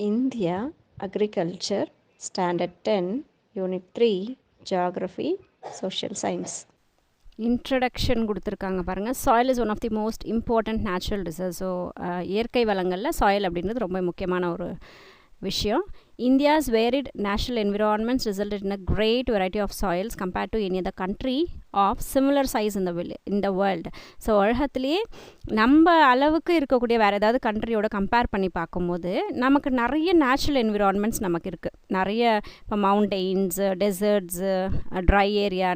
India Agriculture Standard 10 Unit 3 Geography Social Science. Introduction கொடுத்துருக்காங்க பாருங்கள். Soil is one of the most important natural resource. So இயற்கை வளங்களில் soil அப்படின்றது ரொம்ப முக்கியமான ஒரு விஷயம். India's varied natural environments resulted in a great variety of soils compared to any other country of similar size in the world. So உலகத்துலேயே நம்ம அளவுக்கு இருக்கக்கூடிய வேறு ஏதாவது கண்ட்ரியோட கம்பேர் பண்ணி பார்க்கும்போது நமக்கு நிறைய நேச்சுரல் என்விரான்மெண்ட்ஸ் நமக்கு இருக்குது. நிறைய இப்போ மவுண்டெயின்ஸு, டெசர்ட்ஸு, ட்ரை ஏரியா,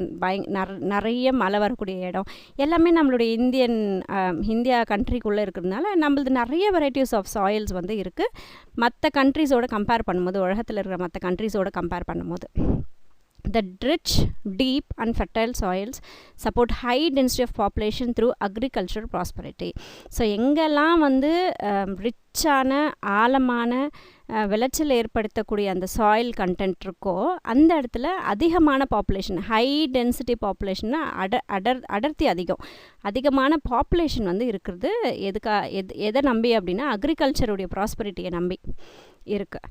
நிறைய மழை வரக்கூடிய இடம் எல்லாமே நம்மளுடைய இந்தியா கண்ட்ரிக்குள்ளே இருக்கிறதுனால நம்மளது நிறைய வெரைட்டிஸ் ஆஃப் சாயில்ஸ் வந்து இருக்குது. மற்ற கண்ட்ரிஸோட கம்பேர் பண்ணும்போது, உலகத்தில் இருக்கிற மற்ற கண்ட்ரிஸோட கம்பேர் பண்ணும்போது, the rich, deep and fertile soils support high density of population through agricultural prosperity. So எங்கெல்லாம் வந்து ரிச்சான ஆழமான விளைச்சல் ஏற்படுத்தக்கூடிய அந்த சாயில் கண்டென்ட் இருக்கோ அந்த இடத்துல அதிகமான பாப்புலேஷன், ஹை டென்சிட்டி பாப்புலேஷன்னா அடர்த்தி அதிகமான பாப்புலேஷன் வந்து இருக்கிறது எதை நம்பி அப்படின்னா அக்ரிகல்ச்சருடைய ப்ராஸ்பரிட்டியை நம்பி இருக்குது.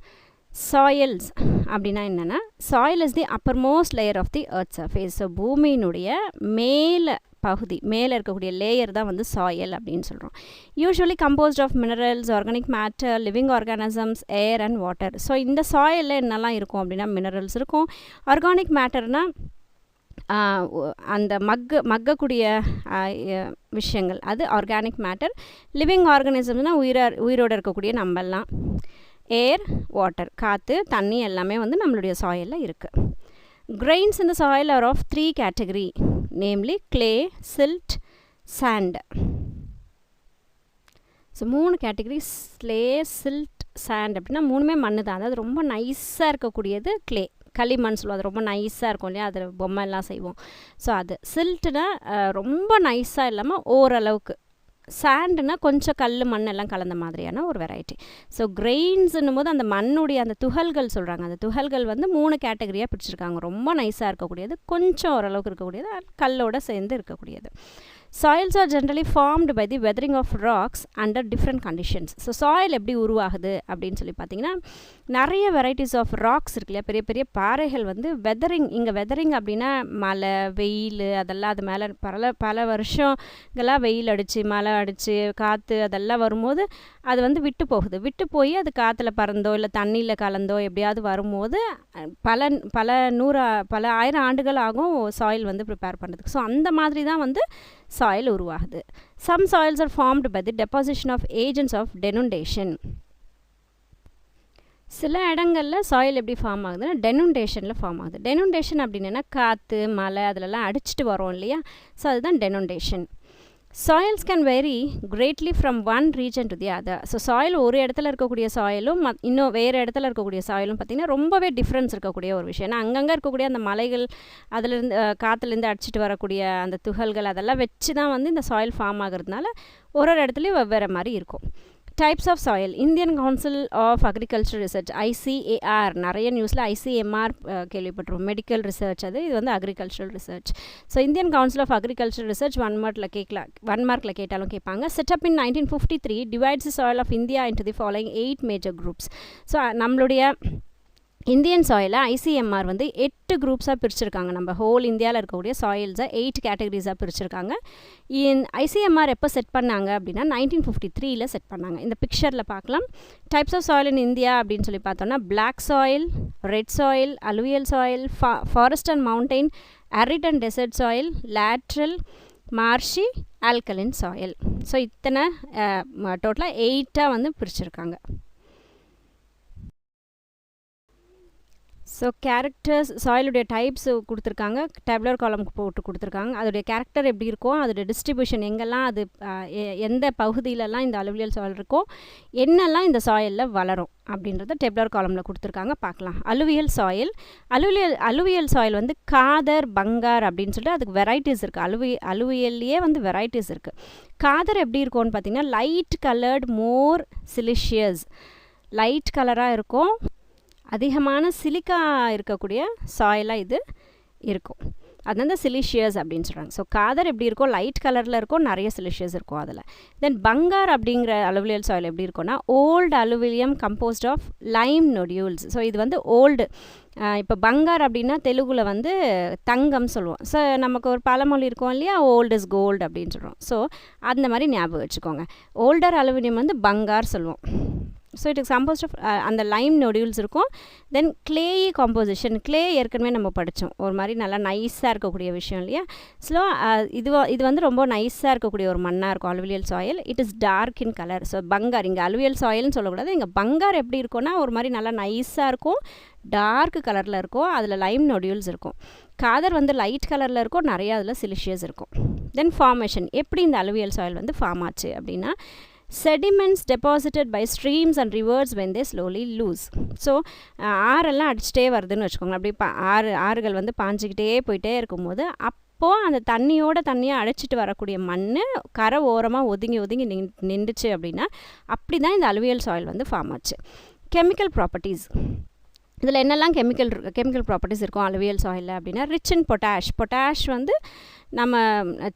சாயில்ஸ் அப்படின்னா என்னென்னா, soil is the uppermost layer of the earth surface. So பூமியினுடைய மேலே இருக்கக்கூடிய லேயர் தான் வந்து சாயில் அப்படின்னு சொல்கிறோம். Usually composed of minerals, organic matter, living organisms, air and water. So இந்த சாயிலில் என்னெல்லாம் இருக்கும் அப்படின்னா மினரல்ஸ் இருக்கும். ஆர்கானிக் மேட்டர்னால் அந்த மக்கக்கூடிய விஷயங்கள், அது ஆர்கானிக் மேட்டர். லிவிங் ஆர்கானிசம்னால் உயிரோடு இருக்கக்கூடிய நம்மெல்லாம். ஏர், வாட்டர், காற்று, தண்ணி எல்லாமே வந்து நம்மளுடைய சாயிலில் இருக்குது. கிரெயின்ஸ் இந்த soil are of 3 category, namely clay, silt, sand. So 3 category, clay, silt, sand அப்படின்னா 3மே மண்ணு தான். அதாவது ரொம்ப நைஸாக இருக்கக்கூடியது clay, களிமண் சொல்லுவோம். அது ரொம்ப நைஸாக இருக்கும் இல்லையா, அதில் பொம்மை எல்லாம் செய்வோம். ஸோ அது சில்ட்டுனா ரொம்ப நைஸாக இல்லாமல் ஓரளவுக்கு, சாண்டுனா கொஞ்சம் கல் மண் எல்லாம் கலந்த மாதிரியான ஒரு வெரைட்டி. ஸோ கிரெயின்ஸுன்னும் போது அந்த மண்ணுடைய அந்த துகள்கள் சொல்கிறாங்க. அந்த துகள்கள் வந்து 3 கேட்டகரியாக பிடிச்சிருக்காங்க. ரொம்ப நைஸாக இருக்கக்கூடியது, கொஞ்சம் ஓரளவுக்கு இருக்கக்கூடியது, கல்லோடு சேர்ந்து இருக்கக்கூடியது. Soils are generally formed by the weathering of rocks under different conditions. So soil எப்படி உருவாகுது அப்படின்னு சொல்லி பார்த்தீங்கன்னா, நிறைய வெரைட்டிஸ் ஆஃப் ராக்ஸ் இருக்கு இல்லையா, பெரிய பெரிய பாறைகள் வந்து இங்கே வெதரிங் அப்படின்னா மழை, வெயில், அதெல்லாம் அது மேலே பல வருஷங்களாக வெயில் அடித்து, மழை அடித்து, காற்று அதெல்லாம் வரும்போது அது வந்து விட்டு போய் அது காற்றுல பறந்தோ இல்லை தண்ணியில் கலந்தோ எப்படியாவது வரும்போது பல ஆயிரம் ஆண்டுகள் ஆகும் சாயில் வந்து ப்ரிப்பேர் பண்ணுறதுக்கு. ஸோ அந்த மாதிரி தான் வந்து சாயில் உருவாகுது. Some soils are formed by the deposition of agents of denudation. சில இடங்களில் சாயில் எப்படி ஃபார்ம் ஆகுதுன்னா டெனுண்டேஷனில் ஃபார்ம் ஆகுது. டெனுண்டேஷன் அப்படின்னா காற்று, மழை அதிலெல்லாம் அடிச்சுட்டு வரோம் இல்லையா, ஸோ அதுதான் denudation. Soils can vary greatly from one region to the other. So soil ஒரு இடத்துல இருக்கக்கூடிய சாயிலும் இன்னும் வேறு இடத்துல இருக்கக்கூடிய சாயிலும் பார்த்திங்கன்னா ரொம்பவே டிஃப்ரென்ஸ் இருக்கக்கூடிய ஒரு விஷயம். ஏன்னா அங்கங்கே இருக்கக்கூடிய அந்த மலைகள், அதிலேருந்து காற்றுலேருந்து அடிச்சிட்டு வரக்கூடிய அந்த துகள்கள் அதெல்லாம் வச்சு தான் வந்து இந்த சாயில் ஃபார்ம் ஆகிறதுனால ஒரு இடத்துலையும் வெவ்வேறு மாதிரி இருக்கும். Types of soil. Indian council of agriculture research, ICAR, நிறைய நியூஸில் ICMR கேள்விப்பட்டிருப்போம், மெடிக்கல் ரிசர்ச். இது வந்து agricultural research. So Indian council of agriculture research 1 மார்க்கில் கேட்டாலும் கேட்பாங்க. Set up in 1953 divides the soil of India into the following 8 major groups. So நம்மளுடைய Indian சாயிலை ICMR வந்து 8 குரூப்ஸாக பிரிச்சிருக்காங்க. நம்ம ஹோல் இந்தியாவில் இருக்கக்கூடிய சாயில்ஸை 8 கேட்டகரிஸாக பிரிச்சிருக்காங்க. ICMR எப்போ செட் பண்ணாங்க அப்படின்னா 1953 செட் பண்ணாங்க. இந்த பிக்சரில் பார்க்கலாம். Types of soil in India அப்படின்னு சொல்லி பார்த்தோன்னா black soil, red soil, alluvial soil, forest and mountain, arid and desert soil, lateral, marshy, alkaline soil. So இத்தனை டோட்டலாக 8 வந்து பிரிச்சிருக்காங்க. ஸோ கேரக்டர்ஸ், சாயிலுடைய டைப்ஸ் கொடுத்துருக்காங்க, டேபுலர் காலம் போட்டு கொடுத்துருக்காங்க. அதோடைய கேரக்டர் எப்படி இருக்கும், அதோடைய டிஸ்ட்ரிபியூஷன் எங்கெல்லாம், அது எந்த பகுதியிலலாம் இந்த அலுவியல் சாயில் இருக்கோ, என்னெல்லாம் இந்த சாயிலில் வளரும் அப்படின்றத டேபுலர் காலமில் கொடுத்துருக்காங்க, பார்க்கலாம். Alluvial soil. அலுவியல் சாயில் வந்து காதர், பங்கார் அப்படின்னு சொல்லிட்டு அதுக்கு வெரைட்டிஸ் இருக்குது. அலுவியல்லையே வந்து வெரைட்டிஸ் இருக்குது. காதர் எப்படி இருக்கும்னு பார்த்திங்கன்னா லைட் கலர்ட், மோர் சிலிஷியஸ், லைட் கலராக இருக்கும், அதிகமான சிலிக்கா இருக்கக்கூடிய சாயிலாக இது இருக்கும். அது வந்து சிலிஷியஸ் அப்படின்னு சொல்கிறாங்க. ஸோ காதர் எப்படி இருக்கும், லைட் கலரில் இருக்கும், நிறைய சிலிஷியஸ் இருக்கும் அதில். தென் பங்கார் அப்படிங்கிற அலுவியல் சாயில் எப்படி இருக்கும்னா old alluvium composed of lime nodules. So இது வந்து ஓல்டு, இப்போ பங்கார் அப்படின்னா தெலுங்குல வந்து தங்கம் சொல்லுவோம். ஸோ நமக்கு ஒரு பழமொழி இருக்கும் இல்லையா, ஓல்டு இஸ் கோல்டு அப்படின்னு சொல்கிறோம். ஸோ அந்த மாதிரி ஞாபகம் வச்சுக்கோங்க. ஓல்டர் அலுமினியம் வந்து பங்கார் சொல்லுவோம். So it is composed of அந்த லைம் நொடியூல்ஸ் இருக்கும். தென் கிளேயி காம்போசிஷன், கிளே ஏற்கனவே நம்ம படித்தோம், ஒரு மாதிரி நல்லா நைஸாக இருக்கக்கூடிய விஷயம் இல்லையா. ஸோ இது வந்து ரொம்ப நைஸாக இருக்கக்கூடிய ஒரு மண்ணாக இருக்கும் alluvial soil. It is dark in colour. So bhangar, இங்கே அலுவியல் சாயில்னு சொல்லக்கூடாது, இங்கே பங்கார் எப்படி இருக்கும்னா ஒரு மாதிரி நல்லா நைஸாக இருக்கும், டார்க் கலரில் இருக்கும், அதில் லைம் நொடியூல்ஸ் இருக்கும். காதர் வந்து லைட் கலரில் இருக்கும், நிறையா அதில் சிலிஷியஸ் இருக்கும். தென் ஃபார்மேஷன், எப்படி இந்த அலுவியல் சாயில் வந்து ஃபார்ம் ஆச்சு அப்படின்னா sediments deposited by streams and rivers when they slowly lose. So ஆறெல்லாம் அடிச்சுட்டே வருதுன்னு வச்சுக்கோங்க, அப்படி ஆறுகள் வந்து பாஞ்சிக்கிட்டே போயிட்டே இருக்கும்போது அப்போது அந்த தண்ணியை அழைச்சிட்டு வரக்கூடிய மண் கரை ஓரமாக ஒதுங்கி நின்றுச்சு அப்படின்னா அப்படி தான் இந்த அலுவியல் சாயில் வந்து ஃபார்ம் ஆச்சு. கெமிக்கல் ப்ராப்பர்ட்டிஸ், இதில் என்னெல்லாம் கெமிக்கல் ப்ராப்பர்ட்டிஸ் இருக்கும் அலுவியல் சாயிலில் அப்படின்னா ரிச் இன் பொட்டாஷ் வந்து நம்ம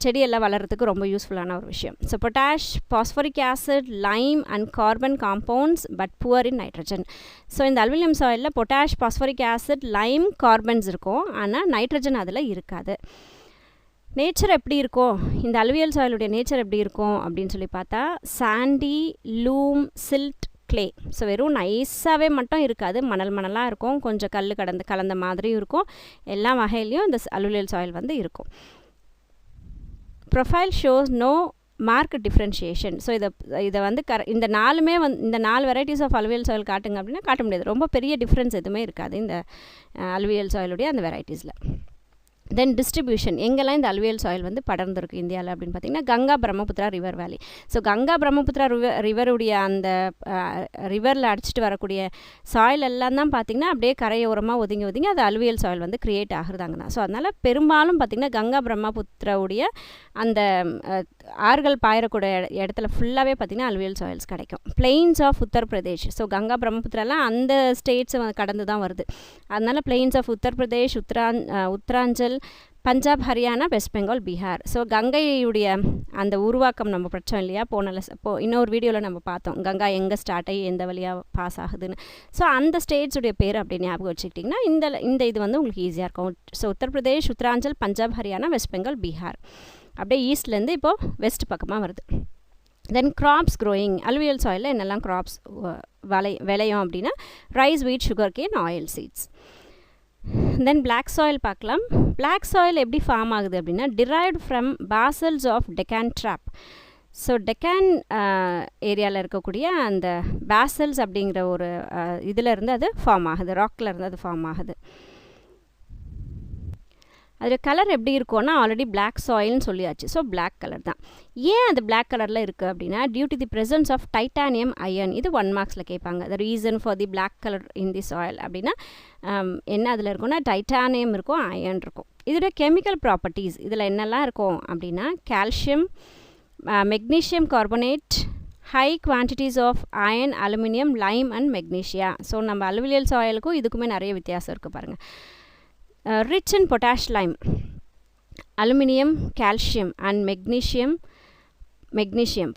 செடியெல்லாம் வளர்கிறதுக்கு ரொம்ப யூஸ்ஃபுல்லான ஒரு விஷயம். So potash, phosphoric acid, lime and carbon compounds but poor in nitrogen. So இந்த அலுமினியம் சாயிலில் potash, phosphoric acid, lime, carbons இருக்கும், ஆனால் நைட்ரஜன் அதில் இருக்காது. நேச்சர் எப்படி இருக்கும், இந்த அலுவியல் சாயிலுடைய நேச்சர் எப்படி இருக்கும் அப்படின்னு சொல்லி பார்த்தா sandy, loam, silt, clay. So வெறும் நைஸாகவே மட்டும் இருக்காது, மணலாக இருக்கும், கொஞ்சம் கலந்த மாதிரியும் இருக்கும், எல்லா வகையிலையும் இந்த அலுவியல் சாயில் வந்து இருக்கும். Profile shows no mark differentiation. So இதை வந்து இந்த நாலுமே இந்த 4 வெரைட்டிஸ் ஆஃப் அலுவியல் சாயில் காட்டுங்க அப்படின்னா காட்ட முடியாது, ரொம்ப பெரிய டிஃப்ரென்ஸ் எதுவுமே இருக்காது இந்த அலுவியல் சாயிலுடைய அந்த வெரைட்டிஸில். தென் டிஸ்ட்ரிபியூஷன், எங்கெல்லாம் இந்த அலுவியல் சாயில் வந்து படர்ந்துருக்கு இந்தியாவில் அப்படின்னு பார்த்தீங்கன்னா Ganga Brahmaputra river valley. So Ganga Brahmaputra ரிவருடைய அந்த ரிவரில் அடிச்சிட்டு வரக்கூடிய சாயில் எல்லாம் தான் பார்த்திங்கன்னா அப்படியே கரையோரமாக ஒதுங்கி அது அலுவியல் சாயில் வந்து க்ரியேட் ஆகுறதாங்க தான். ஸோ அதனால் பெரும்பாலும் பார்த்திங்கன்னா கங்கா பிரம்மபுத்திராவுடைய அந்த ஆறுகள் பாயக்கூடிய இடத்துல ஃபுல்லாகவே பார்த்திங்கன்னா அலுவியல் சாயில்ஸ் கிடைக்கும். Planes of Uttar Pradesh, so Ganga பிரம்மபுத்திராலாம் அந்த ஸ்டேட்ஸை கடந்து தான் வருது, அதனால் planes of Uttar Pradesh, Uttaranchal, Punjab, Haryana, West Bengal, Bihar. So கங்கையுடைய அந்த உருவாக்கம் நம்ம படித்தோம் இல்லையா, இன்னொரு வீடியோவில் நம்ம பார்த்தோம் கங்கா எங்கே ஸ்டார்ட் ஆகி எந்த வழியாக பாஸ் ஆகுதுன்னு. ஸோ அந்த ஸ்டேட்ஸுடைய பேர் அப்படி ஞாபகம் வச்சுக்கிட்டிங்கன்னா இந்த இது வந்து உங்களுக்கு ஈஸியாக இருக்கும். ஸோ உத்தரப்பிரதேஷ், உத்தராஞ்சல், பஞ்சாப், ஹரியானா, வெஸ்ட் பெங்கால், பீகார், அப்படியே ஈஸ்ட்லேருந்து இப்போது வெஸ்ட் பக்கமாக வருது. தென் கிராப்ஸ் க்ரோயிங், அலுவியல் சாயிலில் என்னெல்லாம் கிராப்ஸ் விளையும் அப்படின்னா rice, wheat, sugar cane, oil seeds. Then black soil பார்க்கலாம். பிளாக் சாயில் எப்படி ஃபார்ம் ஆகுது அப்படின்னா derived from basalts of Deccan trap. So Deccan ஏரியாவில் இருக்கக்கூடிய அந்த பாசல்ஸ் அப்படிங்கிற ஒரு இதிலேருந்து அது ஃபார்ம் ஆகுது, ராக்கில் இருந்து அது ஃபார்ம் ஆகுது. அதில் கலர் எப்படி இருக்கும்னா ஆல்ரெடி பிளாக் சாயில்னு சொல்லியாச்சு, ஸோ பிளாக் கலர் தான். ஏன் அது பிளாக் கலரில் இருக்குது அப்படின்னா due to the presence of titanium iron. இது 1 மார்க்ஸில் கேட்பாங்க. The reason for the black colour in the soil அப்படின்னா என்ன அதில் இருக்குன்னா டைட்டானியம் இருக்கும், அயன் இருக்கும். இதோட கெமிக்கல் ப்ராப்பர்ட்டிஸ் இதில் என்னெல்லாம் இருக்கும் அப்படின்னா calcium, magnesium carbonate, high quantities of iron, aluminium, lime and magnesia. So நம்ம அலுவியல் சாயிலுக்கும் இதுக்குமே நிறைய வித்தியாசம் இருக்குது பாருங்கள். Rich in potash, lime, aluminium, calcium and magnesium,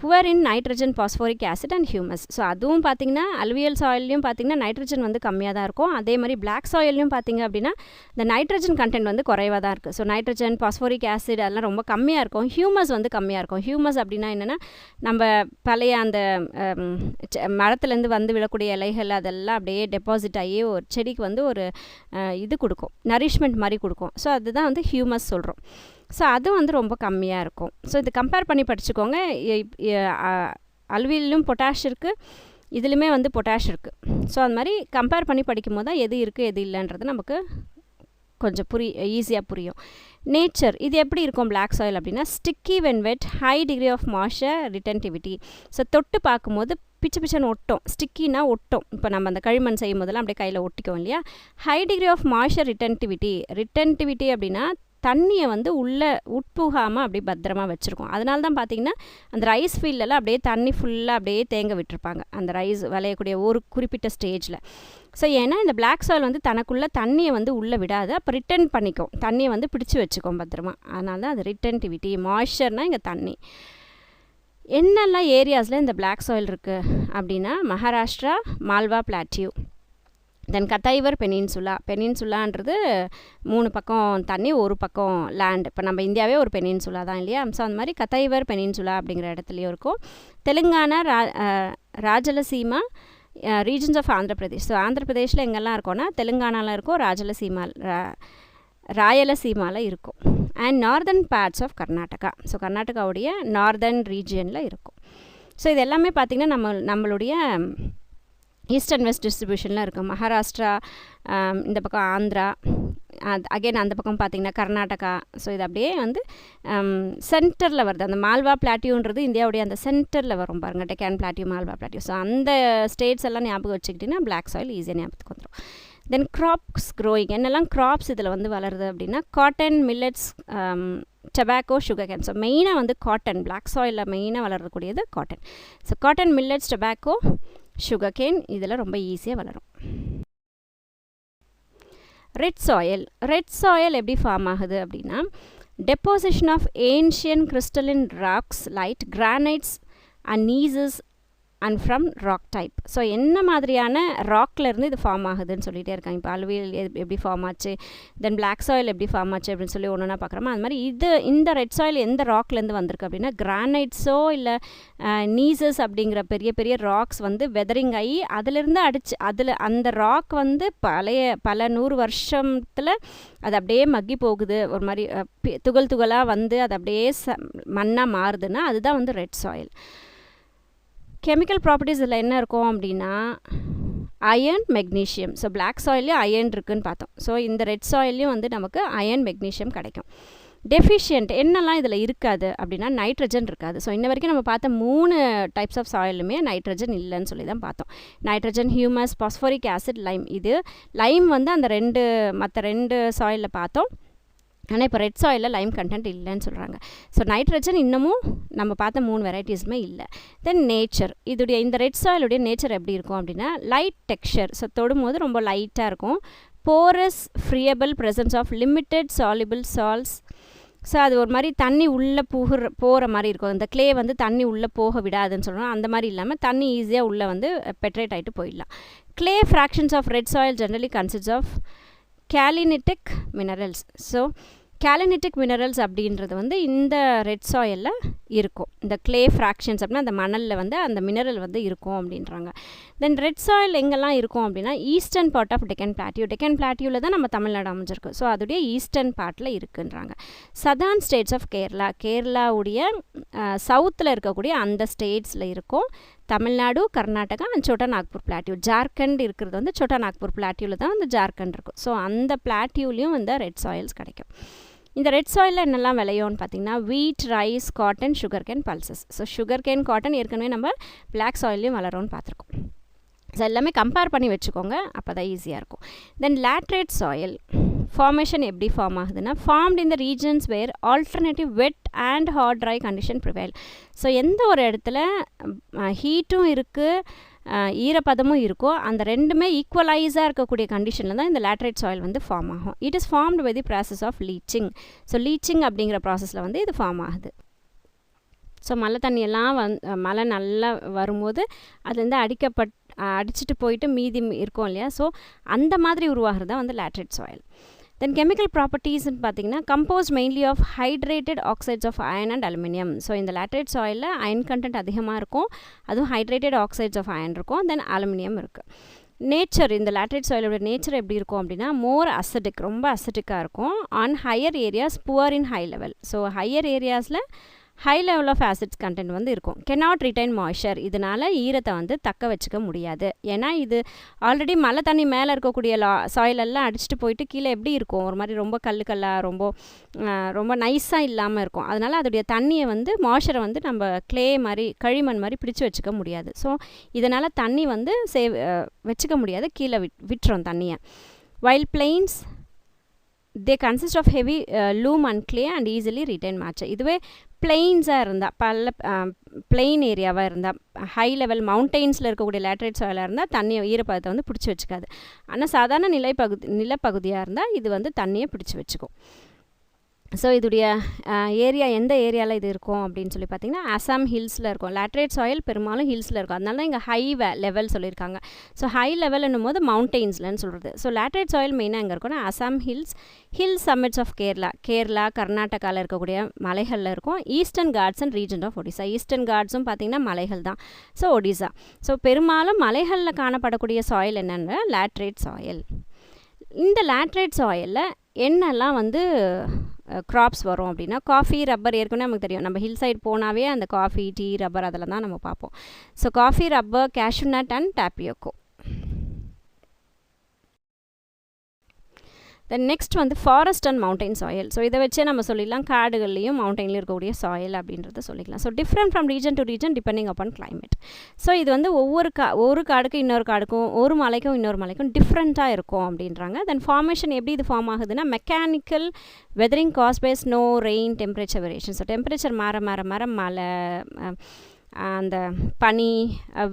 poor in nitrogen, phosphoric acid and humus. So அதுவும் பார்த்திங்கன்னா அலுவியல் சாயில்லையும் பார்த்திங்கன்னா நைட்ரஜன் வந்து கம்மியாக தான் இருக்கும். அதே மாதிரி பிளாக் சாயில்லையும் பார்த்திங்க அப்படின்னா இந்த நைட்ரஜன் கண்டென்ட் வந்து குறைவாக தான் இருக்குது. ஸோ நைட்ரஜன், பாஸ்போரிக் ஆசிட் அதெல்லாம் ரொம்ப கம்மியாக இருக்கும். ஹியூமஸ் வந்து கம்மியாக இருக்கும். ஹியூமஸ் அப்படின்னா என்னென்னா நம்ம பழைய அந்த மரத்துலேருந்து வந்து விழக்கூடிய இலைகள் அதெல்லாம் அப்படியே டெபாசிட் ஆகி ஒரு செடிக்கு வந்து ஒரு இது கொடுக்கும், நரிஷ்மெண்ட் மாதிரி கொடுக்கும். ஸோ அதுதான் வந்து ஹியூமஸ் சொல்கிறோம். ஸோ அது வந்து ரொம்ப கம்மியாக இருக்கும். ஸோ இது கம்பேர் பண்ணி படிச்சுக்கோங்க. அலுவியிலும் பொட்டாஷ் இருக்குது, இதுலையுமே வந்து பொட்டாஷ் இருக்குது. ஸோ அது மாதிரி கம்பேர் பண்ணி படிக்கும் போது தான் எது இருக்குது எது இல்லைன்றது நமக்கு கொஞ்சம் ஈஸியாக புரியும். நேச்சர் இது எப்படி இருக்கும் பிளாக் சாயில் அப்படின்னா sticky when wet, high degree of moisture, retentivity. So தொட்டு பார்க்கும்போது பிச்சுன்னு ஒட்டும், ஸ்டிக்கினா ஒட்டும். இப்போ நம்ம அந்த களிமண் செய்யும் போதெல்லாம் அப்படியே கையில் ஒட்டிக்கும் இல்லையா. High degree of moisture, retentivity அப்படின்னா தண்ணியை வந்து உள்ளே உட்புகாமல் அப்படியே பத்திரமா வச்சுருக்கோம். அதனால தான் பார்த்திங்கன்னா அந்த ரைஸ் ஃபீல்டெல்லாம் அப்படியே தண்ணி ஃபுல்லாக அப்படியே தேங்க விட்டுருப்பாங்க அந்த ரைஸ் விளையக்கூடிய ஒரு குறிப்பிட்ட ஸ்டேஜில். ஸோ ஏன்னா இந்த பிளாக் சாயில் வந்து தனக்குள்ளே தண்ணியை வந்து உள்ளே விடாது, அப்போ ரிட்டர்ன் பண்ணிக்கும், தண்ணியை வந்து பிடிச்சி வச்சுக்கோம் பத்திரமா. அதனால தான் அது ரிட்டன்டிவிட்டி. மாய்ஸ்சர்னால் இங்கே தண்ணி. என்னெல்லாம் ஏரியாஸில் இந்த பிளாக் சாயில் இருக்குது அப்படின்னா மகாராஷ்டிரா, மால்வா பிளாட்டியூ, தென் கத்தைவர் பெனின்சுலான்றது 3 பக்கம் தண்ணி, ஒரு பக்கம் லேண்ட். இப்போ நம்ம இந்தியாவே ஒரு பெனின்சுலா தான் இல்லையா? ஸோ அந்த மாதிரி கத்தைவர் பெனின்சுலா அப்படிங்கிற இடத்துலையும் இருக்கும். Telangana, Rayalaseema, regions of Andhra Pradesh. So Andhra பிரதேஷில் எங்கெல்லாம் இருக்கோன்னா தெலுங்கானாவில் இருக்கும், ராயலசீமாவில் இருக்கும். And northern parts of Karnataka. So கர்நாடகாவுடைய நார்தர்ன் ரீஜியனில் இருக்கும். ஸோ இது எல்லாமே பார்த்திங்கன்னா நம்மளுடைய ஈஸ்ட் அண்ட் வெஸ்ட் டிஸ்ட்ரிபியூஷனில் இருக்கும். மகாராஷ்டிரா, இந்த பக்கம் ஆந்திரா, அகெயின் அந்த பக்கம் பார்த்திங்கன்னா கர்நாடகா. ஸோ இது அப்படியே வந்து சென்டரில் வருது. அந்த மால்வா பிளாட்டியூன்றது இந்தியாவுடைய அந்த சென்டரில் வரும் பாருங்கள், Deccan plateau, Malwa plateau. So அந்த ஸ்டேட்ஸ் எல்லாம் ஞாபகம் வச்சுக்கிட்டிங்கன்னா பிளாக் சாயில் ஈஸியாக ஞாபகத்துக்கு வந்துடும். Then crops growing. என்னெல்லாம் க்ராப்ஸ் இதில் வந்து வளருது அப்படின்னா cotton, millets, tobacco, sugar cane. So மெயினாக வந்து காட்டன், பிளாக் சாயிலில் மெயினாக வளரக்கூடியது cotton. So cotton, millets, tobacco, sugar cane இதெல்லாம் ரொம்ப ஈஸியாக வளரும். ரெட் சாயில் எப்படி ஃபார்ம் ஆகுது அப்படின்னா deposition of ancient crystalline rocks, like granites and gneisses and from rock type. So என்ன மாதிரியான ராக்லேருந்து இது ஃபார்ம் ஆகுதுன்னு சொல்லிகிட்டே இருக்காங்க. இப்போ அலுவியல் எப்படி ஃபார்ம் ஆச்சு, தென் பிளாக் சாயில் எப்படி ஃபார்ம் ஆச்சு அப்படின்னு சொல்லி ஒன்று ஒன்றா பார்க்குறோமா. அது மாதிரி இந்த ரெட் சாயில் எந்த ராக்லேருந்து வந்திருக்கு அப்படின்னா கிரானைட்ஸோ இல்லை நீசஸ் அப்படிங்கிற பெரிய பெரிய ராக்ஸ் வந்து வெதரிங் ஆகி அதில் அந்த ராக் வந்து பல 100 வருஷத்தில் அது அப்படியே மக்கி போகுது, ஒரு மாதிரி துகளாக வந்து அது அப்படியே மண்ணாக மாறுதுன்னா அதுதான் வந்து ரெட் சாயில். கெமிக்கல் ப்ராப்பர்ட்டிஸ் இதில் என்ன இருக்கும் அப்படின்னா அயர்ன், மெக்னீஷியம். ஸோ பிளாக் சாயில்லையும் அயர்ன் இருக்குதுன்னு பார்த்தோம். ஸோ இந்த ரெட் சாயில்லையும் வந்து நமக்கு அயர்ன், மெக்னீஷியம் கிடைக்கும். டெஃபிஷியன்ட் என்னெல்லாம் இதில் இருக்காது அப்படின்னா நைட்ரஜன் இருக்காது. ஸோ இன்ன வரைக்கும் நம்ம பார்த்த 3 டைப்ஸ் ஆஃப் சாயிலுமே நைட்ரஜன் இல்லைன்னு சொல்லி தான் பார்த்தோம். Nitrogen, humus, phosphoric acid, Lime. இது லைம் வந்து அந்த மற்ற 2 சாயிலில் பார்த்தோம். ஆனால் இப்போ ரெட் சாயிலில் லைம் கண்டென்ட் இல்லைன்னு சொல்கிறாங்க. ஸோ நைட்ரஜன் இன்னமும் நம்ம பார்த்த 3 வெரைட்டிஸுமே இல்லை. தென் நேச்சர். இந்த ரெட் சாயிலுடைய நேச்சர் எப்படி இருக்கும் அப்படின்னா லைட் டெக்ஸ்சர். ஸோ தொடும்போது ரொம்ப லைட்டாக இருக்கும். Porous, friable, presence of limited soluble salts. So அது ஒரு மாதிரி தண்ணி உள்ளே போகிற மாதிரி இருக்கும். இந்த க்ளே வந்து தண்ணி உள்ளே போக விடாதுன்னு சொல்கிறோம். அந்த மாதிரி இல்லாமல் தண்ணி ஈஸியாக உள்ளே வந்து பெட்ரேட் ஆகிட்டு போயிடலாம். Clay fractions of red soil generally consists of kaolinitic minerals. So kaolinitic minerals அப்படின்றது வந்து இந்த ரெட் சாயிலில் இருக்கும். இந்த க்ளே ஃப்ராக்ஷன்ஸ் அப்படின்னா அந்த மணலில் வந்து அந்த மினரல் வந்து இருக்கும் அப்படின்றாங்க. தென் ரெட் சாயில் எங்கெல்லாம் இருக்கும் அப்படின்னா ஈஸ்டர்ன் பார்ட் ஆஃப் டெக்கன் பிளாட்டியூவில் தான் நம்ம தமிழ்நாடு அமைஞ்சிருக்கு. ஸோ அதோடைய ஈஸ்டர்ன் பார்ட்டில் இருக்குன்றாங்க. சதர்ன் ஸ்டேட்ஸ் ஆஃப் கேரளாவுடைய சவுத்தில் இருக்கக்கூடிய அந்த ஸ்டேட்ஸில் இருக்கும். Tamil Nadu, Karnataka and Chota Nagpur plateau. ஜார்க்கண்ட் இருக்கிறது வந்து சோட்டா நாக்பூர் பிளாட்டியூவில் தான் வந்து ஜார்க்கண்ட் இருக்கும். ஸோ அந்த பிளாட்டியூலையும் வந்து ரெட் சாயில்ஸ் கிடைக்கும். இந்த ரெட் சாயிலில் என்னெல்லாம் விளையும்னு பார்த்தீங்கன்னா வீட், rice, cotton, sugar cane, pulses. So sugar cane, cotton ஏற்கனவே நம்ம பிளாக் சாயிலையும் வளரும்னு பார்த்துருக்கோம். ஸோ எல்லாமே கம்பேர் பண்ணி வச்சுக்கோங்க, அப்போ தான் ஈஸியாக இருக்கும். தென் லேட்ரேட் சாயில் ஃபார்மேஷன் எப்படி ஃபார்ம் ஆகுதுன்னா formed in the regions where alternative wet and hot dry condition prevail. So எந்த ஒரு இடத்துல ஹீட்டும் இருக்குது, ஈரப்பதமும் இருக்கும், அந்த ரெண்டுமே ஈக்குவலைஸாக இருக்கக்கூடிய கண்டிஷனில் தான் இந்த லேட்ரைட் சாயில் வந்து ஃபார்ம் ஆகும். It is formed by the process of leaching. So leaching அப்படிங்கிற ப்ராசஸில் வந்து இது ஃபார்ம் ஆகுது. ஸோ மழை தண்ணியெல்லாம் மழை நல்லா வரும்போது அதுலேருந்து அடிச்சுட்டு போயிட்டு மீதி இருக்கும் இல்லையா? ஸோ அந்த மாதிரி உருவாகிறது தான் வந்து லேட்ரைட் சாயில். தென் கெமிக்கல் ப்ராப்பர்ட்டிஸ்ன்னு பார்த்தீங்கன்னா composed mainly of hydrated oxides of iron and aluminium. So இந்த லேட்ரைட் சாயிலில் அயன் கண்டென்ட் அதிகமாக இருக்கும், அதுவும் ஹைட்ரேட்டட் ஆக்சைட்ஸ் ஆஃப் அயன் இருக்கும், தென் அலுமினியம் இருக்குது. நேச்சர், இந்த லேட்ரைட் சாயிலோட நேச்சர் எப்படி இருக்கும் அப்படின்னா மோர் அசிடிக், ரொம்ப அசிடிக்காக இருக்கும். On higher areas poor in high level. So higher ஏரியாஸில் high level of acids content வந்து இருக்கும். Cannot retain moisture. இதனால் ஈரத்தை வந்து தக்க வச்சுக்க முடியாது. ஏன்னா இது ஆல்ரெடி மழை தண்ணி மேலே இருக்கக்கூடிய சாயிலெல்லாம் அடிச்சுட்டு போயிட்டு கீழே எப்படி இருக்கும், ஒரு மாதிரி ரொம்ப கல்லாக ரொம்ப நைஸாக இல்லாமல் இருக்கும். அதனால் அதோடைய தண்ணியை வந்து மாய்ஸ்சரை வந்து நம்ம க்ளே மாதிரி களிமண் மாதிரி பிடிச்சி வச்சுக்க முடியாது. ஸோ இதனால் தண்ணி வந்து வச்சுக்க முடியாது, கீழே விட்டுரும் தண்ணியை. While plains they consist of heavy loam and clay and easily retain moisture. இதுவே பிளெயின்ஸாக இருந்தால், பிளெயின் ஏரியாவாக இருந்தால், ஹை லெவல் மவுண்டெயின்ஸில் இருக்கக்கூடிய லேட்ரைட் சாயிலாக இருந்தால் தண்ணியை ஈரப்பதத்தை வந்து பிடிச்சி வச்சுக்காது. ஆனால் சாதாரண நிலப்பகுதியாக இருந்தால் இது வந்து தண்ணியை பிடிச்சி வச்சுக்கும். ஸோ இதுடைய ஏரியா எந்த ஏரியாவில் இது இருக்கும் அப்படின்னு சொல்லி பார்த்தீங்கன்னா அசாம் ஹில்ஸில் இருக்கும். லேட்ரைட் சாயில் பெரும்பாலும் ஹில்ஸில் இருக்கும். அதனால தான் இங்கே ஹை லெவல் சொல்லியிருக்காங்க. ஸோ ஹை லெவல்னும் போது மவுண்டெயின்ஸ்லன்னு சொல்கிறது. ஸோ லேட்ரைட் சாயில் மெயினாக எங்கே இருக்கும்னா Assam hill summits of Kerala கர்நாடகாவில் இருக்கக்கூடிய மலைகளில் இருக்கும். Eastern Ghats and region of Odisha. Eastern காட்ஸும் பார்த்திங்கன்னா மலைகள் தான். ஸோ ஒடிசா. ஸோ பெரும்பாலும் மலைகளில் காணப்படக்கூடிய சாயில் என்னென்னா லேட்ரைட் சாயில். இந்த லேட்ரைட் சாயிலில் என்னெல்லாம் வந்து க்ராப்ஸ் வரும் அப்படின்னா காஃபி, ரப்பர். ஏற்கனவே நமக்கு தெரியும், நம்ம ஹில் சைடு போனாவே அந்த காஃபி, டீ, ரப்பர் அதில் தான் நம்ம பார்ப்போம். So coffee, rubber, cashew nut and tapioca. Then next வந்து forest and mountain soil. So இதை வச்சே நம்ம சொல்லிடலாம் காடுகள்லையும் மவுண்டெயின்லையும் இருக்கக்கூடிய சாயில் அப்படின்றத சொல்லிக்கலாம். So different from region to region depending upon climate. ஒரு காடுக்கும் இன்னொரு காடுக்கும், ஒரு மலைக்கும் இன்னொரு மலைக்கும் டிஃப்ரெண்ட்டாக இருக்கும் அப்படின்றாங்க. தென் ஃபார்மேஷன் எப்படி இது ஃபார்ம் ஆகுதுன்னா mechanical weathering caused by snow, rain, temperature variation. So temperature மாற மழை, அந்த பனி,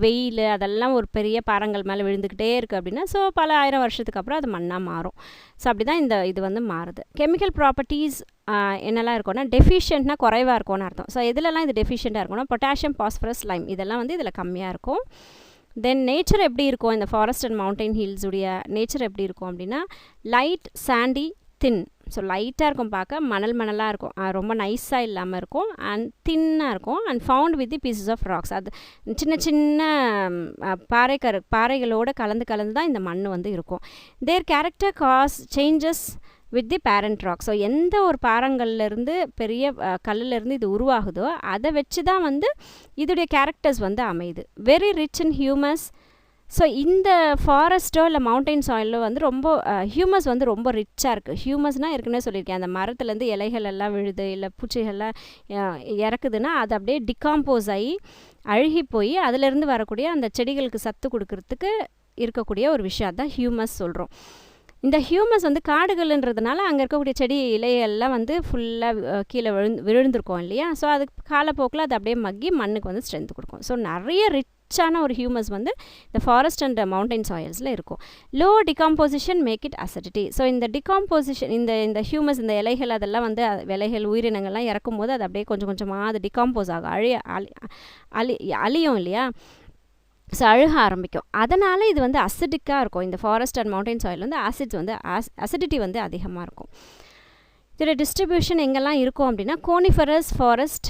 வெயில் அதெல்லாம் ஒரு பெரிய பாறங்கள் மேலே விழுந்துக்கிட்டே இருக்குது அப்படின்னா ஸோ பல ஆயிரம் வருஷத்துக்கு அப்புறம் அது மண்ணாக மாறும். ஸோ அப்படி தான் இது வந்து மாறுது. கெமிக்கல் ப்ராப்பர்ட்டிஸ் என்னெல்லாம் இருக்கும்னா டெஃபிஷியன்ட்னா குறைவாக இருக்கும்னு அர்த்தம். ஸோ எதுலலாம் இது டெஃபிஷியண்ட்டாக இருக்கும்னா பொட்டாசியம், பாஸ்பரஸ், லைம் இதெல்லாம் வந்து இதில் கம்மியாக இருக்கும். தென் நேச்சர் எப்படி இருக்கும், இந்த ஃபாரஸ்ட் அண்ட் மவுண்டைன் ஹில்ஸுடைய நேச்சர் எப்படி இருக்கும் அப்படின்னா லைட், சாண்டி, தின். ஸோ லைட்டாக இருக்கும், பார்க்க மணலாக இருக்கும், ரொம்ப நைஸாக இல்லாமல் இருக்கும், அண்ட் தின்னாக இருக்கும், and found with the pieces of rocks. அது சின்ன சின்ன பாறைகளோடு கலந்து தான் இந்த மண் வந்து இருக்கும். Their character cause changes with the parent rock. So எந்த ஒரு பாறங்கள்லேருந்து பெரிய கல்லுலேருந்து இது உருவாகுதோ அதை வச்சு தான் வந்து இதோடைய கேரக்டர்ஸ் வந்து அமையுது. Very rich in humus. So இந்த ஃபாரஸ்ட்டோ இல்லை மவுண்டைன் சாயிலோ வந்து ரொம்ப ஹியூமஸ் வந்து ரொம்ப ரிச்சாக இருக்குது. ஹியூமஸ்னால் ஏற்கனவே சொல்லியிருக்கேன், அந்த மரத்துலேருந்து இலைகள் எல்லாம் விழுது இல்லை பூச்சிகள்லாம் இறக்குதுன்னா அது அப்படியே டிகாம்போஸ் ஆகி அழுகி போய் அதிலேருந்து வரக்கூடிய அந்த செடிகளுக்கு சத்து கொடுக்கறதுக்கு இருக்கக்கூடிய ஒரு விஷயம், அதுதான் ஹியூமஸ் சொல்கிறோம். இந்த ஹியூமஸ் வந்து காடுகள்ன்றதுனால அங்கே இருக்கக்கூடிய செடி இலையெல்லாம் வந்து ஃபுல்லாக கீழே விழுந்திருக்கோம் இல்லையா. ஸோ அது காலப்போக்கில் அது அப்படியே மக்கி மண்ணுக்கு வந்து ஸ்ட்ரென்த் கொடுக்கும். ஸோ நிறைய ரிச்சான ஒரு ஹியூமஸ் வந்து இந்த ஃபாரஸ்ட் அண்ட் மவுண்டைன் சாயில்ஸில் இருக்கும். Low decomposition make it acidity. So இந்த டிகாம்போசிஷன் இந்த ஹியூமஸ், இந்த இலைகள் அதெல்லாம் வந்து விலைகள் உயிரினங்கள்லாம் இறக்கும் போது அது அப்படியே கொஞ்சம் கொஞ்சமாக அது டிகாம்போஸ் ஆகும், அழியும் இல்லையா. ஸோ அழுக ஆரம்பிக்கும். அதனால் இது வந்து அசிடிக்காக இருக்கும். இந்த ஃபாரஸ்ட் அண்ட் மவுண்டைன் சாயில் வந்து அசிடிட்டி வந்து அதிகமாக இருக்கும். இதோட டிஸ்ட்ரிபியூஷன் எங்கெல்லாம் இருக்கும் அப்படின்னா coniferous forest,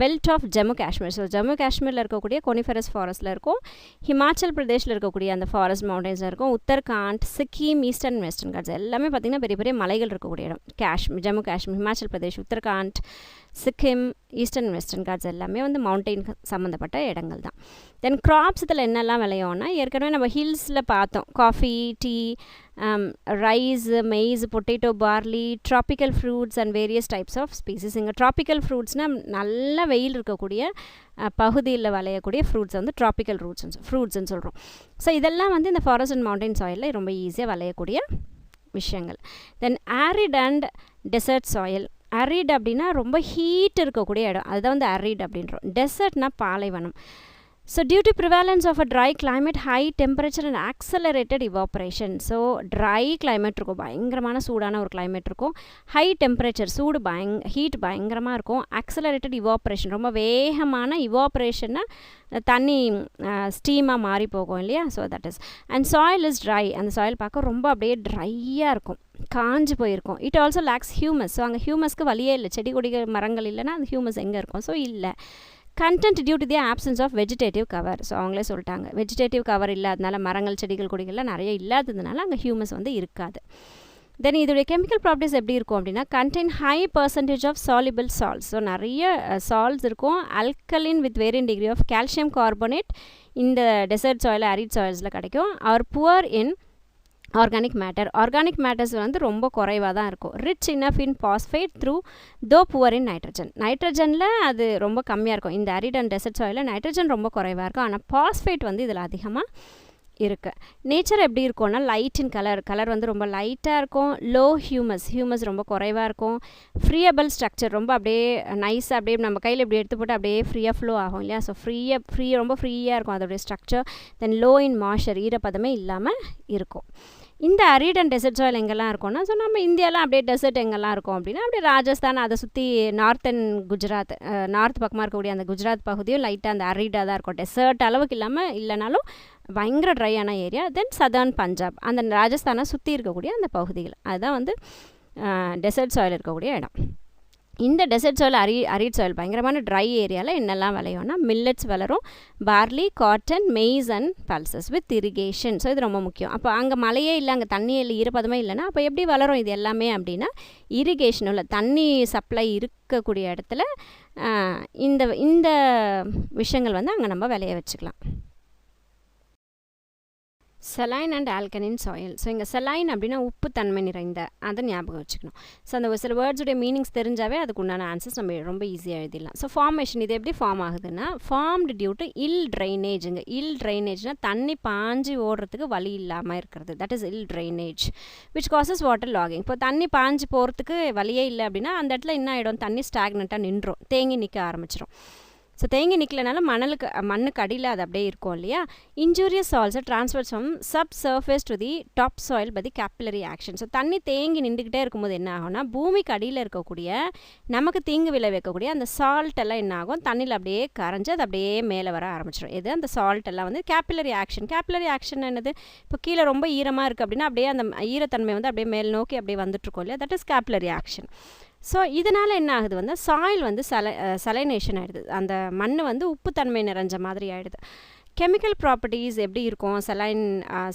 belt of Jammu Kashmir. So Jammu காஷ்மீரில் இருக்கக்கூடிய கோனிஃபரஸ் ஃபாரஸ்ட்டில் இருக்கும். ஹிமாச்சல் பிரதேஷில் இருக்கக்கூடிய அந்த ஃபாரஸ்ட் மவுண்டன்ஸில் இருக்கும். உத்தரகாண்ட், சிக்கிம், ஈஸ்டர்ன் வெஸ்டர்ன் காட்ஸ் எல்லாமே பார்த்திங்கன்னா பெரிய பெரிய மலைகள் இருக்கக்கூடிய இடம். ஜம்மு காஷ்மீர், ஹிமாச்சல் பிரதேஷ், உத்தரகாண்ட், சிக்கிம், ஈஸ்டர்ன் வெஸ்டர்ன் காட்ஸ் எல்லாமே வந்து மவுண்டெயின் சம்மந்தப்பட்ட இடங்கள் தான். தென் கிராப்ஸ் இதில் என்னெல்லாம் விளையோன்னா ஏற்கனவே நம்ம ஹில்ஸில் பார்த்தோம். Coffee, tea, rice, maize, potato, barley, tropical fruits and various types of species. இங்கே ட்ராபிக்கல் ஃப்ரூட்ஸ்னால் நல்ல வெயில் இருக்கக்கூடிய பகுதியில் விளையக்கூடிய ஃப்ரூட்ஸ் வந்து ட்ராபிக்கல் ஃப்ரூட்ஸ்ன்னு சொல்கிறோம். ஸோ இதெல்லாம் வந்து இந்த ஃபாரஸ்ட் அண்ட் மவுண்டைன் சாயிலில் ரொம்ப ஈஸியாக விளையக்கூடிய விஷயங்கள். Then arid and desert soil. Arid அப்படின்னா ரொம்ப ஹீட் இருக்கக்கூடிய இடம், அதுதான் வந்து அரிட் அப்படின்றோம். டெசர்ட்னா பாலைவனம். So due to prevalence of a dry climate, high temperature and accelerated evaporation. So dry climate இருக்கும், பயங்கரமான சூடான ஒரு கிளைமேட் இருக்கும். ஹை டெம்பரேச்சர், ஹீட் பயங்கரமாக இருக்கும். ஆக்சலரேட்டட் இவாப்ரேஷன், ரொம்ப வேகமான இவாப்ரேஷன்னா தண்ணி ஸ்டீமாக மாறி போகும் இல்லையா. So that is. And soil is try. அந்த சாயில் பார்க்க ரொம்ப அப்படியே ட்ரையாக இருக்கும், காஞ்சு போயிருக்கும். It also lakhs humus. So அங்கே ஹியூமஸ்க்கு வழியே இல்லை. செடி கொடிகள் மரங்கள் இல்லைன்னா அந்த ஹியூமஸ் எங்கே இருக்கும்? ஸோ இல்லை. Content due to the absence of vegetative cover. So அவங்களே சொல்லிட்டாங்க, வெஜிடேட்டிவ் கவர் இல்லாதனால, மரங்கள், செடிகள், கொடிகள்லாம் நிறைய இல்லாததுனால அங்கே ஹியூமஸ் வந்து இருக்காது. தென் இதோடைய கெமிக்கல் ப்ராப்பர்ட்டிஸ் எப்படி இருக்கும் அப்படின்னா contain high percentage of soluble salts. So நிறைய சால்ட்ஸ் இருக்கும். Alkaline with varying degree of calcium carbonate இந்த டெசர்ட் சாயில், அரிட் சாயில்ஸில் கிடைக்கும். Are poor in organic matters வந்து ரொம்ப குறைவாக தான் இருக்கும். Rich enough in phosphate through though poor in நைட்ரஜனில் அது ரொம்ப கம்மியாக இருக்கும். இந்த அரிட் அண்ட் டெசர்ட் சாயிலில் நைட்ரஜன் ரொம்ப குறைவாக இருக்கும், ஆனால் பாஸ்பேட் வந்து இதில் அதிகமாக இருக்குது. நேச்சர் எப்படி இருக்கும்னா லைட் இன் கலர் வந்து ரொம்ப லைட்டாக இருக்கும். லோ ஹியூமஸ் ரொம்ப குறைவாக இருக்கும். ஃப்ரீயபிள் ஸ்ட்ரக்சர் ரொம்ப அப்படியே நைஸாக அப்படியே நம்ம கையில் இப்படி எடுத்து போட்டு அப்படியே ஃப்ரீயாக ஃப்ளோ ஆகும் இல்லையா. ஸோ ரொம்ப ஃப்ரீயாக இருக்கும் அதோடைய structure. Then low in moisture, ஈரப்பதமே இல்லாமல் இருக்கும். இந்த அரிட் அண்ட் டெசர்ட் சாயில் எங்கெல்லாம் இருக்கும்னா, ஸோ நம்ம இந்தியாவில் அப்படியே டெசர்ட் எங்கெல்லாம் இருக்கும் அப்படின்னா அப்படியே ராஜஸ்தான், அதை சுற்றி நார்த்தன் குஜராத், நார்த் பக்கமாக இருக்கக்கூடிய அந்த குஜராத் பகுதியும் லைட்டாக அந்த அரிடாக தான் இருக்கும். டெசர்ட் அளவுக்கு இல்லைனாலும் பயங்கர ட்ரையான ஏரியா. தென் சதர்ன் பஞ்சாப், அந்த ராஜஸ்தானை சுற்றி இருக்கக்கூடிய அந்த பகுதிகள், அதுதான் வந்து டெசர்ட் சாயில் இருக்கக்கூடிய இடம். இந்த டெசர்ட் சாயில் அரிட் சாயில் பயங்கரமான ட்ரை ஏரியாவில் என்னெல்லாம் விளையும்னா மில்லட்ஸ் வளரும், barley, cotton, maize and pulses with irrigation. So இது ரொம்ப முக்கியம். அப்போ அங்கே மழையே இல்லை, அங்கே தண்ணியே இல்லை, ஈரப்பதமே இல்லைன்னா அப்போ எப்படி வளரும் இது எல்லாமே அப்படின்னா இரிகேஷன் உள்ள தண்ணி சப்ளை இருக்கக்கூடிய இடத்துல இந்த விஷயங்கள் வந்து அங்கே நம்ம விளைய வச்சுக்கலாம். Saline and alkaline soil. So இங்கே செலைன் அப்படின்னா உப்பு தன்மை நிறைந்த, அதை ஞாபகம் வச்சுக்கணும். ஸோ அந்த சில வேர்ட்ஸுடைய மீனிங்ஸ் தெரிஞ்சாவே அதுக்கு உண்டான ஆன்சர்ஸ் நம்ம ரொம்ப ஈஸியாக எழுதிடலாம். ஸோ ஃபார்மேஷன் இது எப்படி ஃபார்ம் ஆகுதுன்னா ஃபார்ம்டு டியூ டு இல் ட்ரைனேஜுங்க. இல் ட்ரைனேஜ்னால் தண்ணி பாஞ்சு ஓடுறதுக்கு வழி இல்லாமல் இருக்கிறது, that is ill drainage which causes water waterlogging தண்ணி பாஞ்சு போகிறதுக்கு வழியே இல்லை அப்படின்னா அந்த இடத்துல என்ன ஆகிடும், தண்ணி ஸ்டாக்னண்ட்டாக நின்றும், தேங்கி நிற்க ஆரம்பிச்சிடும். ஸோ தேங்கி நிற்கலனால மண்ணுக்கு அடியில் அது அப்படியே இருக்கும் இல்லையா. இன்ஜூரியஸ் சாயில்ஸை transfers from sub surface to the top soil by the capillary action. So தண்ணி தேங்கி நின்றுக்கிட்டே இருக்கும்போது என்ன ஆகும்னா பூமிக்கு அடியில் இருக்கக்கூடிய நமக்கு தீங்கு விளைவிக்கக்கூடிய அந்த சால்ட் எல்லாம் என்ன ஆகும், தண்ணியில் அப்படியே கரைஞ்சி அது அப்படியே மேலே வர ஆரம்பிச்சிடும். இது அந்த சால்ட் எல்லாம் வந்து கேப்பிலரி ஆக்ஷன். கேப்பிலரி ஆக்ஷன் என்னது, இப்போ கீழே ரொம்ப ஈரமாக இருக்குது அப்படின்னா அப்படியே அந்த ஈரத்தன்மை வந்து அப்படியே மேல் நோக்கி அப்படியே வந்துட்டுருக்கோம் இல்லையா, that is capillary action. So இதனால் என்ன ஆகுது வந்து சாயில் வந்து சலைனேஷன் ஆகிடுது, அந்த மண் வந்து உப்புத்தன்மை நிறைஞ்ச மாதிரி ஆகிடுது. கெமிக்கல் ப்ராப்பர்ட்டிஸ் எப்படி இருக்கும் செலைன்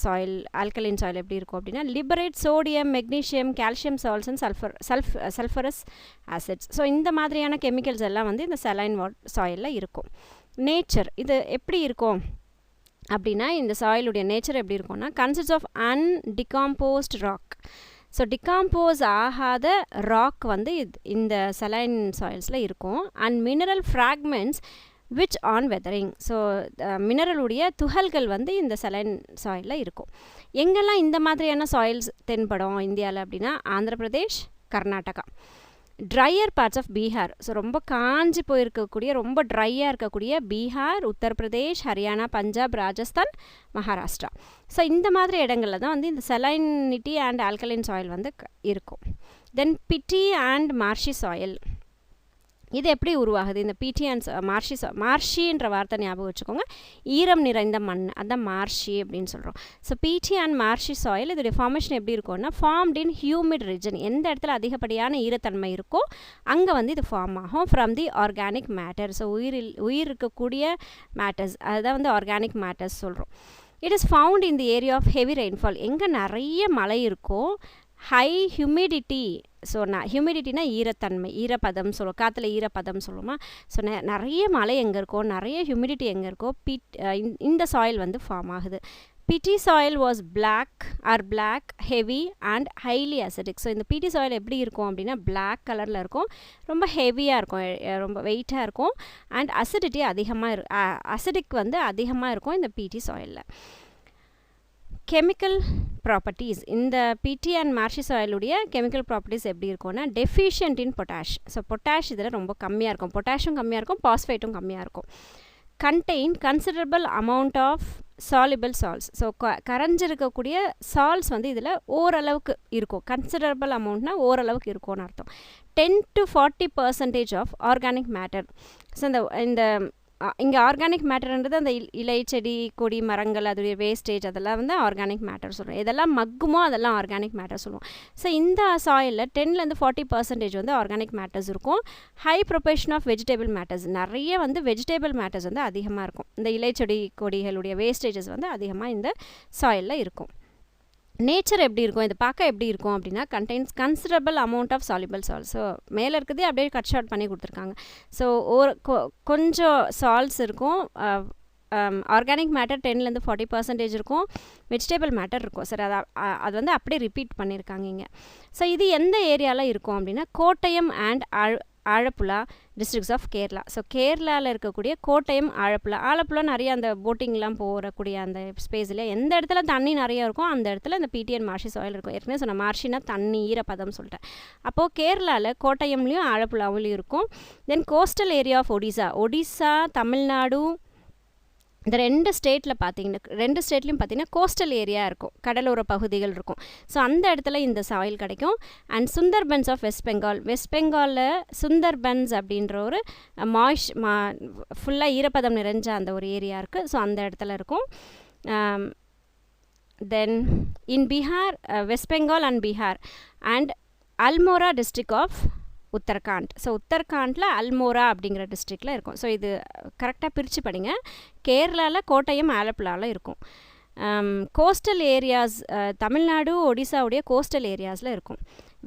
சாயில், ஆல்கலின் சாயில் எப்படி இருக்கும் அப்படின்னா liberate sodium, magnesium, calcium salts and sulphurous acids. So இந்த மாதிரியான கெமிக்கல்ஸ் எல்லாம் வந்து இந்த செலைன் சாயிலில் இருக்கும். நேச்சர் இது எப்படி இருக்கும் அப்படின்னா இந்த சாயிலுடைய நேச்சர் எப்படி இருக்கும்னா consist of undecomposed rock. So decompose ஆகாத ராக் வந்து இந்த செலைன் சாயில்ஸில் இருக்கும். And mineral fragments which on weathering. So மினரலுடைய துகள்கள் வந்து இந்த செலைன் சாயிலில் இருக்கும். எங்கெல்லாம் இந்த மாதிரியான சாயில்ஸ் தென்படும் இந்தியாவில் அப்படின்னா Andhra Pradesh, Karnataka. Dryer parts of Bihar. So ரொம்ப காஞ்சி போயிருக்கக்கூடிய ரொம்ப ட்ரையாக இருக்கக்கூடிய பீகார், உத்தரப்பிரதேஷ், ஹரியானா, பஞ்சாப், ராஜஸ்தான், மகாராஷ்டிரா. ஸோ இந்த மாதிரி இடங்களில் தான் வந்து இந்த செலைனிட்டி அண்ட் ஆல்கலைன் சாயில் வந்து இருக்கும். தென் பிட்டி அண்ட் மார்ஷி சாயில். இது எப்படி உருவாகுது, இந்த பீட்டி அண்ட் மார்ஷின்ற வார்த்தை ஞாபகம் வச்சுக்கோங்க, ஈரம் நிறைந்த மண், அதுதான் மார்ஷி அப்படின்னு சொல்கிறோம். So PT and marshy soil இதோடைய ஃபார்மேஷன் எப்படி இருக்கும்னா ஃபார்ம்ட் இன் ஹியூமிட் ரீஜன். எந்த இடத்துல அதிகப்படியான ஈரத்தன்மை இருக்கோ அங்கே வந்து இது ஃபார்ம் ஆகும் from the organic matter. So உயிர் இருக்கக்கூடிய மேட்டர்ஸ், அதுதான் வந்து ஆர்கானிக் மேட்டர்ஸ் சொல்கிறோம். It is found in the area of heavy rainfall. எங்கே நிறைய மழை இருக்கோ, ஹை ஹியூமிடிட்டி. ஸோ ஹியூமிடிட்டினா ஈரத்தன்மை, ஈரப்பதம் சொல்லுவோம், காற்றுல ஈரப்பதம் சொல்லுவோமா. ஸோ நிறைய மழை எங்கே இருக்கோ, நிறைய ஹியூமிடிட்டி எங்கே இருக்கோ இந்த சாயில் வந்து ஃபார்ம் ஆகுது. Peaty soil was black heavy and highly acidic. So இந்த பிட்டி சாயில் எப்படி இருக்கும் அப்படின்னா பிளாக் கலரில் இருக்கும், ரொம்ப ஹெவியாக இருக்கும், ரொம்ப வெயிட்டாக இருக்கும், அண்ட் அசிடிட்டி அசிடிக் வந்து அதிகமாக இருக்கும் இந்த பிட்டி சாயிலில். கெமிக்கல் ப்ராப்பர்ட்டிஸ், இந்த பிட்டி அண்ட் மார்ஷி சாயிலுடைய கெமிக்கல் ப்ராப்பர்ட்டிஸ் எப்படி இருக்கும்னா டெஃபிஷியன்ட் இன் பொட்டாஷ். ஸோ பொட்டாஷ் இதில் ரொம்ப கம்மியாக இருக்கும், பொட்டாஷும் கம்மியாக இருக்கும், பாஸ்பேட்டும் கம்மியாக இருக்கும். Contain considerable amount of soluble salts. So கரைஞ்சிருக்கக்கூடிய சால்ட்ஸ் வந்து இதில் ஓரளவுக்கு இருக்கும். கன்சிடரபிள் அமௌண்ட்னா ஓரளவுக்கு இருக்கும்னு அர்த்தம். 10 to 40% of organic matter. So இந்த இங்கே ஆர்கானிக் மேட்டர்ன்றது அந்த இலை, செடி, கொடி, மரங்கள், அதோடைய வேஸ்டேஜ், அதெல்லாம் வந்து ஆர்கானிக் மேட்டர் சொல்லுவோம். எதெல்லாம் மக்குமோ அதெல்லாம் ஆர்கானிக் மேட்டர் சொல்லுவோம். ஸோ இந்த சாயிலில் 10 to 40% வந்து ஆர்கானிக் மேட்டர்ஸ் இருக்கும். High proportion of vegetable matters, நிறைய வந்து வெஜிடபிள் மேட்டர்ஸ் வந்து அதிகமாக இருக்கும். இந்த இலை, செடி, கொடிகளுடைய வேஸ்டேஜஸ் வந்து அதிகமாக இந்த சாயிலில் இருக்கும். நேச்சர் எப்படி இருக்கும், இது பார்க்க எப்படி இருக்கும் அப்படின்னா contains considerable amount of soluble salts. So மேலே இருக்கிறதே அப்படியே கட் ஷார்ட் பண்ணி கொடுத்துருக்காங்க. ஸோ கொஞ்சம் சால்ட்ஸ் இருக்கும். ஆர்கானிக் மேட்டர் 10 to 40% இருக்கும், வெஜிடபிள் மேட்டர் இருக்கும். சரி, அது வந்து அப்படியே ரிப்பீட் பண்ணியிருக்காங்க இங்கே. ஸோ இது எந்த ஏரியாவில் இருக்கும் அப்படின்னா Kottayam and Alappuzha districts of Kerala. So கேரளாவில் இருக்கக்கூடிய கோட்டயம், ஆழப்புழா நிறைய அந்த போட்டிங்லாம் போகக்கூடிய அந்த ஸ்பேஸில் எந்த இடத்துல தண்ணி நிறைய இருக்கும் அந்த இடத்துல இந்த பீட்டி அண்ட் மார்ஷி சாயில் இருக்கும். ஏற்கனவே சொன்ன மார்ஷினா தண்ணி, ஈரப்பதம் சொல்லிட்டேன். அப்போது கேரளாவில் கோட்டயம்லேயும் ஆழப்புழாவிலையும் இருக்கும். Then coastal area of Odisha, Tamil Nadu, இந்த 2 ஸ்டேட்லையும் பார்த்தீங்கன்னா கோஸ்டல் ஏரியா இருக்கும், கடலோர பகுதிகள் இருக்கும். ஸோ அந்த இடத்துல இந்த சாயில் கிடைக்கும். அண்ட் சுந்தர்பன்ஸ் ஆஃப் வெஸ்ட் பெங்காலில் சுந்தர்பன்ஸ் அப்படின்ற ஒரு ஃபுல்லாக ஈரப்பதம் நிறைஞ்ச அந்த ஒரு ஏரியா இருக்குது. ஸோ அந்த இடத்துல இருக்கும். Then in Bihar, west Bengal and Bihar and Almora district of Uttarakhand. So உத்தரகாண்டில் அல்மோரா அப்படிங்கிற டிஸ்ட்ரிக்டில் இருக்கும். ஸோ இது கரெக்டாக பிரித்து படிங்க. கேரளாவில் கோட்டயம், ஆலப்புழாவில் இருக்கும். கோஸ்டல் ஏரியாஸ் தமிழ்நாடு, ஒடிசாவுடைய கோஸ்டல் ஏரியாஸில் இருக்கும்.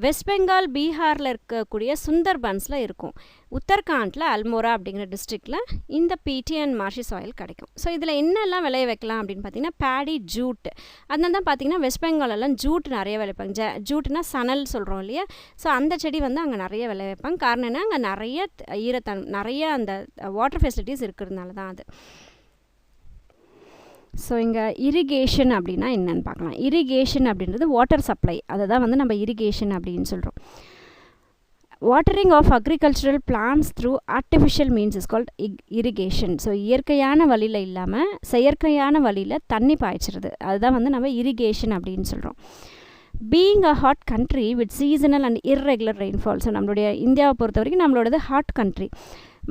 வெஸ்ட் பெங்கால், பீகாரில் இருக்கக்கூடிய சுந்தர்பன்ஸில் இருக்கும். உத்தரகாண்டில் அல்மோரா அப்படிங்கிற டிஸ்ட்ரிக்டில் இந்த பீட்டி அண்ட் மார்ஷி சாயில் கிடைக்கும். ஸோ இதில் என்னெல்லாம் விளைய வைக்கலாம் அப்படின்னு பார்த்தீங்கன்னா பேடி, ஜூட். அதனால தான் பார்த்தீங்கன்னா வெஸ்ட் பெங்காலெல்லாம் ஜூட் நிறைய விளைவிப்பாங்க. ஜூட்னா சணல் சொல்கிறோம் இல்லையா? ஸோ அந்த செடி வந்து அங்கே நிறைய விளைய வைப்பாங்க. காரணம் என்ன, அங்கே நிறைய அந்த வாட்டர் ஃபெசிலிட்டிஸ் இருக்கிறதுனால தான் அது. ஸோ இங்கே இரிகேஷன் அப்படின்னா என்னென்னு பார்க்கலாம். இரிகேஷன் அப்படின்றது வாட்டர் சப்ளை, அதை தான் வந்து நம்ம இரிகேஷன் அப்படின்னு சொல்கிறோம். Watering of agricultural plants through artificial means is called irrigation. So இயற்கையான வழியில் இல்லாமல் செயற்கையான வழியில் தண்ணி பாய்ச்சிறது, அதுதான் வந்து நம்ம இரிகேஷன் அப்படின்னு சொல்கிறோம். Being a hot country with seasonal and irregular rainfall. So நம்மளுடைய இந்தியாவை பொறுத்த வரைக்கும் நம்மளோடது ஹாட் கண்ட்ரி.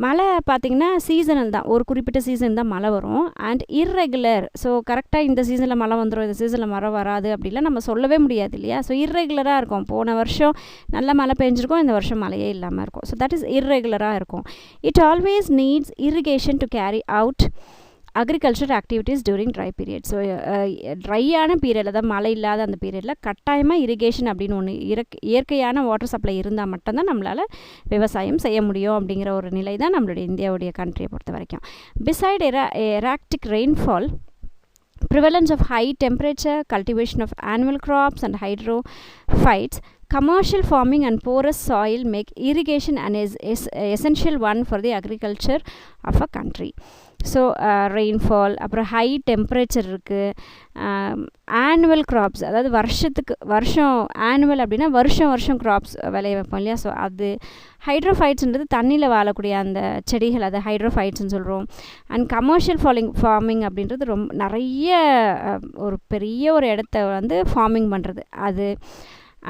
மழை பார்த்திங்கன்னா சீசனல் தான், ஒரு குறிப்பிட்ட சீசன் தான் மழை வரும். அண்ட் இர்ரெகுலர், ஸோ கரெக்டாக இந்த சீசனில் மழை வந்துடும், இந்த சீசனில் மழை வராது அப்படிலாம் நம்ம சொல்லவே முடியாது இல்லையா? ஸோ இர்ரெகுலராக இருக்கும். போன வருஷம் நல்ல மழை பெஞ்சிருக்கும், இந்த வருஷம் மழையே இல்லாமல் இருக்கும். ஸோ தட் இஸ் இர்ரெகுலராக இருக்கும். It always needs irrigation to carry out agriculture activities during dry period. So ட்ரையான பீரியடில், அதாவது மழை இல்லாத அந்த பீரியடில் கட்டாயமாக இரிகேஷன் அப்படின்னு ஒன்று இயற்கையான வாட்டர் சப்ளை இருந்தால் மட்டும்தான் நம்மளால் விவசாயம் செய்ய முடியும் அப்படிங்கிற ஒரு நிலை தான் நம்மளுடைய இந்தியாவுடைய கண்ட்ரியை பொறுத்த வரைக்கும். Beside erratic rainfall, prevalence of high temperature, cultivation of annual crops and hydrophytes, commercial farming and porous soil make irrigation an essential one for the agriculture of a country. So rainfall, அப்புறம் high temperature இருக்குது, annual crops, அதாவது வருஷம் annual அப்படின்னா வருஷம் crops விளைய வைப்போம் இல்லையா? So அது ஹைட்ரோஃபைட்ஸ்ன்றது தண்ணியில் வாழக்கூடிய அந்த செடிகள், அதை ஹைட்ரோஃபைட்ஸ்ன்னு சொல்கிறோம். அண்ட் கமர்ஷியல் ஃபார்மிங் அப்படின்றது ரொம்ப நிறைய ஒரு பெரிய ஒரு இடத்த வந்து ஃபார்மிங் பண்ணுறது அது.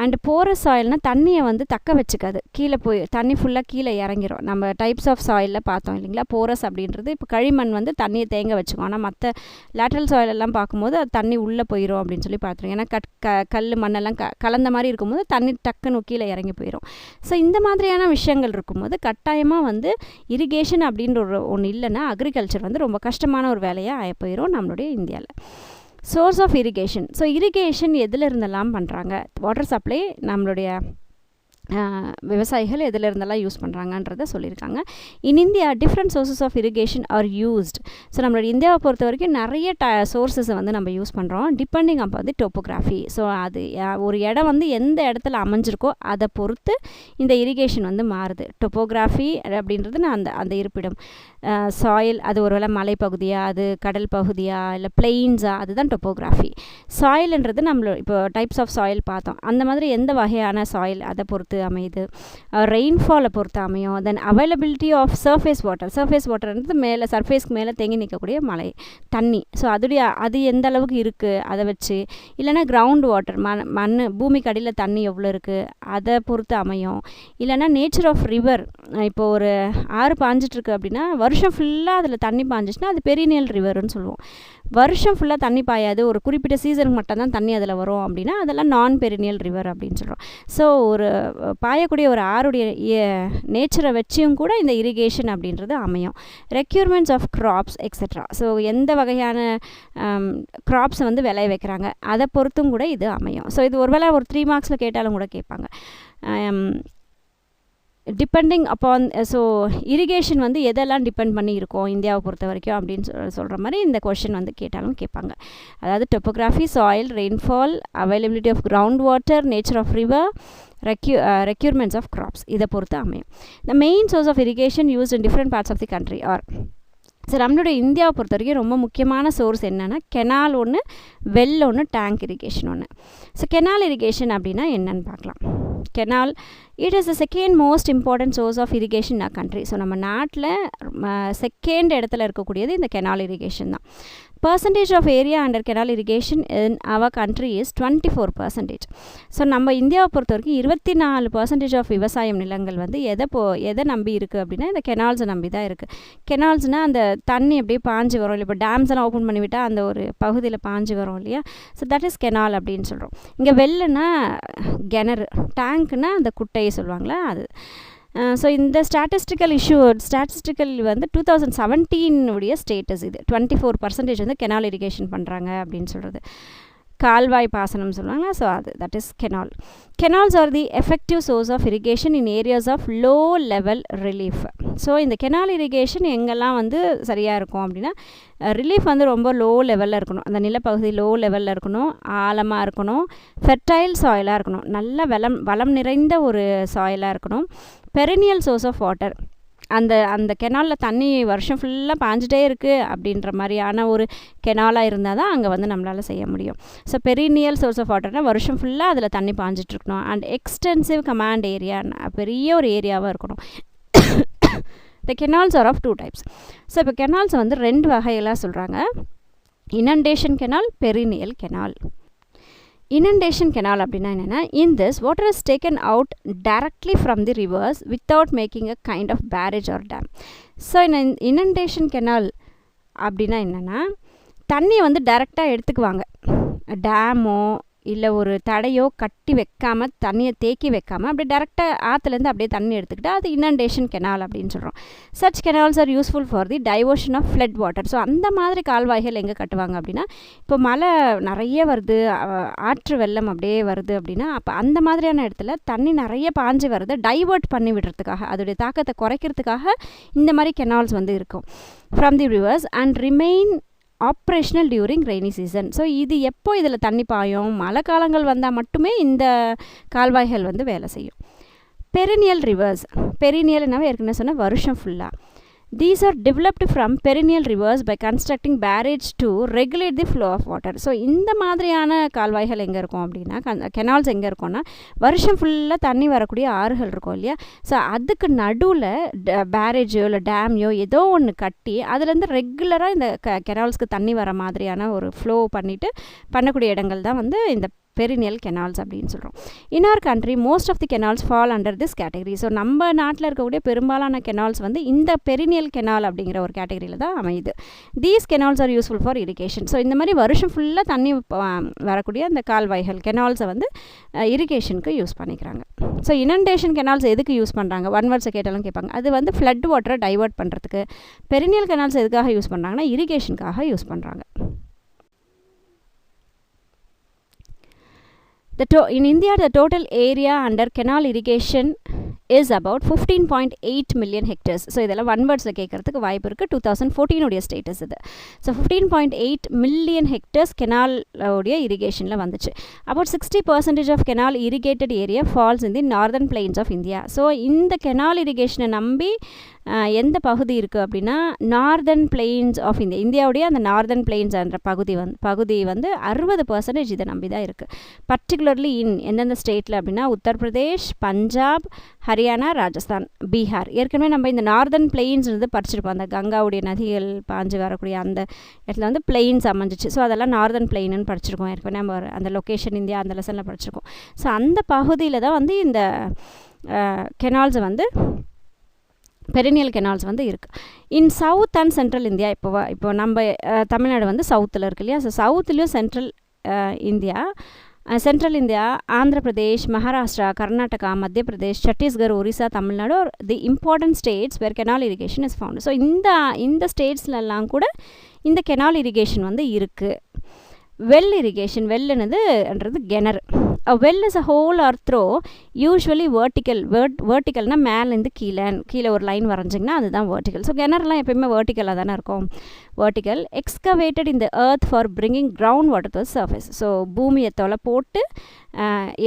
அண்ட் போரஸ் சாயில்னால் தண்ணியை வந்து தக்க வச்சுக்காது, கீழே போய் தண்ணி ஃபுல்லாக கீழே இறங்கிரும். நம்ம டைப்ஸ் ஆஃப் சாயிலில் பார்த்தோம் இல்லைங்களா? போரஸ் அப்படின்றது இப்போ களிமண் வந்து தண்ணியை தேங்க வச்சுக்கும். ஆனால் மற்ற லேட்ரல் சாயிலெல்லாம் பார்க்கும்போது அது தண்ணி உள்ளே போயிடும் அப்படின்னு சொல்லி பார்த்துருவோம். ஏன்னா கல் மண்ணெல்லாம் கலந்த மாதிரி இருக்கும்போது தண்ணி டக்குன்னு கீழே இறங்கி போயிடும். ஸோ இந்த மாதிரியான விஷயங்கள் இருக்கும்போது கட்டாயமாக வந்து இரிகேஷன் அப்படின்ற ஒன்று இல்லைன்னா அக்ரிகல்ச்சர் வந்து ரொம்ப கஷ்டமான ஒரு வேலையாக ஆகி போயிடும் நம்மளுடைய இந்தியாவில். Source of irrigation. So irrigation எதில் இருந்தெல்லாம் பண்ணுறாங்க? வாட்டர் சப்ளை நம்மளுடைய விவசாயிகள் எதில் இருந்தெல்லாம் யூஸ் பண்ணுறாங்கன்றத சொல்லியிருக்காங்க. In India different sources of irrigation are used. So நம்மளோட இந்தியாவை பொறுத்த வரைக்கும் நிறைய சோர்ஸஸை வந்து நம்ம யூஸ் பண்ணுறோம், டிபெண்டிங் அப்போ வந்து டோப்போகிராஃபி. ஸோ அது ஒரு இடம் வந்து எந்த இடத்துல அமைஞ்சிருக்கோ அதை பொறுத்து இந்த இரிகேஷன் வந்து மாறுது. டோப்போகிராஃபி அப்படின்றது அந்த இருப்பிடம், சாயில் அது ஒருவேளை மலைப்பகுதியா, அது கடல் பகுதியா, இல்லை பிளெயின்ஸா, அதுதான் டோப்போகிராஃபி. சாயில்ன்றது நம்மளோட இப்போ டைப்ஸ் ஆஃப் சாயில் பார்த்தோம், அந்த மாதிரி எந்த வகையான சாயில் அதை பொறுத்து அமையுது. ரெயின்ஃபாலை பொறுத்து அமையும். தென் அவைலபிலிட்டி ஆஃப் சர்ஃபேஸ் வாட்டர்ன்றது மேலே சர்ஃபேஸ்க்கு மேலே தேங்கி நிற்கக்கூடிய மழை தண்ணி. ஸோ அது எந்த அளவுக்கு இருக்குது அதை வச்சு, இல்லைனா கிரவுண்ட் வாட்டர் மண் பூமிக்கு அடியில் தண்ணி எவ்வளோ இருக்குது அதை பொறுத்து அமையும். இல்லைனா நேச்சர் ஆஃப் ரிவர், இப்போது ஒரு ஆறு பாஞ்சிட்ருக்கு அப்படின்னா வருஷம் ஃபுல்லாக அதில் தண்ணி பாஞ்சிச்சுன்னா அது பெரினியல் ரிவர்னு சொல்லுவோம். வருஷம் ஃபுல்லாக தண்ணி பாயாது, ஒரு குறிப்பிட்ட சீசனுக்கு மட்டும்தான் தண்ணி அதில் வரும் அப்படின்னா அதெல்லாம் நான் பெரினியல் ரிவர் அப்படின்னு சொல்கிறோம். ஸோ ஒரு பாயக்கூடிய ஒரு ஆறுடைய நேச்சரை வச்சியும் கூட இந்த இரிகேஷன் அப்படின்றது அமையும். Requirements of crops et cetera. So எந்த வகையான க்ராப்ஸை வந்து விளைய வைக்கிறாங்க அதை பொறுத்தும் கூட இது அமையும். ஸோ இது ஒருவேளை ஒரு 3 மார்க்ஸில் கேட்டாலும் கூட கேட்பாங்க. டிபெண்டிங் அப்பான், ஸோ இரிகேஷன் வந்து எதெல்லாம் டிபெண்ட் பண்ணி இருக்கும் இந்தியாவை பொறுத்த வரைக்கும் அப்படின்னு சொல்கிற மாதிரி இந்த கொஷின் வந்து கேட்டாலும் கேட்பாங்க. அதாவது topography, soil, rainfall, availability of ground water, nature of river, requirements of crops இதை பொறுத்து அமையும். The main source of irrigation used in different parts of the country are so நம்மளோட இந்தியாவை பொறுத்த வரைக்கும் ரொம்ப முக்கியமான சோர்ஸ் என்னென்னா கெனால் ஒன்று, வெல் ஒன்று, டேங்க் இரிகேஷன் ஒன்று. ஸோ கெனால் இரிகேஷன் அப்படின்னா என்னன்னு பார்க்கலாம். Canal it is the second most important source of irrigation in country. So நம்ம நாட்டில் செகண்ட் இடத்துல இருக்கக்கூடியது இந்த கெனால் இரிகேஷன் தான். percentage of area under canal irrigation in our country is 24%. So நம்ம இந்தியாவை பொறுத்த வரைக்கும் 24% ஆஃப் விவசாயம் நிலங்கள் வந்து எதை நம்பி இருக்குது அப்படின்னா இந்த கெனால்ஸை நம்பி தான் இருக்குது. கெனால்ஸ்னால் அந்த தண்ணி அப்படியே பாஞ்சு வரும் இல்லை, இப்போ டேம்ஸ் எல்லாம் ஓப்பன் பண்ணிவிட்டால் அந்த ஒரு பகுதியில் பாஞ்சு வரும் இல்லையா. ஸோ தட் இஸ் கெனால் அப்படின்னு சொல்கிறோம். இங்கே வெள்ளுனா கிணறு, டேங்க்னா அந்த குட்டையை சொல்லுவாங்களா அது. ஸோ இந்த ஸ்டாட்டிஸ்டிக்கல் வந்து 2017 உடைய ஸ்டேட்டஸ் இது. 24% வந்து கெனால் இரிகேஷன் பண்ணுறாங்க அப்படின்னு சொல்கிறது. கால்வாய் பாசனம் சொல்லுவாங்க. ஸோ அது that is canal. Canals are the effective source of irrigation in areas of low level relief. So இந்த கெனால் இரிகேஷன் எங்கெல்லாம் வந்து சரியாக இருக்கும் அப்படின்னா ரிலீஃப் வந்து ரொம்ப லோ லெவலில் இருக்கணும், அந்த நிலப்பகுதி லோ லெவலில் இருக்கணும், ஆழமாக இருக்கணும், ஃபெர்டைல் சாயிலாக இருக்கணும், நல்ல வளம் நிறைந்த ஒரு சாயிலாக இருக்கணும், பெரினியல் சோர்ஸ் ஆஃப் வாட்டர். அந்த கெனாலில் தண்ணி வருஷம் ஃபுல்லாக பாஞ்சிட்டே இருக்குது அப்படின்ற மாதிரியான ஒரு கெனாலாக இருந்தால் தான் அங்கே வந்து நம்மளால் செய்ய முடியும். ஸோ பெரினியல் சோர்ஸ் ஆஃப் வாட்டர்னால் வருஷம் ஃபுல்லாக அதில் தண்ணி பாஞ்சிட்ருக்கணும். அண்ட் எக்ஸ்டென்சிவ் கமாண்ட் ஏரியா, பெரிய ஒரு ஏரியாவாக இருக்கணும். The canals are of 2 types. So இப்போ கெனால்ஸை வந்து 2 வகைகளாக சொல்கிறாங்க. Inundation canal, perennial canal. Inundation canal அப்படின்னா என்னென்னா, in this water is taken out directly from the rivers without making a kind of barrage or dam. So inundation canal அப்படின்னா என்னென்னா தண்ணி வந்து டைரெக்டாக எடுத்துக்குவாங்க, டேமோ இல்லை ஒரு தடையோ கட்டி வைக்காமல், தண்ணியை தேக்கி வைக்காமல் அப்படி டேரெக்டாக ஆற்றுலேருந்து அப்படியே தண்ணி எடுத்துக்கிட்டால் அது இனண்டேஷன் கெனால் அப்படின்னு சொல்கிறோம். Such canals are useful for the diversion of flood water. So அந்த மாதிரி கால்வாய்கள் எங்கே கட்டுவாங்க அப்படின்னா, இப்போ மழை நிறைய வருது, ஆற்று வெள்ளம் அப்படியே வருது அப்படின்னா அப்போ அந்த மாதிரியான இடத்துல தண்ணி நிறைய பாஞ்சு வருது, டைவர்ட் பண்ணி விடுறதுக்காக, அதோடைய தாக்கத்தை குறைக்கிறதுக்காக இந்த மாதிரி கெனால்ஸ் வந்து இருக்கும் from the reverse and remain operational during rainy season. So இது எப்போ இதில் தண்ணி பாயும், மழை காலங்கள் வந்தால் மட்டுமே இந்த கால்வாய்கள் வந்து வேலை செய்யும். பெரினியல் ரிவர்ஸ், பெரினியல்னாவே ஏற்கனவே சொன்ன வருஷம் ஃபுல்லாக. These are developed from perennial rivers by constructing barrage to regulate the flow of water. So இந்த மாதிரியான கால்வாய்கள் எங்கே இருக்கும் அப்படின்னா, கெனால்ஸ் எங்கே இருக்கும்னா வருஷம் ஃபுல்லாக தண்ணி வரக்கூடிய ஆறுகள் இருக்கும் இல்லையா. ஸோ அதுக்கு நடுவில் பேரேஜோ இல்லை டேமையோ ஏதோ ஒன்று கட்டி அதுலேருந்து ரெகுலராக இந்த கெனால்ஸ்க்கு தண்ணி வர மாதிரியான ஒரு ஃப்ளோ பண்ணக்கூடிய இடங்கள் தான் வந்து இந்த பெரினியல் கெனால்ஸ் அப்படின்னு சொல்கிறோம். In our country most of the canals fall under this category. So நம்ம நாட்டில் இருக்கக்கூடிய பெரும்பாலான கெனால்ஸ் வந்து இந்த பெரினியல் கெனால் அப்படிங்கிற ஒரு கேட்டகரியில் தான் அமையுது. These canals are useful for irrigation. So இந்த மாதிரி வருஷம் ஃபுல்லாக தண்ணி வரக்கூடிய அந்த கால்வாய்கள் கெனால்ஸை வந்து இரிகேஷனுக்கு யூஸ் பண்ணிக்கிறாங்க. ஸோ இனண்டேஷன் கெனால்ஸ் எதுக்கு யூஸ் பண்ணுறாங்க, 1 வேர்ட்ஸை கேட்டாலும் கேட்பாங்க. அது வந்து ஃப்ளட் வாட்டரை டைவர்ட் பண்ணுறதுக்கு. பெரினியல் கெனால்ஸ் எதுக்காக யூஸ் பண்ணுறாங்கன்னா இரிகேஷனுக்காக யூஸ் பண்ணுறாங்க. In India, the total area under canal irrigation is about 15.8 million hectares. So இதெல்லாம் 1 வேர்ட்ஸில் கேட்குறதுக்கு வாய்ப்பு இருக்குது. 2014 உடைய ஸ்டேட்டஸ் இது. ஸோ 15.8 மில்லியன் ஹெக்டர்ஸ் கெனால் உடைய இரிகேஷனில் வந்துச்சு. about 60% of canal irrigated area falls in the northern plains of India. So இந்த canal இரிகேஷனை நம்பி எந்த பகுதி இருக்குது அப்படின்னா நார்தர்ன் பிளெயின்ஸ் ஆஃப் இந்தியா, இந்தியாவுடைய அந்த நார்தர்ன் பிளெயின்ஸ் என்ற பகுதி வந்து 60% இதை நம்பி தான் இருக்குது. பர்டிகுலர்லி எந்தெந்த ஸ்டேட்டில் அப்படின்னா உத்தரப்பிரதேஷ், பஞ்சாப், ஹரியானா, ராஜஸ்தான், பீகார். ஏற்கனவே நம்ம இந்த நார்தர்ன் பிளெயின்ஸ் வந்து படிச்சிருப்போம். அந்த கங்காவுடைய நதிகள் பாஞ்சு வரக்கூடிய அந்த இடத்துல வந்து பிளெயின்ஸ் அமைஞ்சிச்சு. ஸோ அதெல்லாம் நார்தர்ன் பிளெயின்னு படிச்சிருக்கோம் ஏற்கனவே. நம்ம அந்த லொக்கேஷன் இந்தியா அந்த லெசனில் படிச்சிருக்கோம். ஸோ அந்த பகுதியில் தான் வந்து இந்த கெனால்ஸை வந்து பெரினியல் கெனால்ஸ் வந்து இருக்குது. In south and central India, இப்போ நம்ம தமிழ்நாடு வந்து சவுத்தில் இருக்கு இல்லையா. ஸோ சவுத்துலேயும் central India, Andhra Pradesh, Maharashtra, Karnataka, Madhya Pradesh, Chhattisgarh, Orissa, Tamil Nadu the important states where canal irrigation is found. So இந்த ஸ்டேட்ஸ்லலாம் கூட இந்த கெனால் இரிகேஷன் வந்து இருக்குது. வெல் இரிகேஷன், வெல்லுன்றது கிணறு. Well is a hole or throw usually வேர்ட்டிக்கல்னால் மேலேருந்து கீழே ஒரு லைன் வரைஞ்சிங்கன்னா அதுதான் வேர்ட்டிக்கல். ஸோ கிணறுலாம் எப்போயுமே வேர்ட்டிக்கலாக தானே இருக்கும். vertical, excavated in the earth for bringing groundwater to the surface. So பூமியை தொலை போட்டு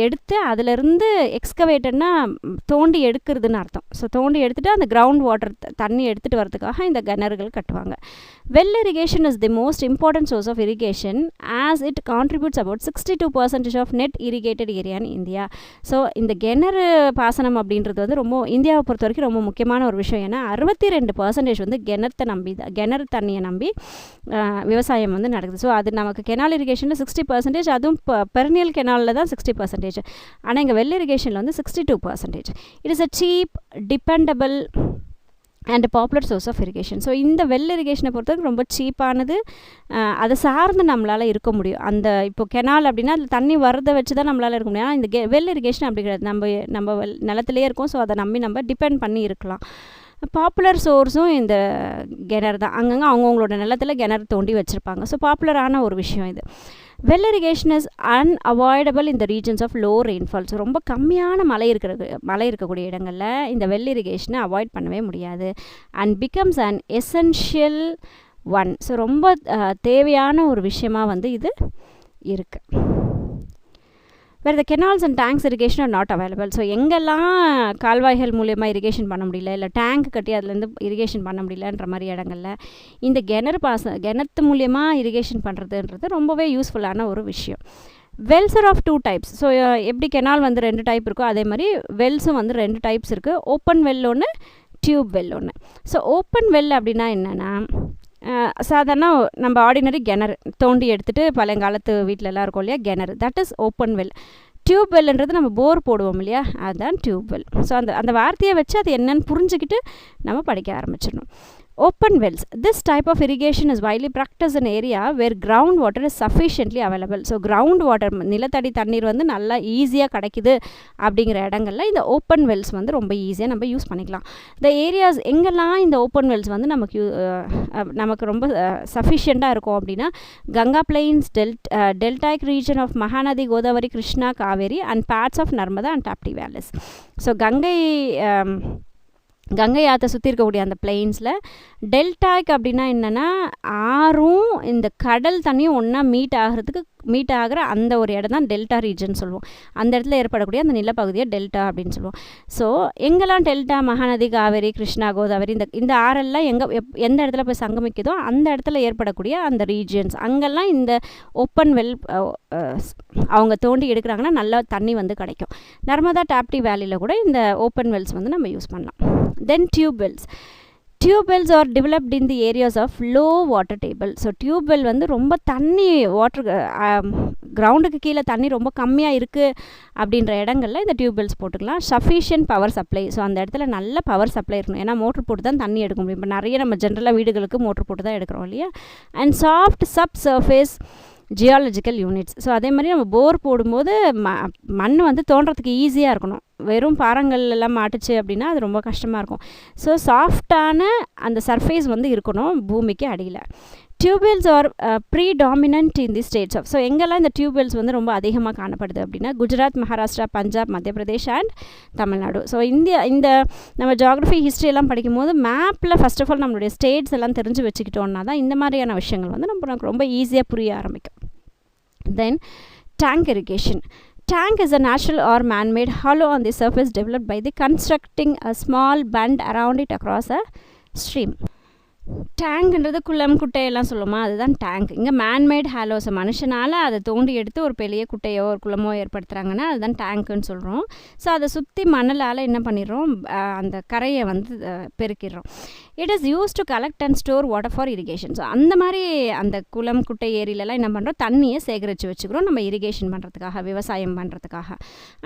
எடுத்து அதிலிருந்து எக்ஸ்கவேட்டட்னா தோண்டி எடுக்கிறதுன்னு அர்த்தம். ஸோ தோண்டி எடுத்துகிட்டு அந்த கிரவுண்ட் வாட்டர் தண்ணி எடுத்துகிட்டு வரதுக்காக இந்த கிணறுகள் கட்டுவாங்க. Well irrigation is the most important source of irrigation as it contributes about 62% of net irrigated area in India. So இந்த கிணறு பாசனம் அப்படின்றது வந்து ரொம்ப இந்தியாவை பொறுத்த வரைக்கும் ரொம்ப முக்கியமான ஒரு விஷயம். ஏன்னா 62% வந்து கிணறு தண்ணியை நம்பி விவசாயம் வந்து நடக்குது. ஸோ அது நமக்கு கெனால் இரிகேஷனில் 60%, அதுவும் பெரனியல் கெனாலில் தான் 60%. ஆனால் இங்கே வெல் இரிகேஷனில் வந்து 62%. It is a cheap, dependable and popular source of irrigation. So இந்த வெல் இரிகேஷனை பொறுத்தவரைக்கும் ரொம்ப சீப்பானது. அதை சார்ந்து நம்மளால் இருக்க முடியும். அந்த இப்போ கெனால் அப்படின்னா அதில் தண்ணி வரதை வச்சு தான் நம்மளால் இருக்க முடியும். ஆனால் இந்த வெல் இரிகேஷன் அப்படி கிடையாது. நம்ம நிலத்திலே இருக்கோம். ஸோ அதை நம்பி நம்ம டிபெண்ட் பண்ணி இருக்கலாம். பாப்புலர் சோர்ஸும் இந்த கிணறு தான். அங்கங்கே அவங்கவுங்களோட நிலத்தில் கிணறு தோண்டி வச்சுருப்பாங்க. ஸோ பாப்புலரான ஒரு விஷயம் இது. Well irrigation is unavoidable in the regions of low rainfalls. ரொம்ப கம்மியான மழை இருக்கக்கூடிய இடங்களில் இந்த வெல் இரிகேஷனை அவாய்ட் பண்ணவே முடியாது. And becomes an essential one. So ரொம்ப தேவையான ஒரு விஷயமாக வந்து இது இருக்குது. வேறு the canals and tanks irrigation are not available. So எங்கெல்லாம் கால்வாய்கள் மூலியமாக இரிகேஷன் பண்ண முடியல, இல்லை டேங்க் கட்டி அதுலேருந்து இரிகேஷன் பண்ண முடியலன்ற மாதிரி இடங்களில் இந்த கிணத்து மூலியமாக இரிகேஷன் பண்ணுறதுன்றது ரொம்பவே யூஸ்ஃபுல்லான ஒரு விஷயம். Wells are of 2 types. So எப்படி கெனால் வந்து 2 டைப் இருக்கோ அதே மாதிரி வெல்ஸும் வந்து 2 டைப்ஸ் இருக்குது. ஓப்பன் வெல் ஒன்று, டியூப் வெல் ஒன்று. ஸோ ஓப்பன் வெல் அப்படின்னா என்னென்னா, சாதாரண நம்ம ஆர்டினரி கிணறு தோண்டி எடுத்துகிட்டு பழையங்காலத்து வீட்டிலலாம் இருக்கும் இல்லையா கிணறு, that is open well. Tube வெல்ன்றது நம்ம போர் போடுவோம் இல்லையா, அதுதான் டியூப் வெல். ஸோ அந்த வார்த்தையை வச்சு அது என்னன்னு புரிஞ்சுக்கிட்டு நம்ம படிக்க ஆரம்பிச்சிடணும். Open wells. This type of irrigation is widely practiced in area where groundwater is sufficiently available. So groundwater நிலத்தடி தண்ணீர் வந்து நல்லா ஈஸியாக கிடைக்குது அப்படிங்கிற இடங்களில் இந்த ஓப்பன் வெல்ஸ் வந்து ரொம்ப ஈஸியாக நம்ம யூஸ் பண்ணிக்கலாம். இந்த ஏரியாஸ் எங்கெல்லாம் இந்த ஓப்பன் வெல்ஸ் வந்து நமக்கு ரொம்ப சஃபிஷியண்ட்டாக இருக்கும் அப்படின்னா, Ganga plains, deltaic region of Mahanadi, Godavari, Krishna, Kaveri and parts of Narmada and Tapti valleys. So Ganga ஆற்றை சுற்றி இருக்கக்கூடிய அந்த பிளெயின்ஸில் டெல்டாக் அப்படின்னா என்னென்னா, ஆறும் இந்த கடல் தண்ணியும் ஒன்றா மீட் ஆகிற அந்த ஒரு இடம் தான் டெல்டா ரீஜன் சொல்லுவோம். அந்த இடத்துல ஏற்படக்கூடிய அந்த நிலப்பகுதியை டெல்டா அப்படின்னு சொல்லுவோம். ஸோ எங்கெல்லாம் டெல்டா, மகாநதி, காவேரி, கிருஷ்ணா, கோதாவரி இந்த ஆறெல்லாம் எந்த இடத்துல போய் சங்கமிக்குதோ அந்த இடத்துல ஏற்படக்கூடிய அந்த ரீஜன்ஸ், அங்கெல்லாம் இந்த ஓப்பன் வெல் அவங்க தோண்டி எடுக்கிறாங்கன்னா நல்லா தண்ணி வந்து கிடைக்கும். நர்மதா, டாப்டி வேலியில் கூட இந்த ஓப்பன் வெல்ஸ் வந்து நம்ம யூஸ் பண்ணலாம். Then tube wells. Tube wells are developed in the areas of low water table. So tube well வந்து ரொம்ப தண்ணி கிரவுண்டுக்கு கீழே தண்ணி ரொம்ப கம்மியாக இருக்குது அப்படின்ற இடங்களில் இந்த டியூப் வெல்ஸ் போட்டுக்கலாம். Sufficient power supply. ஸோ அந்த இடத்துல நல்ல பவர் சப்ளை இருக்கணும். ஏன்னா மோட்ரு போட்டு தான் தண்ணி எடுக்க முடியும். இப்போ நிறைய நம்ம ஜென்ரலாக வீடுகளுக்கு மோட்ரு போட்டு தான் எடுக்கிறோம் இல்லையா. And soft sub surface geological units. So அதே மாதிரி நம்ம போர் போடும்போது மண் வந்து தோன்றதுக்கு ஈஸியாக இருக்கணும். வெறும் பாறங்கள் எல்லாம் மாட்டுச்சு அப்படின்னா அது ரொம்ப கஷ்டமாக இருக்கும். ஸோ சாஃப்டான அந்த சர்ஃபேஸ் வந்து இருக்கணும் பூமிக்கு அடியில். Tubewells are predominant in the states of. So எங்கெல்லாம் இந்த டியூப்வெல்ஸ் வந்து ரொம்ப அதிகமாக காணப்படுது அப்படின்னா, குஜராத், மகாராஷ்டிரா, பஞ்சாப், மத்திய பிரதேஷ் அண்ட் தமிழ்நாடு. ஸோ இந்த நம்ம ஜியாகிரஃபி, ஹிஸ்ட்ரி எல்லாம் படிக்கும்போது மேப்பில் ஃபர்ஸ்ட் ஆஃப் ஆல் நம்மளுடைய ஸ்டேட்ஸ் எல்லாம் தெரிஞ்சு வச்சுக்கிட்டோன்னா தான் இந்த மாதிரியான விஷயங்கள் வந்து நமக்கு ரொம்ப ஈஸியாக புரிய ஆரம்பிக்கும். Then tank irrigation. Tank is a natural or man-made hollow on the surface developed by the constructing a small bend around it across a stream. டேங்க்ன்றது குளம், குட்டையெல்லாம் சொல்லுமா, அதுதான் டேங்க். இங்கே மேன்மேட் ஹாலோஸ், மனுஷனால் அதை தோண்டி எடுத்து ஒரு பெரிய குட்டையோ ஒரு குளமோ ஏற்படுத்துகிறாங்கன்னா அதுதான் டேங்க்குன்னு சொல்கிறோம். ஸோ அதை சுற்றி மணலால் என்ன பண்ணிடுறோம், அந்த கரையை வந்து பெருக்கிடுறோம். It is use to collect and store water for irrigation. So அந்த மாதிரி அந்த குளம், குட்டை, ஏரியிலலாம் என்ன பண்ணுறோம், தண்ணியை சேகரித்து வச்சுக்கிறோம் நம்ம இரிகேஷன் பண்ணுறதுக்காக, விவசாயம் பண்ணுறதுக்காக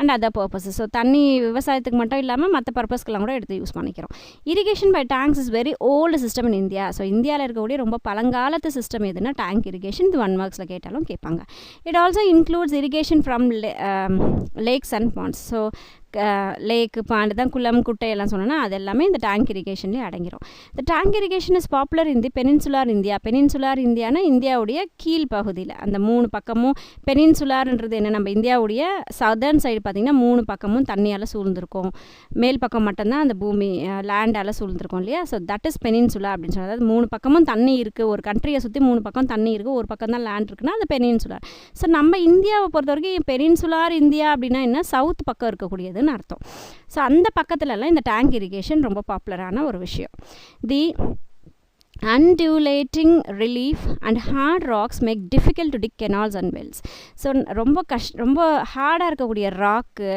அண்ட் அதர் பர்பஸஸ். ஸோ தண்ணி விவசாயத்துக்கு மட்டும் இல்லாமல் மற்ற பர்பஸ்க்கெல்லாம் கூட எடுத்து யூஸ் பண்ணிக்கிறோம். Irrigation by tanks is very old system in India. So இந்தியாவில் இருக்கக்கூடிய ரொம்ப பழங்காலத்து சிஸ்டம் எதுனா டேங்க் இரிகேஷன். இது 1 மார்க்ஸில் கேட்டாலும் கேட்பாங்க. It also includes irrigation from lakes and ponds. So lake pond தான் குளம் குட்டை எல்லாம் சொன்னோன்னா அது எல்லாமே இந்த டேங்க் இரிகேஷன்லேயே அடங்கிடும். இந்த tank irrigation is popular in the peninsular India. Peninsular Indiana இந்தியாவுடைய கீழ் பகுதியில் அந்த 3 பக்கமும். பெனின்சுலார்ன்றது என்ன, நம்ம இந்தியாவுடைய சதர்ன் சைடு பார்த்திங்கன்னா 3 பக்கமும் தண்ணியால் சூழ்ந்திருக்கும். மேல் பக்கம் மட்டும்தான் அந்த பூமி லேண்டால் சூழ்ந்திருக்கும் இல்லையா. ஸோ தட் இஸ் பெனின்சுலா அப்படின்னு சொன்னால், அதாவது 3 பக்கமும் தண்ணி இருக்குது. ஒரு கண்ட்ரியை சுற்றி 3 பக்கம் தண்ணி இருக்குது, ஒரு பக்கம் தான் லேண்ட் இருக்குன்னா அது பெனின்சுலார். ஸோ நம்ம இந்தியாவை பொறுத்த வரைக்கும் பெனின்சுலார் இந்தியா அப்படின்னா என்ன, சவுத் பக்கம் இருக்கக்கூடியதுன்னு அர்த்தம். ஸோ அந்த பக்கத்துலலாம் இந்த டேங்க் இரிகேஷன் ரொம்ப பாப்புலரான ஒரு விஷயம். தி undulating relief and hard rocks make difficult to dig canals and wells. So ரொம்ப ஹார்டாக இருக்கக்கூடிய ராக்கு,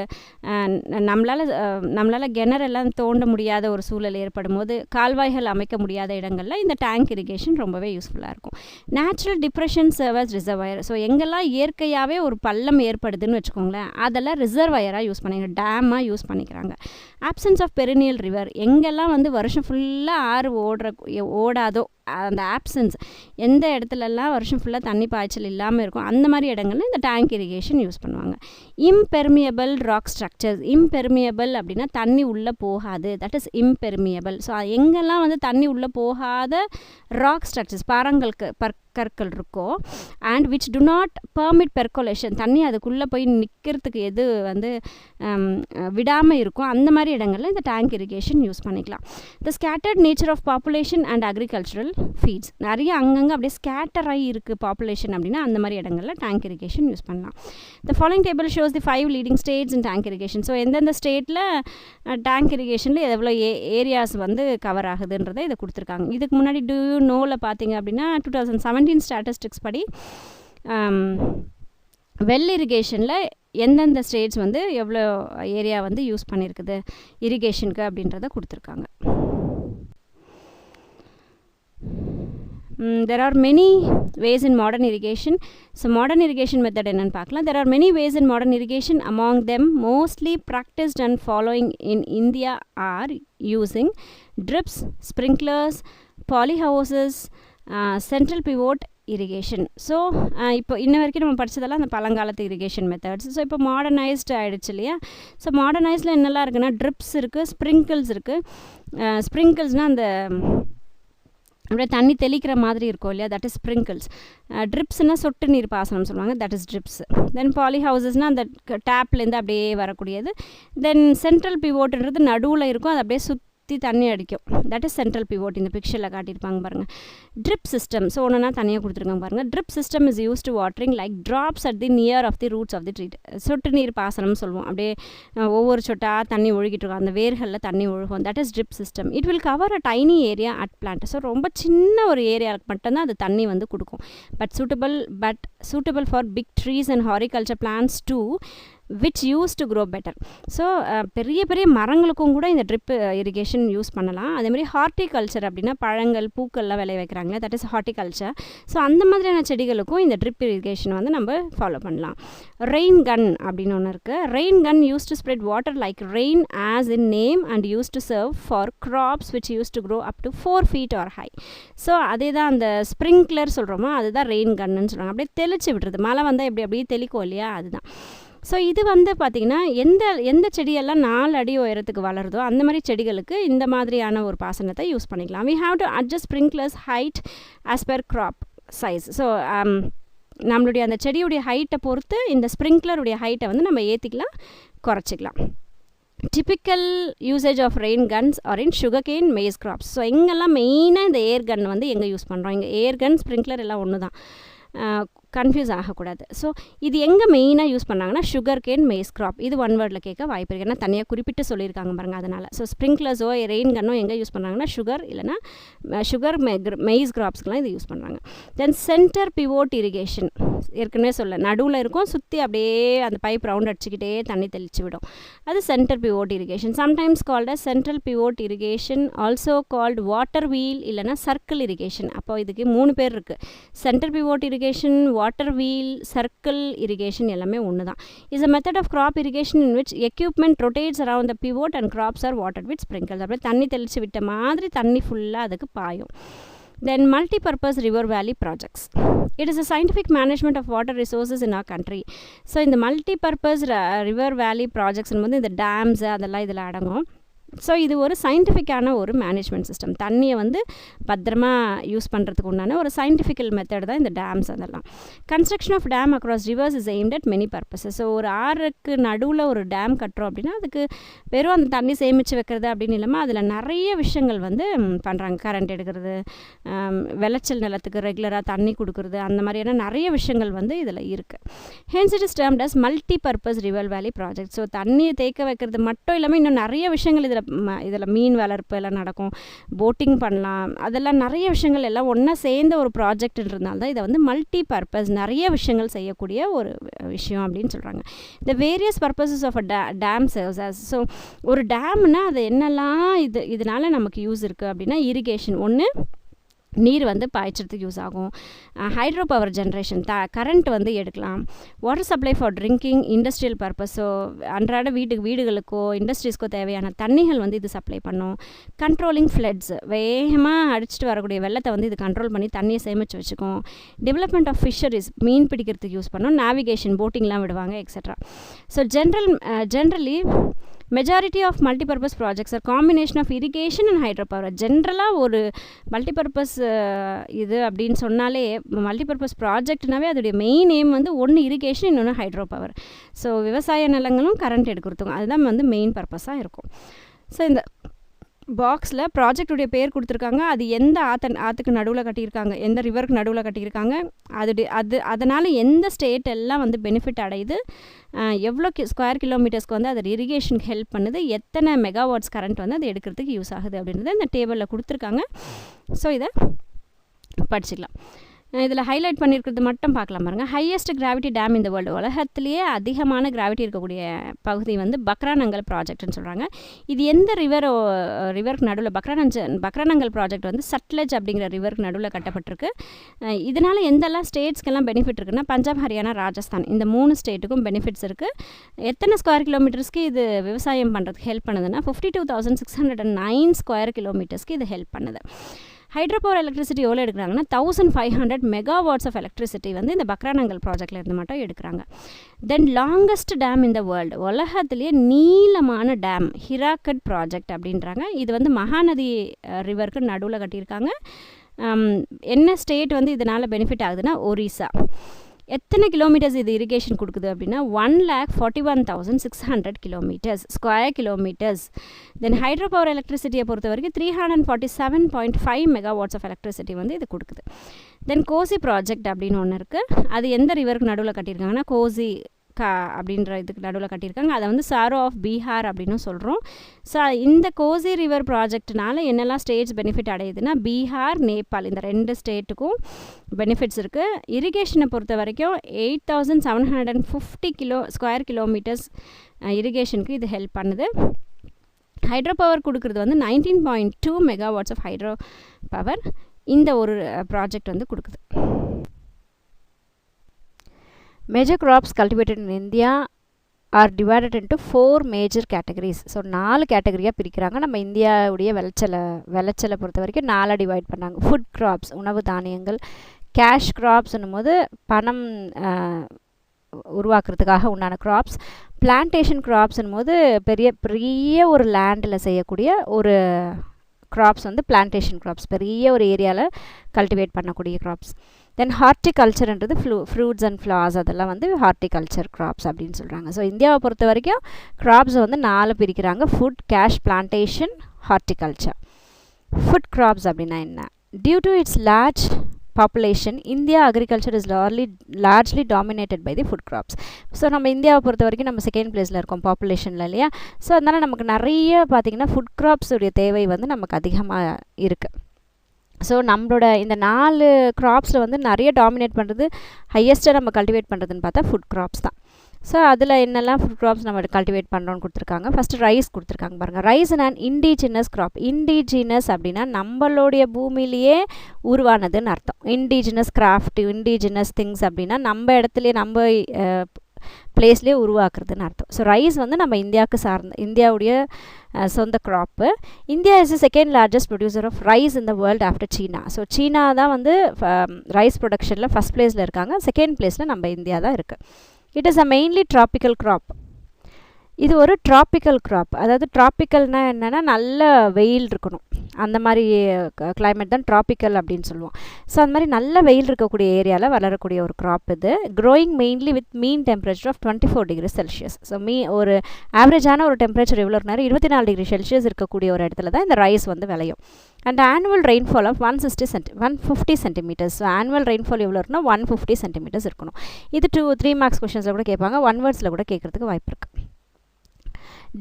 நம்மளால் கிணறெல்லாம் தோண்ட முடியாத ஒரு சூழல் ஏற்படும் போது, கால்வாய்கள் அமைக்க முடியாத இடங்களில் இந்த டேங்க் இரிகேஷன் ரொம்பவே யூஸ்ஃபுல்லாக இருக்கும். Natural depression servers reservoir. So எங்கெல்லாம் இயற்கையாகவே ஒரு பள்ளம் ஏற்படுதுன்னு வச்சுக்கோங்களேன், அதெல்லாம் ரிசர்வயராக யூஸ் பண்ணிக்கிறாங்க, டேமாக யூஸ் பண்ணிக்கிறாங்க. Absence of perennial river. எங்கெல்லாம் வந்து வருஷம் ஃபுல்லாக ஆறு ஓடாதோ அந்த ஆப்சன்ஸ், எந்த இடத்துலலாம் வருஷம் ஃபுல்லாக தண்ணி பாய்ச்சல் இல்லாமல் இருக்கும் அந்த மாதிரி இடங்கள்ல இந்த டேங்க் இரிகேஷன் யூஸ் பண்ணுவாங்க. Impermeable rock structures. இம்பெர்மியபிள் அப்படின்னா தண்ணி உள்ளே போகாது, தட் இஸ் இம்பெர்மியபிள். ஸோ எங்கெல்லாம் வந்து தண்ணி உள்ளே போகாத ராக் ஸ்ட்ரக்சர்ஸ், கற்கள் இருக்கோ, and which do not permit percolation, தண்ணி அதுக்குள்ளே போய் நிற்கிறதுக்கு எது வந்து விடாமல் இருக்கும், அந்த மாதிரி இடங்களில் இந்த டேங்க் இரிகேஷன் யூஸ் பண்ணிக்கலாம். The scattered nature of population and agricultural fields. நிறைய அங்கங்கே அப்படியே ஸ்கேட்டர் ஆகி இருக்குது பாப்புலேஷன் அப்படின்னா அந்த மாதிரி இடங்களில் டேங்க் இரிகேஷன் யூஸ் பண்ணலாம். The following table shows the 5 leading states in tank irrigation. So எந்தெந்த ஸ்டேட்டில் டேங்க் இரிகேஷனில் எவ்வளோ ஏரியாஸ் வந்து கவர் ஆகுதுன்றதை இதை கொடுத்துருக்காங்க. இதுக்கு முன்னாடி டூ யூ நோவில் பார்த்தீங்க அப்படின்னா 2017 ஸ்டாட்டிஸ்டிக்ஸ் படி வெல் இரிகேஷனில் எந்தெந்த ஸ்டேட்ஸ் வந்து எவ்வளோ ஏரியா வந்து யூஸ் பண்ணியிருக்குது இரிகேஷனுக்கு அப்படின்றத கொடுத்துருக்காங்க. There are many ways in modern irrigation. So modern irrigation method என்னன்னு பார்க்கலாம். There are many ways in modern irrigation. Among them mostly practiced and following in India are using drips, sprinklers, polyhouses, central pivot irrigation. So இப்போ இன்ன வரைக்கும் நம்ம படித்ததெல்லாம் அந்த பழங்காலத்து irrigation methods. So இப்போ modernised ஆகிடுச்சு இல்லையா. ஸோ மாடர்னைஸில் என்னெல்லாம் இருக்குன்னா ட்ரிப்ஸ் இருக்குது, ஸ்ப்ரிங்கிள்ஸ் இருக்குது. ஸ்ப்ரிங்கிள்ஸ்னால் அந்த அப்படியே தண்ணி தெளிக்கிற மாதிரி இருக்கும் இல்லையா, தட் இஸ் ஸ்ப்ரிங்கிள்ஸ். ட்ரிப்ஸ்னால் சொட்டு நீர் பாசனம் சொல்லுவாங்க, that is drips. Then poly ஹவுசஸ்னால் அந்த டேப்லேருந்து அப்படியே வரக்கூடியது. தென் சென்ட்ரல் பிவோட்டுன்றது நடுவில் இருக்கும், அது அப்படியே சுற்றி தண்ணி அடிக்கும், தட் இஸ் சென்ட்ரல் பிவோட். இந்த பிக்சரில் காட்டியிருப்பாங்க பாருங்கள். Drip system. ஸோ ஒன்றுனா தனியாக கொடுத்துருக்காங்க பாருங்கள். Drip system is use to watering like drops at the near of the roots of the tree. சொட்டு நீர் பாசனம் சொல்லுவோம், அப்படியே ஒவ்வொரு சொட்டாக தண்ணி ஒழுகிட்டு இருக்கும், அந்த வேர்களில் தண்ணி ஒழுகும், that is drip system. It will cover a tiny area at plant. So ரொம்ப சின்ன ஒரு ஏரியாவுக்கு மட்டும்தான் அது தண்ணி வந்து கொடுக்கும். But suitable for big trees and horticulture plants to which used to grow better. So பெரிய பெரிய மரங்களுக்கும் கூட இந்த ட்ரிப் இரிகேஷன் யூஸ் பண்ணலாம். அதேமாதிரி ஹார்டிகல்ச்சர் அப்படின்னா பழங்கள் பூக்கள்லாம் விளை வைக்கிறாங்களே, தட் இஸ் ஹார்டிகல்ச்சர். ஸோ அந்த மாதிரியான செடிகளுக்கும் இந்த ட்ரிப் இரிகேஷன் வந்து நம்ம ஃபாலோ பண்ணலாம். ரெயின் கன் அப்படின்னு ஒன்று இருக்குது. Rain gun use to spread water like rain as in name and use to serve for crops which use to grow up to 4 feet or high. So அதே தான் அந்த sprinkler சொல்கிறோமோ அதுதான் ரெயின் கன்னு சொல்கிறாங்க. அப்படியே தெளிச்சு விடுறது, மழை வந்தால் அப்படியே தெளிக்கும் இல்லையா, அதுதான். ஸோ இது வந்து பார்த்திங்கன்னா எந்த செடியெல்லாம் 4 அடி உயரத்துக்கு வளருதோ அந்த மாதிரி செடிகளுக்கு இந்த மாதிரியான ஒரு பாசனத்தை யூஸ் பண்ணிக்கலாம். We have to adjust sprinklers height as per crop size. So நம்மளுடைய அந்த செடியுடைய ஹைட்டை பொறுத்து இந்த ஸ்ப்ரிங்க்லருடைய ஹைட்டை வந்து நம்ம ஏற்றிக்கலாம், குறைச்சிக்கலாம். Typical usage of rain guns are in sugarcane maize crops. So எங்கெல்லாம் மெயினாக இந்த ஏர் கன் வந்து எங்கே யூஸ் பண்ணுறோம், இங்கே ஏர் கன் ஸ்ப்ரிங்க்லர் எல்லாம் ஒன்று தான், கன்ஃபியூஸ் ஆகக்கூடாது. ஸோ இது எங்கே மெயினாக யூஸ் பண்ணாங்கன்னா சுகர் கேன் மேஸ் கிராப். இது ஒன் வேர்டில் கேட்க வாய்ப்பு இருக்குது, ஏன்னா தனியாக குறிப்பிட்டு சொல்லியிருக்காங்க பாருங்கள், அதனால். ஸோ ஸ்ப்ரிங்க்லர்ஸோ ரெயின் கன்னோ எங்கே யூஸ் பண்ணுறாங்கன்னா சுகர் மெய்ஸ் கிராப்ஸ்க்கெலாம் இது யூஸ் பண்ணுறாங்க. தென் சென்டர் பிவோட் இரிகேஷன், ஏற்கனவே சொல்ல நடுவில் இருக்கும், சுற்றி அப்படியே அந்த பைப் ரவுண்ட் அடிச்சுக்கிட்டே தண்ணி தெளிச்சு விடும், அது centre pivot irrigation. Sometimes called a central pivot irrigation, also called water wheel இல்லைனா சர்க்கிள் இரிகேஷன். அப்போ இதுக்கு 3 பேர் இருக்குது. Centre pivot irrigation, water wheel, circle irrigation எல்லாமே ஒன்று தான். Is a method of crop irrigation in which equipment rotates around the pivot and crops are water with sprinkles. அப்படியே தண்ணி தெளித்து விட்ட மாதிரி தண்ணி ஃபுல்லாக அதுக்கு பாயும். Then multi-purpose river valley projects. It is a scientific management of water resources in our country. So இந்த multi-purpose river valley projects வந்து இந்த டேம்ஸ் அதெல்லாம் இதில் அடங்கும். ஸோ இது ஒரு சயின்டிஃபிக்கான ஒரு மேனேஜ்மெண்ட் சிஸ்டம். தண்ணியை வந்து பத்திரமா யூஸ் பண்ணுறதுக்கு உண்டான ஒரு சயின்டிஃபிக்கல் மெத்தட் தான் இந்த டேம்ஸ் அதெல்லாம். Construction of dam across rivers is aimed at many purposes. So ஒரு ஆறுக்கு நடுவில் ஒரு டேம் கட்டுறோம் அப்படின்னா அதுக்கு வெறும் அந்த தண்ணி சேமித்து வைக்கிறது அப்படின்னு இல்லாமல் அதில் நிறைய விஷயங்கள் வந்து பண்ணுறாங்க. கரண்ட் எடுக்கிறது, விளைச்சல் நிலத்துக்கு ரெகுலராக தண்ணி கொடுக்குறது, அந்த மாதிரியான நிறைய விஷயங்கள் வந்து இதில் இருக்குது. Hence it is termed as multi purpose river valley project. So தண்ணியை தேக்க வைக்கிறது மட்டும் இல்லாமல் இன்னும் நிறைய விஷயங்கள் இதில் மீன் வளர்ப்பு எல்லாம் நடக்கும், போட்டிங் பண்ணலாம், அதெல்லாம் நிறைய விஷயங்கள் எல்லாம் ஒன்றா சேர்ந்த ஒரு ப்ராஜெக்ட்ன்றதுனால தான் இதை வந்து மல்டி பர்பஸ் நிறைய விஷயங்கள் செய்யக்கூடிய ஒரு விஷயம் அப்படின்னு சொல்கிறாங்க. இந்த various purposes of a dam serves as. So ஒரு டேம்னா அது என்னெல்லாம் இதனால் நமக்கு யூஸ் இருக்குது அப்படின்னா, இரிகேஷன் ஒன்று, நீர் வந்து பாய்ச்சறதுக்கு யூஸ் ஆகும். ஹைட்ரோ பவர் ஜென்ரேஷன், கரண்ட் வந்து எடுக்கலாம். Water supply for drinking, industrial purpose. So அன்றாட வீடுகளுக்கோ இண்டஸ்ட்ரீஸ்க்கோ தேவையான தண்ணிகள் வந்து இது சப்ளை பண்ணும். கண்ட்ரோலிங் ஃப்ளட்ஸ், வேகமாக அடிச்சுட்டு வரக்கூடிய வெள்ளத்தை வந்து இது கண்ட்ரோல் பண்ணி தண்ணியை சேமித்து வச்சுக்கும். டெவலப்மெண்ட் ஆஃப் ஃபிஷரிஸ், மீன் பிடிக்கிறதுக்கு யூஸ் பண்ணும். நேவிகேஷன், போட்டிங்லாம் விடுவாங்க, etcetera. So generally majority of multipurpose projects are combination of irrigation and hydro power. ஜென்ரலாக ஒரு மல்டிபர்பஸ் இது அப்படின்னு சொன்னாலே மல்டிபர்பஸ் ப்ராஜெக்ட்னாவே அதோடைய மெயின் எய்ம் வந்து ஒன்று இரிகேஷன், இன்னொன்று ஹைட்ரோ பவர். ஸோ விவசாய நிலங்களும் கரண்ட் எடுக்கிறதுக்கும் அதுதான் வந்து மெயின் பர்பஸாக இருக்கும். ஸோ இந்த பாக்ஸில் ப்ராஜெக்டுடைய பேர் கொடுத்துருக்காங்க, அது எந்த ஆற்றுக்கு நடுவில் கட்டியிருக்காங்க, எந்த ரிவருக்கு நடுவில் கட்டியிருக்காங்க, அதனால் எந்த ஸ்டேட் எல்லாம் வந்து பெனிஃபிட் அடையுது, எவ்வளோ ஸ்கொயர் கிலோமீட்டர்ஸ்க்கு வந்து அது இரிகேஷனுக்கு ஹெல்ப் பண்ணுது, எத்தனை மெகாவாட்ஸ் கரண்ட் வந்து அது எடுக்கிறதுக்கு யூஸ் ஆகுது அப்படின்றத இந்த டேபிளில் கொடுத்துருக்காங்க. ஸோ இதை படிச்சுக்கலாம். இதில் ஹைலைட் பண்ணியிருக்கிறது மட்டும் பார்க்கலாம் பாருங்கள். ஹையஸ்ட் கிராவிட்டி டேம் இந்த வேர்ல்டு, உலகத்திலேயே அதிகமான கிராவிட்டி இருக்கக்கூடிய பகுதி வந்து பக்ரானங்கல் ப்ராஜெக்ட்னு சொல்கிறாங்க. இது எந்த ரிவருக்கு நடுவில், பக்ரானங்கல் ப்ராஜெக்ட் வந்து சட்லஜ் அப்படிங்கிற ரிவருக்கு நடுவில் கட்டப்பட்டிருக்கு. இதனால் எந்தெல்லாம் ஸ்டேட்ஸ்க்கெல்லாம் பெனிஃபிட் இருக்குன்னா, பஞ்சாப், ஹரியானா, ராஜஸ்தான், இந்த 3 ஸ்டேட்டுக்கும் பெனிஃபிட்ஸ் இருக்குது. எத்தனை ஸ்கொயர் கிலோமீட்டர்ஸ்க்கு இது விவசாயம் பண்ணுறதுக்கு ஹெல்ப் பண்ணுதுன்னா 52,609 ஸ்கொயர் கிலோமீட்டர்ஸ்க்கு இது ஹெல்ப் பண்ணுது. ஹைட்ரோ பவர் எலக்ட்ரிசிட்டி எவ்வளோ எடுக்கிறாங்கன்னா 1500 மெகாவாட்ஸ் ஆஃப் எலக்ட்ரிசிட்டி வந்து இந்த பக்ரானங்கல் ப்ராஜெக்டில் இருந்து மட்டும் எடுக்கிறாங்க. தென் லாங்கஸ்ட் டேம் இந்த வேர்ல்டு, உலகத்திலேயே நீளமான டேம் ஹிராக்கட் ப்ராஜெக்ட் அப்படின்றாங்க. இது வந்து மகாநதி ரிவருக்கு நடுவில் கட்டியிருக்காங்க. என்ன ஸ்டேட் வந்து இதனால் பெனிஃபிட் ஆகுதுன்னா ஒரிசா. எத்தனை கிலோமீட்டர்ஸ் இது இரிகேஷன் கொடுக்குது அப்படின்னா 1,41,600 கிலோமீட்டர்ஸ், ஸ்கொயர் கிலோமீட்டர்ஸ். தென் ஹைட்ரோ பவர் எலக்ட்ரிசிட்டியை பொறுத்த வரைக்கும் 347.5 மெகாவாட்ஸ் ஆஃப் எலக்ட்ரிசிட்டி வந்து இது கொடுக்குது. தென் கோசி ப்ராஜெக்ட் அப்படின்னு ஒன்று இருக்குது. அது எந்த ரிவருக்கு நடுவில் கட்டியிருக்காங்கன்னா கோசி அப்படின்ற இதுக்கு நடுவில் கட்டியிருக்காங்க. அதை வந்து சாரோ ஆஃப் பீகார் அப்படின்னு சொல்கிறோம். ஸோ இந்த கோசி ரிவர் ப்ராஜெக்ட்னால என்னெல்லாம் ஸ்டேட்ஸ் பெனிஃபிட் அடையுதுன்னா பீகார், நேபாள், இந்த 2 ஸ்டேட்டுக்கும் பெனிஃபிட்ஸ் இருக்குது. இரிகேஷனை பொறுத்த வரைக்கும் 8,750 ஸ்கொயர் கிலோமீட்டர்ஸ் இரிகேஷனுக்கு இது ஹெல்ப் பண்ணுது. ஹைட்ரோ பவர் கொடுக்குறது வந்து 19.2 மெகாவாட்ஸ் ஆஃப் ஹைட்ரோ பவர் இந்த ஒரு ப்ராஜெக்ட் வந்து கொடுக்குது. Major crops cultivated in India are divided into 4 major categories. So 4 கேட்டகரியாக பிரிக்கிறாங்க. நம்ம இந்தியாவுடைய விளைச்சலை பொறுத்த வரைக்கும் 4 டிவைட் பண்ணாங்க. ஃபுட் கிராப்ஸ், உணவு தானியங்கள். கேஷ் கிராப்ஸ்னும் போது பணம் உருவாக்குறதுக்காக உண்டான கிராப்ஸ். பிளான்டேஷன் கிராப்ஸ்னும் போது பெரிய ஒரு லேண்டில் செய்யக்கூடிய ஒரு கிராப்ஸ் வந்து பிளான்டேஷன் கிராப்ஸ், பெரிய ஒரு ஏரியாவில் கல்டிவேட் பண்ணக்கூடிய கிராப்ஸ். தென் ஹார்டிகல்ச்சர்ன்றது ஃப்ரூட்ஸ் அண்ட் ஃப்ளவர்ஸ், அதெல்லாம் வந்து ஹார்டிகல்ச்சர் கிராப்ஸ் அப்படின்னு சொல்கிறாங்க. ஸோ இந்தியாவை பொறுத்த வரைக்கும் கிராப்ஸை வந்து 4 பிரிக்கிறாங்க: food, cash, plantation, horticulture. Food crops அப்படின்னா என்ன? Due to its large population, India agriculture is largely dominated by the food crops. So நம்ம இந்தியாவை பொறுத்த வரைக்கும் நம்ம செகண்ட் பிளேஸில் இருக்கோம் பாப்புலேஷனில் இல்லையா? ஸோ அதனால் நமக்கு நிறைய பார்த்திங்கன்னா ஃபுட் கிராப்ஸுடைய தேவை வந்து நமக்கு அதிகமாக இருக்குது. ஸோ நம்மளோட இந்த 4 கிராப்ஸில் வந்து நிறைய டாமினேட் பண்ணுறது, ஹையஸ்ட்டாக நம்ம கல்டிவேட் பண்ணுறதுன்னு பார்த்தா ஃபுட் கிராப்ஸ் தான். ஸோ அதில் என்னெல்லாம் ஃபுட் கிராப்ஸ் நம்ம கல்டிவேட் பண்ணுறோன்னு கொடுத்துருக்காங்க. ஃபஸ்ட்டு ரைஸ் கொடுத்துருக்காங்க பாருங்கள். Rice and indigenous crop. Indigenous அப்படின்னா நம்மளுடைய பூமியிலேயே உருவானதுன்னு அர்த்தம். இண்டிஜினஸ் கிராஃப்ட், இண்டிஜினஸ் திங்ஸ் அப்படின்னா நம்ம இடத்துலையே நம்ம பிளேஸ்லேயே உருவாக்குறதுன்னு அர்த்தம். ஸோ ரைஸ் வந்து நம்ம இந்தியாவுடைய சொந்த crop. India is the second largest producer of rice in the world after China. So China தான் வந்து ரைஸ் ப்ரொடக்ஷனில் ஃபஸ்ட் பிளேஸில் இருக்காங்க. செகண்ட் பிளேஸில் நம்ம இந்தியா தான் இருக்குது. It is a mainly tropical crop. இது ஒரு ட்ராபிக்கல் க்ராப். அதாவது ட்ராபிக்கல்னால் என்னென்னா நல்ல வெயில் இருக்கணும், அந்த மாதிரி கிளைமேட் தான் ட்ராபிக்கல் அப்படின்னு சொல்லுவோம். ஸோ அந்த மாதிரி நல்ல வெயில் இருக்கக்கூடிய ஏரியாவில் வளரக்கூடிய ஒரு க்ராப் இது. Growing mainly with mean temperature of 24 degree Celsius. So ஒரு ஆவரேஜான ஒரு டெம்பரேச்சர் எவ்வளோ நேரம் 24 டிகிரி செல்சியஸ் இருக்கக்கூடிய ஒரு இடத்துல தான் இந்த ரைஸ் வந்து விளையும். And annual rainfall of 150 centimetres. So annual rainfall எவ்வளோ இருக்குன்னா 150 சென்டிமீட்டர்ஸ் இருக்கணும். இது 3 மார்க்ஸ் கொஷின்ஸில் கூட கேட்பாங்க, 1 வேர்ட்ஸில் கூட கேட்குறதுக்கு வாய்ப்பு இருக்குது.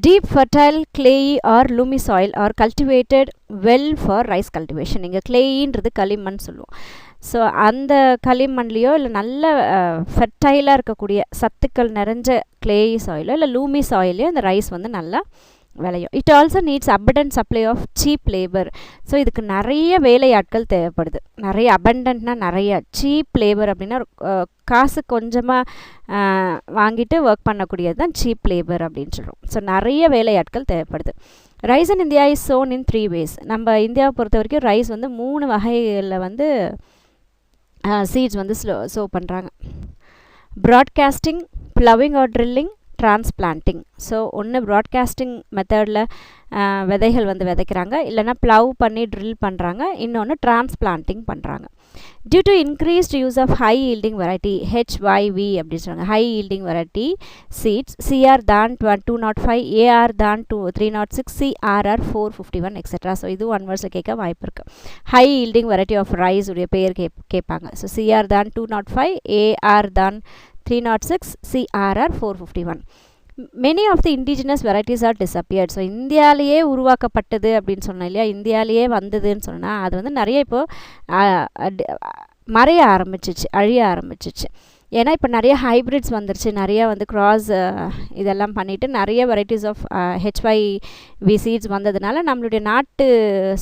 Deep fertile clayey or loamy soil are cultivated well for rice cultivation. இங்கே clayன்றது களிமண் சொல்லுவோம். ஸோ அந்த களிமண்லேயோ இல்லை நல்ல ஃபெர்டைலாக இருக்கக்கூடிய சத்துக்கள் நிறைஞ்ச கிளேயி சாயிலோ இல்லை லூமி சாயிலையோ இந்த ரைஸ் வந்து நல்லா விளையும். It also needs abundant supply of cheap labour. So இதுக்கு நிறைய வேலையாட்கள் தேவைப்படுது. நிறைய அபண்டன்ட்னா நிறைய, சீப் லேபர் அப்படின்னா காசு கொஞ்சமாக வாங்கிட்டு ஒர்க் பண்ணக்கூடியது தான் சீப் லேபர் அப்படின்னு சொல்கிறோம். ஸோ நிறைய வேலையாட்கள் தேவைப்படுது. Rice in India is sown in 3 ways. நம்ம இந்தியாவை பொறுத்த வரைக்கும் ரைஸ் வந்து 3 வகைகளில் வந்து சீட்ஸ் வந்து சோ பண்ணுறாங்க. Broadcasting, ploughing or drilling, transplanting. So ஒன்று ப்ராட்காஸ்டிங் மெத்தடில் விதைகள் வந்து விதைக்கிறாங்க, இல்லைனா ப்ளவ் பண்ணி ட்ரில் பண்ணுறாங்க, இன்னொன்று டிரான்ஸ்பிளான்டிங் பண்ணுறாங்க. Due to increased use of high yielding variety HYV அப்படின்னு சொல்கிறாங்க. High yielding variety seeds CR தான் 205, AR தான் 306, CRR 451 எக்ஸெட்ரா. ஸோ இது 1 வேர்ட்ஸில் கேட்க வாய்ப்பு இருக்குது. High yielding variety of rice உடைய பேர் கேட்பாங்க. ஸோ CR தான் 205, AR தான் 306, CRR 451. Many of the indigenous varieties are disappeared. So இந்தியாவிலேயே உருவாக்கப்பட்டது அப்படின்னு சொன்னோம் இல்லையா, இந்தியாவிலேயே வந்ததுன்னு சொன்னால் அது வந்து நிறைய இப்போது மறைய ஆரம்பிச்சிச்சு, அழிய ஆரம்பிச்சிச்சு. ஏன்னா இப்போ நிறைய ஹைப்ரிட்ஸ் வந்துருச்சு, நிறைய வந்து கிராஸ் இதெல்லாம் பண்ணிவிட்டு நிறைய வெரைட்டிஸ் ஆஃப் HYV சீட்ஸ் வந்ததுனால நம்மளுடைய நாட்டு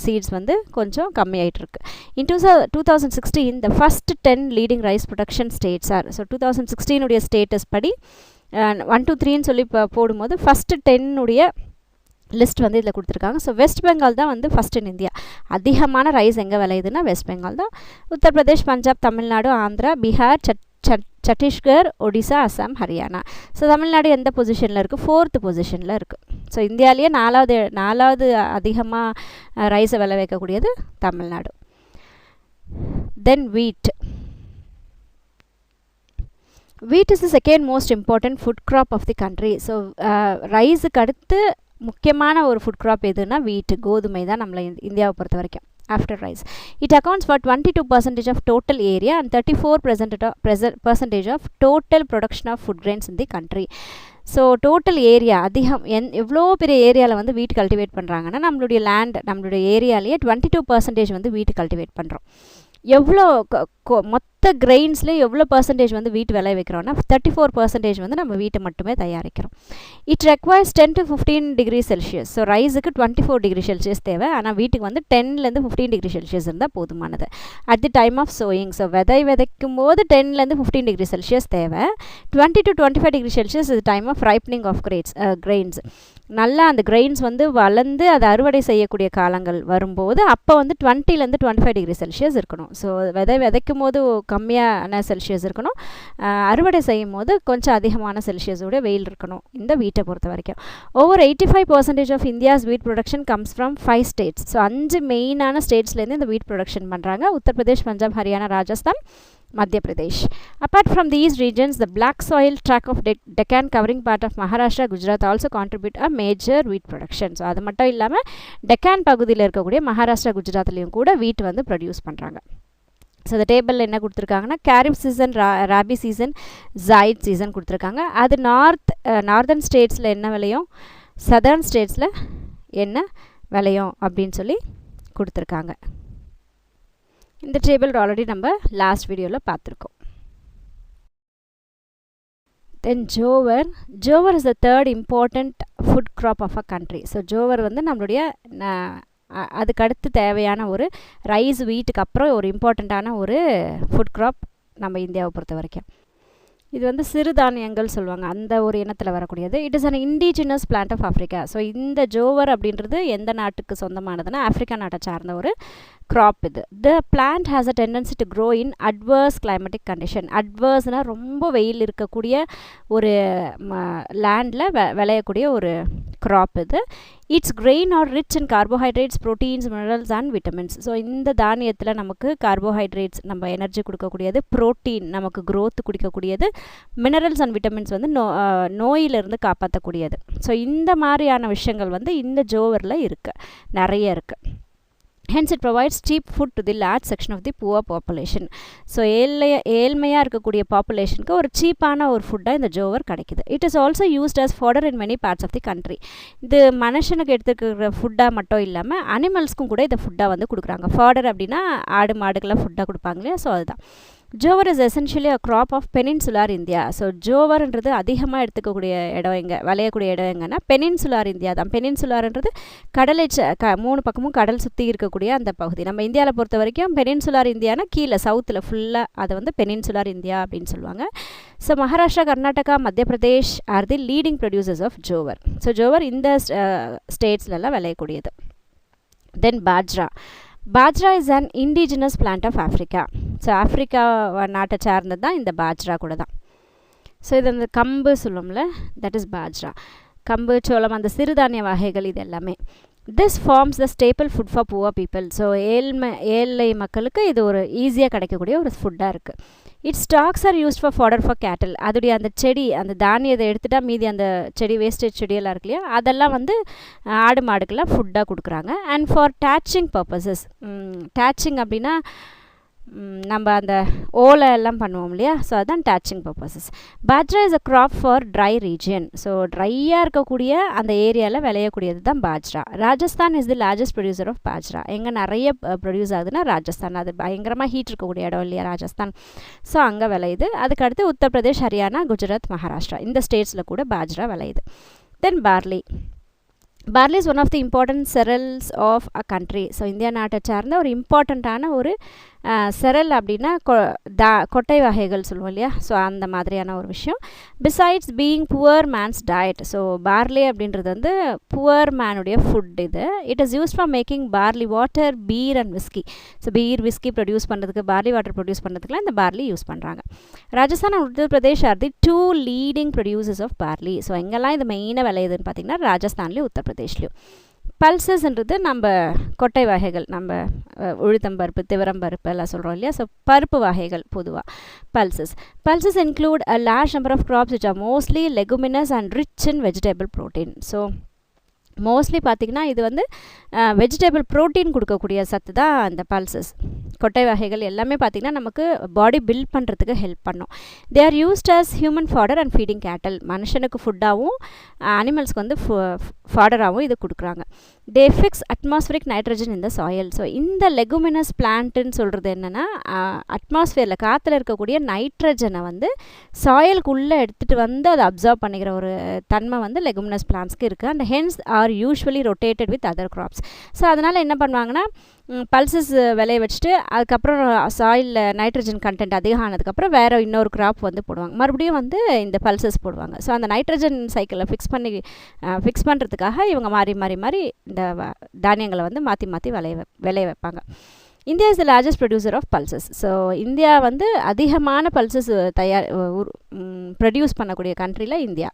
சீட்ஸ் வந்து கொஞ்சம் கம்மியாயிட்டிருக்கு. இன் 2016 the first 10 leading rice production states are. So 2016 உடைய ஸ்டேட்டஸ் படி 1 2 3ன்னு சொல்லி இப்போ போடும்போது ஃபஸ்ட்டு 10 உடைய லிஸ்ட் வந்து இதில் கொடுத்துருக்காங்க. ஸோ வெஸ்ட் பெங்கால் தான் வந்து ஃபஸ்ட் இன் இந்தியா. அதிகமான ரைஸ் எங்கே விளையுதுன்னா வெஸ்ட் பெங்கால் தான். உத்தரப்பிரதேஷ், பஞ்சாப், தமிழ்நாடு, ஆந்திரா, பீகார், சத்தீஸ்கர், ஒடிசா, அசாம், ஹரியானா. ஸோ தமிழ்நாடு எந்த பொசிஷனில் இருக்குது? 4th பொசிஷனில் இருக்குது. ஸோ இந்தியாவிலேயே நாலாவது அதிகமாக ரைஸை விளை வைக்கக்கூடியது தமிழ்நாடு. தென் வீட். Wheat is the second most important food crop of the country. So ரைஸுக்கு அடுத்து முக்கியமான ஒரு ஃபுட் க்ராப் எதுனா வீட், கோதுமை தான் நம்மளை இந்தியாவை பொறுத்த வரைக்கும். After rice it accounts for 22% of total area and 34% of total production of food grains in the country. So total area அதிகம் எவ்வளோ பெரிய ஏரியாவில் வந்து வீட் கல்டிவேட் பண்ணுறாங்கன்னா நம்மளுடைய லேண்ட், நம்மளுடைய ஏரியாலேயே 22% வந்து வீட் கல்டிவேட் பண்ணுறோம். எவ்வளோ மொத்த கிரெயின்ஸில் எவ்வளோ பர்சன்டேஜ் வந்து வீட் விளை வைக்கிறோன்னா 34% வந்து நம்ம வீட்டை மட்டுமே தயாரிக்கிறோம். It requires 10 to 15 degree Celsius. So ரைஸுக்கு 24 டிகிரி செல்சியஸ் தேவை, ஆனால் வீட்டுக்கு வந்து 10லேருந்து 15 டிகிரி செல்சியஸ் இருந்தால் போதுமானது. At the time of sowing, so விதைக்கும் போது 10லேருந்து 15 டிகிரி செல்சியஸ் தேவை. 20 to 25 டிகிரி செல்சியஸ் இது time of ripening of grains. நல்லா அந்த கிரெயின்ஸ் வந்து வளர்ந்து அதை அறுவடை செய்யக்கூடிய காலங்கள் வரும்போது அப்போ வந்து 20லேருந்து 25 டிகிரி செல்சியஸ் இருக்கணும். ஸோ விதைக்கும் போது கம்மியான செல்சியஸ் இருக்கணும், அறுவடை செய்யும் போது கொஞ்சம் அதிகமான செல்சியஸோட வெயில் இருக்கணும் இந்த வீட்டை பொறுத்த வரைக்கும். ஓவர் 85% ஆஃப் இந்தியாஸ் வீட் production comes from 5 states. So 5 மெயினான ஸ்டேட்ஸ்லேருந்து இந்த வீட் ப்ரொடக்ஷன் பண்ணுறாங்க. Uttar Pradesh, Punjab, Haryana, Rajasthan, Madhya Pradesh. Apart from these regions, the black soil tract of Deccan covering part of Maharashtra, Gujarat also contribute a major wheat production. So அது மட்டும் இல்லாமல் டெக்கான் பகுதியில் இருக்கக்கூடிய மகாராஷ்டிரா, குஜராத்லேயும் கூட வீட் வந்து ப்ரொடியூஸ் பண்ணுறாங்க. ஸோ இந்த டேபிளில் என்ன கொடுத்துருக்காங்கன்னா kharif season, rabi season, zaid season கொடுத்துருக்காங்க. அது நார்தர்ன் ஸ்டேட்ஸில் என்ன விளையும், சதர்ன் ஸ்டேட்ஸில் என்ன விளையும் அப்படின்னு சொல்லி கொடுத்துருக்காங்க. இந்த டேபிள் ஆல்ரெடி நம்ம லாஸ்ட் வீடியோவில் பார்த்துருக்கோம். Then jowar is the third important food crop of a country. So jowar வந்து நம்மளுடைய அதுக்கடுத்து தேவையான ஒரு ரைஸ், வீட்டுக்கு அப்புறம் ஒரு இம்பார்ட்டண்ட்டான ஒரு ஃபுட் க்ராப் நம்ம இந்தியாவை பொறுத்த வரைக்கும். இது வந்து சிறுதானியங்கள் சொல்லுவாங்க, அந்த ஒரு இனத்தில் வரக்கூடியது. It is an indigenous plant of Africa. So இந்த ஜோவர் அப்படின்றது எந்த நாட்டுக்கு சொந்தமானதுன்னா ஆஃப்ரிக்கா நாட்டை சார்ந்த ஒரு crop இது. The plant has a tendency to grow in adverse climatic condition. அட்வர்ஸ்னால் ரொம்ப வெயில் இருக்கக்கூடிய ஒரு லேண்டில் விளையக்கூடிய ஒரு crop இது. Its grain are rich in carbohydrates, proteins, minerals and vitamins. So இந்த தானியத்தில் நமக்கு கார்போஹைட்ரேட்ஸ் நம்ம எனர்ஜி கொடுக்கக்கூடியது, ப்ரோட்டீன் நமக்கு growth குடிக்கக்கூடியது, மினரல்ஸ் அண்ட் விட்டமின்ஸ் வந்து நோயிலிருந்து காப்பாற்றக்கூடியது. ஸோ இந்த மாதிரியான விஷயங்கள் வந்து இந்த ஜோவரில் இருக்குது, நிறைய இருக்குது. Hence it provides cheap food to the large section of the poor population. So ஏழ்மையாக இருக்கக்கூடிய பாப்புலேஷனுக்கு ஒரு சீப்பான ஒரு ஃபுட்டாக இந்த ஜோவர் கிடைக்குது. It is also used as fodder in many parts of the country. இது மனுஷனுக்கு எடுத்துக்கிற ஃபுட்டாக மட்டும் இல்லாமல் அனிமல்ஸ்க்கும் கூட இதை ஃபுட்டாக வந்து கொடுக்குறாங்க. ஃபாடர் அப்படின்னா ஆடு மாடுக்கெல்லாம் ஃபுட்டாக கொடுப்பாங்க இல்லையா, ஸோ அதுதான். Jowar is essentially a crop of peninsular India. So ஜோவர்ன்றது அதிகமாக எடுத்துக்கக்கூடிய இடம் எங்கே, விளையக்கூடிய இடம் எங்கன்னா பெனின்சுலார் இந்தியா தான். பெனின்சுலார்ன்றது கடலை 3 பக்கமும் கடல் சுற்றி இருக்கக்கூடிய அந்த பகுதி. நம்ம இந்தியாவில் பொறுத்த வரைக்கும் பெனின்சுலார் இந்தியானா கீழே சவுத்தில் ஃபுல்லாக அதை வந்து பெனின்சுலார் இந்தியா அப்படின்னு சொல்லுவாங்க. So Maharashtra, Karnataka, Madhya Pradesh are the leading producers of jowar. So jowar இந்த ஸ்டேட்ஸ்லலாம் விளையக்கூடியது. Then bajra. Bajra is an indigenous plant of Africa. So Africa நாட்டை சார்ந்தது தான் இந்த பாஜ்ரா கூட தான். ஸோ இது அந்த கம்பு சொல்லுவோம்ல, தட் இஸ் பாஜ்ரா. கம்பு, சோளம், அந்த சிறுதானிய வகைகள் இது எல்லாமே. This forms the staple food for poor people. So ஏழை மக்களுக்கு இது ஒரு ஈஸியாக கிடைக்கக்கூடிய ஒரு ஃபுட்டாக இருக்குது. Its stalks are used for fodder for cattle. அதோடைய அந்த செடி, அந்த தானியத்தை எடுத்துட்டா மீதி அந்த செடி வேஸ்டேஜ் செடியெல்லாம் இருக்கு இல்லையா, அதெல்லாம் வந்து ஆடு மாடுக்கெல்லாம் ஃபுட்டாக கொடுக்குறாங்க. And for thatching purposes. Thatching அப்படின்னா நம்ம அந்த ஓலை எல்லாம் பண்ணுவோம் இல்லையா, ஸோ அதுதான் thatching purposes. Bajra is a crop for dry region. So ட்ரையாக இருக்கக்கூடிய அந்த ஏரியாவில் விளையக்கூடியது தான் bajra. Rajasthan is the largest producer of bajra. எங்கே நிறைய ப்ரொடியூஸ் ஆகுதுன்னா ராஜஸ்தான். அது பயங்கரமாக ஹீட் இருக்கக்கூடிய இடம் இல்லையா ராஜஸ்தான், ஸோ அங்கே விளையுது. அதுக்கடுத்து உத்தரப்பிரதேஷ், ஹரியானா, குஜராத், மகாராஷ்டிரா, இந்த ஸ்டேட்ஸில் கூட பாஜ்ரா விளையுது. Then barley. Barley is one of the important cereals of a country. So India நாட்டை சார்ந்த ஒரு இம்பார்ட்டண்ட்டான ஒரு செரல் அப்படின்னா கொட்டை வகைகள் சொல்லுவோம் இல்லையா, ஸோ அந்த மாதிரியான ஒரு விஷயம். Besides being poor man's diet. So barley அப்படின்றது வந்து புவர் மேனுடைய ஃபுட் இது. It is used for making barley water, beer and whisky. So beer, whisky produce பண்ணுறதுக்கு, பார்லி வாட்டர் ப்ரொடியூஸ் பண்ணுறதுக்குலாம் இந்த பார்லி யூஸ் பண்ணுறாங்க. Rajasthan and Uttar Pradesh are the 2 leading producers of barley. So எங்கெல்லாம் இது மெயினாக விளையுதுன்னு பார்த்தீங்கன்னா ராஜஸ்தான்லேயும் உத்தரப்பிரதேஷ்லேயும். பல்சஸ்ன்றது நம்ம கொட்டை வகைகள், நம்ம உளுத்தம்பருப்பு, திவரம்பருப்பு எல்லாம் சொல்கிறோம் இல்லையா, ஸோ பருப்பு வகைகள் பொதுவாக pulses include a large number of crops which are mostly leguminous and rich in vegetable protein. So mostly பார்த்திங்கன்னா இது வந்து வெஜிடபிள் ப்ரோட்டீன் கொடுக்கக்கூடிய சத்து தான் அந்த பல்சஸ். கொட்டை வகைகள் எல்லாமே பார்த்திங்கன்னா நமக்கு பாடி பில்ட் பண்ணுறதுக்கு ஹெல்ப் பண்ணும். They are used as human fodder and feeding cattle. மனுஷனுக்கு ஃபுட்டாகவும் அனிமல்ஸ்க்கு வந்து ஃபாடராகவும் இது கொடுக்குறாங்க. தே ஃபிக்ஸ் அட்மாஸ்ஃபியரிக் நைட்ரஜன் இந்த சாயில். ஸோ இந்த லெகுமினஸ் பிளான்ட்டுன்னு சொல்கிறது என்னென்னா, அட்மாஸ்ஃபியரில் காற்றுல இருக்கக்கூடிய நைட்ரஜனை வந்து சாயலுக்குள்ளே எடுத்துகிட்டு வந்து அதை அப்சர்வ் பண்ணிக்கிற ஒரு தன்மை வந்து லெகுமினஸ் பிளான்ட்ஸ்க்கு இருக்குது. And hence are usually rotated with other crops. So அதனால் என்ன பண்ணுவாங்கன்னா, பல்சஸ் விளைய வச்சுட்டு அதுக்கப்புறம் சாயிலில் நைட்ரஜன் கண்டென்ட் அதிகம் ஆனதுக்கப்புறம் வேறு இன்னொரு கிராப் வந்து போடுவாங்க, மறுபடியும் வந்து இந்த பல்சஸ் போடுவாங்க. ஸோ அந்த நைட்ரஜன் சைக்கிளை ஃபிக்ஸ் பண்ணுறதுக்காக இவங்க மாறி இந்த தானியங்களை வந்து மாற்றி விளைய வைப்பாங்க. India is the largest producer of pulses. So India வந்து அதிகமான பல்சஸ் ப்ரொடியூஸ் பண்ணக்கூடிய கண்ட்ரியில் இந்தியா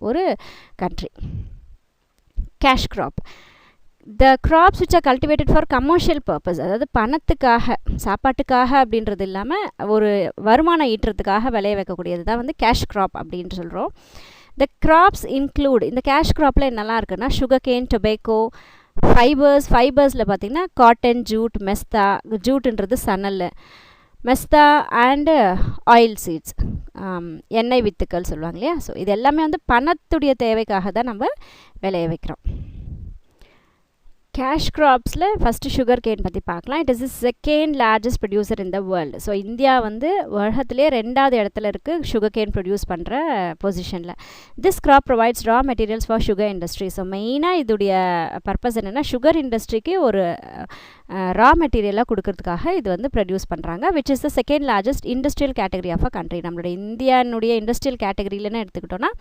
ஒரு country. Cash crop. The crops which are cultivated for commercial purpose. அதாவது பணத்துக்காக, சாப்பாட்டுக்காக அப்படின்றது இல்லாமல் ஒரு வருமானம் ஈட்டுறதுக்காக விளைய வைக்கக்கூடியது தான் வந்து கேஷ் க்ராப் அப்படின்னு சொல்கிறோம். த க்ராப்ஸ் இன்க்ளூட், இந்த கேஷ் க்ராப்பில் என்னெல்லாம் இருக்குன்னா, சுகர் கேன், டொபேக்கோ, ஃபைபர்ஸில் பார்த்திங்கன்னா காட்டன், ஜூட், மெஸ்தா, ஜூட்டுன்றது சணல், மெஸ்தா அண்டு ஆயில் சீட்ஸ், எண்ணெய் வித்துக்கள் சொல்லுவாங்க இல்லையா. ஸோ இது எல்லாமே வந்து பணத்துடைய தேவைக்காக தான் நம்ம விளைய வைக்கிறோம். கேஷ் க்ராப்ஸில் ஃபஸ்ட்டு சுகர் கேன் பற்றி பார்க்கலாம். It is the second largest producer in the world. So India வந்து உலகத்திலே 2வது இடத்துல இருக்குது சுகர் கேன் ப்ரொடியூஸ் பண்ணுற பொசிஷனில். This crop provides raw materials for sugar industry. So மெயினாக இதோடைய பர்பஸ் என்னென்னா சுகர் இண்டஸ்ட்ரிக்கு ஒரு ரா மெட்டீரியலாக கொடுக்கறதுக்காக இது வந்து ப்ரொடியூஸ் பண்ணுறாங்க. Which is the second largest industrial category of a country. நம்மளுடைய இந்தியானுடைய இண்டஸ்ட்ரியல் கேட்டகரியிலன்னு எடுத்துக்கிட்டோன்னா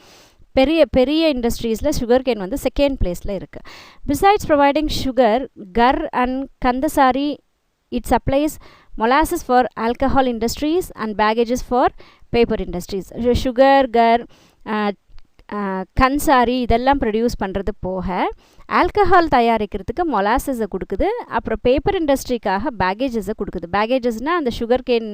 பெரிய இண்டஸ்ட்ரீஸில் சுகர் கேன் வந்து செகண்ட் பிளேஸில் இருக்குது. Besides providing sugar, gur and khandsari, it supplies molasses for alcohol industries and bagasse for paper industries. Sugar, gur, khandsari இதெல்லாம் ப்ரொடியூஸ் பண்ணுறது போக ஆல்கஹால் தயாரிக்கிறதுக்கு மொலாசஸை கொடுக்குது. அப்புறம் பேப்பர் இண்டஸ்ட்ரிக்காக பேகேஜஸை கொடுக்குது. பேகேஜஸ்னால் அந்த சுகர் கேன்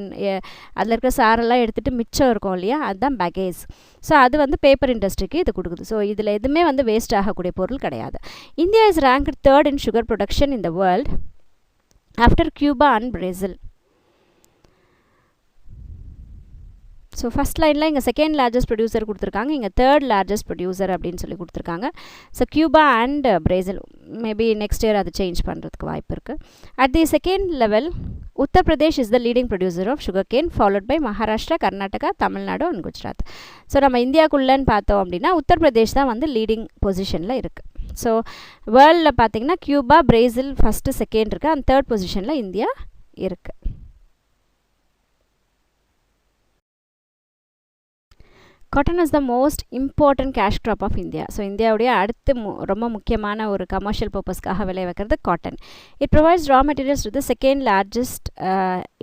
அதில் இருக்கிற சாரெல்லாம் எடுத்துகிட்டு மிச்சம் இருக்கும் இல்லையா, அதுதான் பேகேஜ். ஸோ அது வந்து பேப்பர் இண்டஸ்ட்ரிக்கு இது கொடுக்குது. ஸோ இதில் எதுவுமே வந்து வேஸ்ட் ஆகக்கூடிய பொருள் கிடையாது. India is ranked 3rd in sugar production in the world after Cuba and Brazil. So first லைனில் இங்கே செகண்ட் லார்ஜஸ்ட் ப்ரொடியூசர் கொடுத்துருக்காங்க, இங்கே 3rd லார்ஜஸ்ட் ப்ரொடியூசர் அப்படின்னு சொல்லி கொடுத்துருக்காங்க. So Cuba and Brazil maybe next year அது சேஞ்ச் பண்ணுறதுக்கு வாய்ப்பு இருக்குது. At the second level Uttar Pradesh is the leading producer of sugar cane, followed by Maharashtra, Karnataka, Tamil Nadu and Gujarat. So நம்ம இந்தியாவுக்குள்ளன்னு பார்த்தோம் அப்படின்னா உத்தரப்பிரதேஷ் தான் வந்து லீடிங் பொசிஷனில் இருக்குது. ஸோ வேர்ல்டில் பார்த்திங்கன்னா கியூபா, பிரேசில் ஃபஸ்ட்டு செகண்ட் இருக்குது, அண்ட் 3rd பொசிஷனில் இந்தியா இருக்குது. Cotton is the most important cash crop of India. So இந்தியாவுடைய அடுத்து ரொம்ப முக்கியமான ஒரு கமர்ஷியல் பர்பஸ்க்காக விளை வைக்கிறது cotton. It provides raw materials to the second largest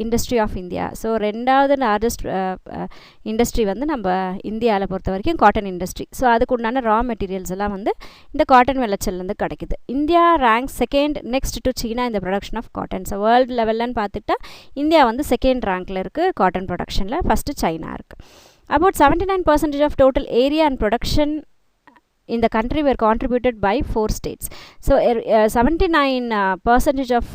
industry of India. So 2வது லார்ஜஸ்ட் இண்டஸ்ட்ரி வந்து நம்ம இந்தியாவில் பொறுத்த வரைக்கும் காட்டன் இண்டஸ்ட்ரி. ஸோ அதுக்கு உண்டான ரா மெட்டீரியல்ஸ் எல்லாம் வந்து இந்த காட்டன் விளைச்சல்லேருந்து கிடைக்குது. India rank second next to China இந்த production of cotton. So world லெவல்லன்னு பார்த்துட்டா இந்தியா வந்து செகண்ட் ரேங்க்கில் இருக்குது காட்டன் ப்ரொடக்ஷனில், ஃபஸ்ட்டு சைனா இருக்குது. About 79% of total area and production in the country were contributed by 4 states. So 79% of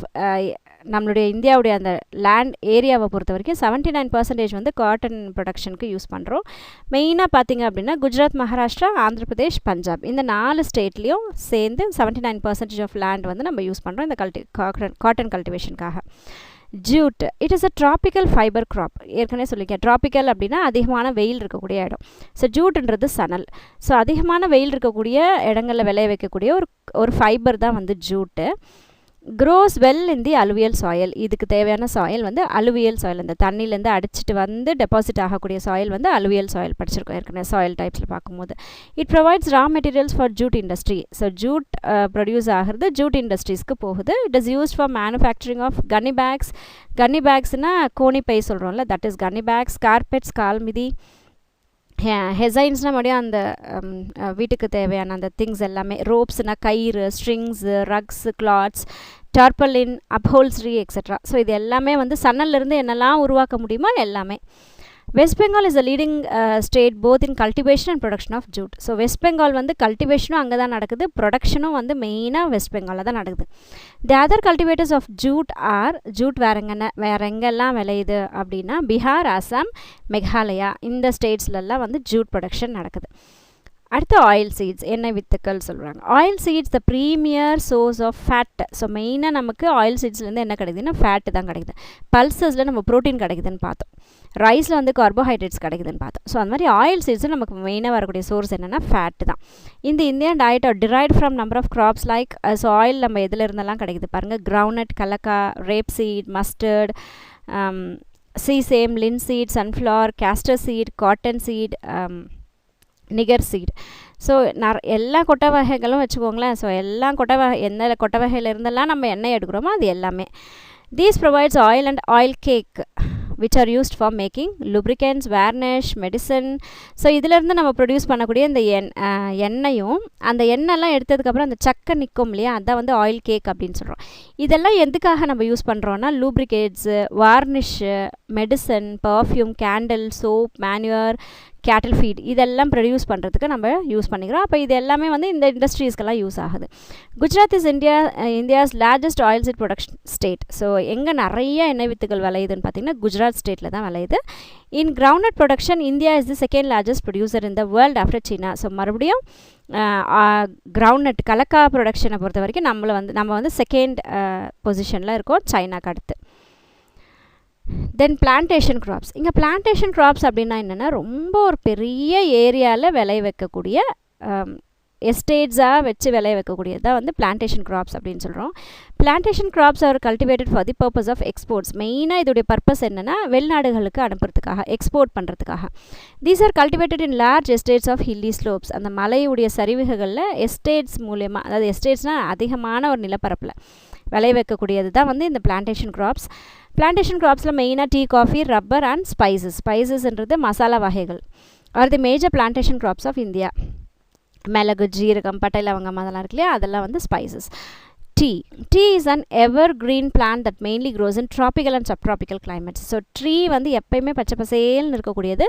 நம்மளுடைய இந்தியாவுடைய அந்த லேண்ட் ஏரியாவை பொறுத்த வரைக்கும் 79% வந்து காட்டன் ப்ரொடக்ஷனுக்கு யூஸ் பண்ணுறோம். மெயினாக பார்த்திங்க அப்படின்னா குஜராத், மகாராஷ்டிரா, ஆந்திர பிரதேஷ், பஞ்சாப் இந்த 4 ஸ்டேட்லேயும் சேர்ந்து 79% ஆஃப் லேண்ட் வந்து நம்ம யூஸ் பண்ணுறோம் இந்த காட்டன் கல்டிவேஷனுக்காக. Jute, it is a tropical fibre crop. ஏற்கனவே சொல்லியிருக்கேன், ட்ராபிக்கல் அப்படின்னா அதிகமான வெயில் இருக்கக்கூடிய இடம். ஸோ ஜூட்ன்றது சணல். ஸோ அதிகமான வெயில் இருக்கக்கூடிய இடங்களில் விளைய வைக்கக்கூடிய ஒரு ஃபைபர் தான் வந்து jute. Grows well in the alluvial soil. இதுக்கு தேவையான சாயில் வந்து அலுவியல் சாயில். இந்த தண்ணியிலேருந்து அடிச்சுட்டு வந்து டெபாசிட் ஆகக்கூடிய சாயில் வந்து அலுவியல் சாயில் படிச்சிருக்கோம் ஏற்கனவே சாயில் டைப்ஸில் பார்க்கும்போது. It provides raw materials for jute industry. So jute produce ஆகிறது ஜூட் இண்டஸ்ட்ரீஸ்க்கு போகுது. It is used for manufacturing of gunny bags. Gunny பேக்ஸ்னால் கோணிப்பை சொல்கிறோம்ல, that is gunny bags, carpets, கால்மிதி, ஹெசைன்ஸ்னால் மறுபடியும் அந்த வீட்டுக்கு தேவையான அந்த திங்ஸ் எல்லாமே, ரோப்ஸ்னால் கயிறு, strings, rugs, clothes, tarpaulin, upholstery etcetera. So இது எல்லாமே வந்து சன்னல்லேருந்து என்னெல்லாம் உருவாக்க முடியுமோ எல்லாமே. West Bengal is the leading state both in cultivation and production of jute. So West Bengal வந்து கல்டிவேஷனும் அங்கே தான் நடக்குது, ப்ரொடக்ஷனும் வந்து மெயினாக வெஸ்ட் பெங்காலில் தான் நடக்குது. The other cultivators of jute are, jute வேறு எங்கெல்லாம் விளையுது அப்படின்னா பீகார், அசாம், மெகாலயா இந்த ஸ்டேட்ஸ்லலாம் வந்து ஜூட் ப்ரொடக்ஷன் நடக்குது. அடுத்து ஆயில் சீட்ஸ், எண்ணெய் வித்துக்கள் சொல்கிறாங்க. Oil seeds the premier source of fat. So மெயினாக நமக்கு ஆயில் சீட்ஸ்லேருந்து என்ன கிடைக்குதுன்னா ஃபேட்டு தான் கிடைக்குது. பல்சஸில் நம்ம ப்ரோட்டீன் கிடைக்குதுன்னு பார்த்தோம், ரைஸில் வந்து கார்போஹைட்ரேட்ஸ் கிடைக்குதுன்னு பார்த்தோம். ஸோ அந்த மாதிரி ஆயில் சீட்ஸில் நமக்கு மெயினாக வரக்கூடிய சோர்ஸ் என்னென்னா ஃபேட்டு தான். இந்த Indian diet are derived from number of crops like, so oil நம்ம எதில் இருந்தெல்லாம் கிடைக்குது பாருங்கள், கிரவுண்ட்நட், கலக்கா, rape seed, mustard, sesame, linseed, sunflower, castor seed, cotton seed, niger seed. So எல்லா கொட்டை வகைகளும் வச்சுக்கோங்களேன். ஸோ எல்லா கொட்டை வகை எந்த கொட்டை வகையில் இருந்தெல்லாம் நம்ம எண்ணெய் எடுக்கிறோமோ அது எல்லாமே. These provides oil and oil cake which are used for making lubricants, varnish, medicine. So இதிலேருந்து நம்ம ப்ரொடியூஸ் பண்ணக்கூடிய இந்த எண்ணெயும் அந்த எண்ணெய்லாம் எடுத்ததுக்கப்புறம் அந்த சக்கை நிற்கும் இல்லையா, அதான் வந்து ஆயில் கேக் அப்படின்னு சொல்கிறோம். இதெல்லாம் எதுக்காக நம்ம யூஸ் பண்ணுறோன்னா lubricants, varnish, medicine, perfume, candle, soap, manure, cattle feed இதெல்லாம் ப்ரொடியூஸ் பண்ணுறதுக்கு நம்ம யூஸ் பண்ணிக்கிறோம். அப்போ இது எல்லாமே வந்து இந்த இண்டஸ்ட்ரீஸ்க்கெல்லாம் யூஸ் ஆகுது. Gujarat is India's largest oil seat production state. So எங்கே நிறைய எண்ணெய் வித்துகள் விளையுதுன்னு பார்த்தீங்கன்னா குஜராத் ஸ்டேட்டில் தான் விளையுது. In groundnut production India is the second largest producer in the world after China. So மறுபடியும் கிரவுண்ட்நட் கலக்கா ப்ரொடக்ஷனை பொறுத்த வரைக்கும் நம்ம வந்து செகண்ட் பொசிஷனில் இருக்கோம் சைனாக்கு அடுத்து. Then plantation crops. இங்கே பிளான்டேஷன் கிராப்ஸ் அப்படின்னா என்னென்னா ரொம்ப ஒரு பெரிய ஏரியாவில் விளை வைக்கக்கூடிய எஸ்டேட்ஸாக வச்சு விளைய வைக்கக்கூடியது தான் வந்து பிளான்டேஷன் கிராப்ஸ் அப்படின்னு சொல்கிறோம். Plantation crops are cultivated for the purpose of exports. மெயினாக இதோடைய பர்பஸ் என்னென்னா வெளிநாடுகளுக்கு அனுப்புறதுக்காக, எக்ஸ்போர்ட் பண்ணுறதுக்காக. These are cultivated in large estates of hilly slopes. அந்த மலையுடைய சரிவுகளில் எஸ்டேட்ஸ் மூலயமா, அதாவது எஸ்டேட்ஸ்னால் அதிகமான ஒரு நிலப்பரப்பில் விளைய வைக்கக்கூடியது தான் வந்து இந்த பிளான்டேஷன் கிராப்ஸ். பிளான்டேஷன் கிராப்ஸில் மெயினாக tea, coffee, rubber and spices. ஸ்பைசஸ்ன்றது மசாலா வகைகள் are the major plantation crops of India. மிளகு, ஜீரகம், பட்டை, லவங்கம் அதெல்லாம் இருக்கு இல்லையா, அதெல்லாம் வந்து ஸ்பைசஸ். Tea is an evergreen plant that mainly grows in tropical and subtropical climates. So tree வந்து எப்பயுமே பச்சை பசேல்னு இருக்கக்கூடியது.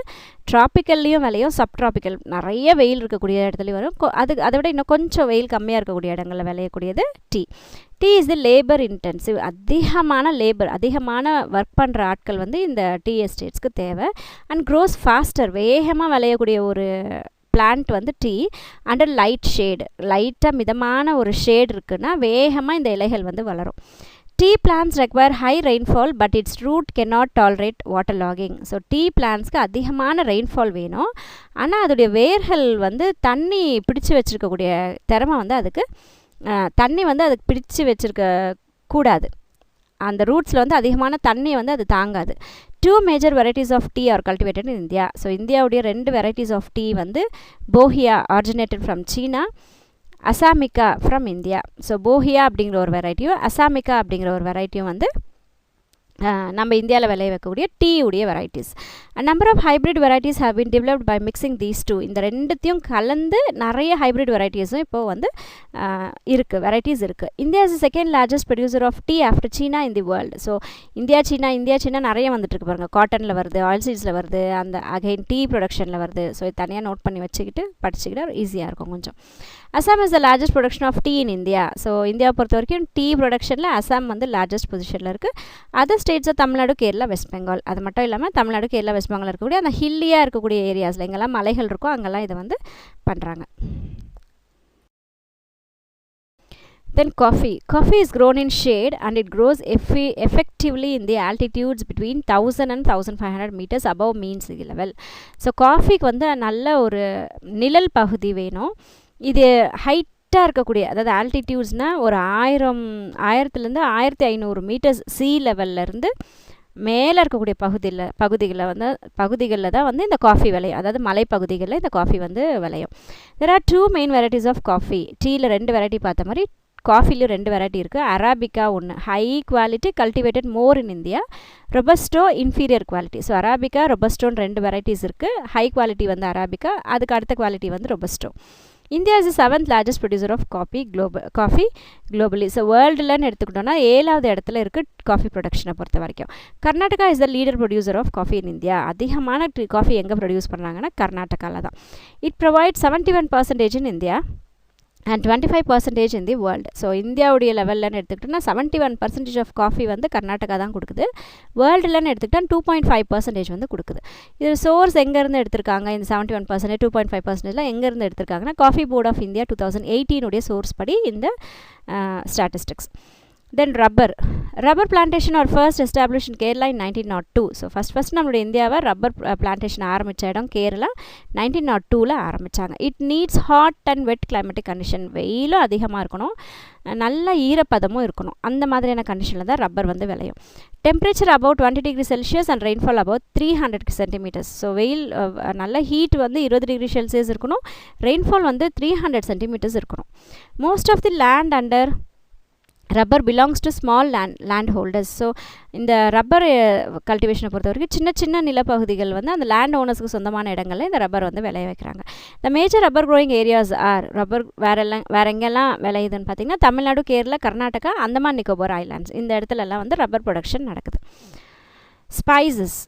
ட்ராபிக்கல்லையும் விளையும், சப்ட்ராபிக்கல் நிறைய வெயில் இருக்கக்கூடிய இடத்துலையும் வரும். அதை விட இன்னும் கொஞ்சம் வெயில் கம்மியாக இருக்கக்கூடிய இடங்களில் விளையக்கூடியது tea. Tea is the labour intensive. அதிகமான ஒர்க் பண்ணுற ஆட்கள் வந்து இந்த டீ எஸ்டேட்ஸ்க்கு தேவை. அண்ட் க்ரோஸ் ஃபாஸ்டர், வேகமாக விளையக்கூடிய ஒரு பிளான்ட் வந்து டீ. அண்டர் லைட் ஷேடு, லைட்டாக மிதமான ஒரு ஷேட் இருக்குன்னா வேகமாக இந்த இலைகள் வந்து வளரும். Tea plants require high rainfall but its root cannot tolerate water logging. So tea பிளான்ட்ஸ்க்கு அதிகமான ரெயின்ஃபால் வேணும், ஆனால் அதோடைய வேர்கள் வந்து தண்ணி பிடிச்சி வச்சுருக்கக்கூடிய திறமை வந்து அதுக்கு பிடிச்சி வச்சுருக்க கூடாது. அந்த ரூட்ஸில் வந்து அதிகமான தண்ணியை வந்து அது தாங்காது. 2 major varieties of tea are cultivated in India. So இந்தியாவுடைய 2 varieties of tea வந்து bohea originated from China, assamica from India. So bohea அப்படிங்கிற ஒரு வெரைட்டியும் அசாமிக்கா அப்படிங்கிற ஒரு வெரைட்டியும் வந்து நம்ம இந்தியாவில் விளைய வைக்கக்கூடிய டீ உடைய varieties. Number of hybrid varieties have been developed by mixing these two. இந்த ரெண்டுத்தையும் கலந்து நிறைய ஹைப்ரிட் வெரைட்டிஸும் இப்போது வந்து வெரைட்டிஸ் இருக்குது. India is second largest producer of tea after China in the world. So India China நிறைய வந்துட்டுருக்கு பாருங்கள். காட்டனில் வருது, ஆயில் சீட்ஸில் வருது, அந்த அகைன் டீ ப்ரொடக்ஷனில் வருது. ஸோ இது தனியாக நோட் பண்ணி வச்சுக்கிட்டு படிச்சுக்கிட்டு ஈஸியாக இருக்கும் கொஞ்சம். Assam is the largest production of tea in India. So இந்தியாவை பொறுத்த வரைக்கும் டீ ப்ரொடக்ஷனில் அசாம் வந்து லார்ஜஸ்ட் பொசிஷனில் இருக்குது. அதர் ஸ்டேட்ஸாக தமிழ்நாடு, கேரளா, வெஸ்ட் பெங்கால். அது மட்டும் இல்லாமல் தமிழ்நாடு, கேரளா, வெஸ்ட் பெங்கால் இருக்கக்கூடிய அந்த ஹில்லியாக இருக்கக்கூடிய ஏரியாஸில் எங்கெல்லாம் மலைகள் இருக்கோ அங்கெல்லாம் இதை வந்து பண்ணுறாங்க. Then coffee is grown in shade and it grows effectively in the altitudes between 1000 and 1500 meters above mean sea level. So காஃபிக்கு வந்து நல்ல ஒரு நிழல் பகுதி வேணும். இது ஹைட்டாக இருக்கக்கூடிய, அதாவது ஆல்டிடியூட்ஸ்னால் ஒரு 1000 1500 மீட்டர்ஸ் சி லெவல்லேருந்து மேலே இருக்கக்கூடிய பகுதிகளில் தான் வந்து இந்த காஃபி விளையும். அதாவது மலைப்பகுதிகளில் இந்த காஃபி வந்து விளையும். There are 2 main varieties of coffee. டீயில் 2 வெரைட்டி பார்த்த மாதிரி காஃபிலையும் 2 வெரைட்டி இருக்குது. அராபிகா ஒன்று, high quality cultivated more in India. Robusta inferior quality. So arabica, ரொபஸ்டோன்னு 2 வெரைட்டிஸ் இருக்குது. ஹை குவாலிட்டி வந்து அராபிகா, அதுக்கு அடுத்த குவாலிட்டி வந்து robusta. India is 7th largest producer of coffee globally. So வேர்ல்டுலன்னு எடுத்துக்கிட்டோன்னா 7வது இடத்துல இருக்குது காஃபி ப்ரொடக்ஷனை பொறுத்த வரைக்கும். Karnataka is the leader producer of coffee in India. அதிகமான காஃபி எங்கே ப்ரொடியூஸ் பண்ணுறாங்கன்னா கர்நாடகாவில் தான். It provide 71% in India and 25% in the world. So இந்தியாவுடைய லெவல்லன்னு எடுத்துக்கிட்டோன்னா 71% ஆஃப் காஃபி வந்து கர்நாடகா தான் கொடுக்குது. வேர்ல்டுலன்னு எடுத்துக்கிட்டால் 2.5% வந்து கொடுக்குது. இது சோர்ஸ் எங்கேருந்து எடுத்திருக்காங்க? இந்த 71%, 2.5%லாம் எங்கேருந்து எடுத்திருக்காங்கன்னா coffee board of India 2018 source படி இந்த statistics. Then rubber plantation are first established in Kerala in 1902. So first நம்மளுடைய இந்தியாவை ரப்பர் பிளான்டேஷன் ஆரம்பித்த இடம் கேரளா 1902 ஆரம்பித்தாங்க. It needs hot and wet climatic condition. வெயிலும் அதிகமாக இருக்கணும், நல்ல ஈரப்பதமும் இருக்கணும். அந்த மாதிரியான கண்டிஷனில் தான் ரப்பர் வந்து விளையும். Temperature about 20 degree Celsius and rainfall about 300 centimetres. So வெயில் நல்ல ஹீட் வந்து 20 டிகிரி செல்சியஸ் இருக்கணும், ரெயின்ஃபால் வந்து 300 சென்டிமீட்டர்ஸ் இருக்கணும். Most of the land under rubber belongs to small land holders. So இந்த ரப்பர் கல்டிவேஷனை பொறுத்த வரைக்கும் சின்ன நிலப்பகுதிகள் வந்து அந்த லேண்ட் ஓனர்ஸ்க்கு சொந்தமான இடங்களில் இந்த ரப்பர் வந்து விளைய வைக்கிறாங்க. The major rubber growing areas are rubber வேறு எங்கெல்லாம் விளையுதுன்னு பார்த்தீங்கன்னா தமிழ்நாடு, கேரளா, கர்நாடகா, அந்தமான் நிக்கோபார் ஐலாண்ட்ஸ். இந்த இடத்துலலாம் வந்து ரப்பர் ப்ரொடக்ஷன் நடக்குது. ஸ்பைசஸ்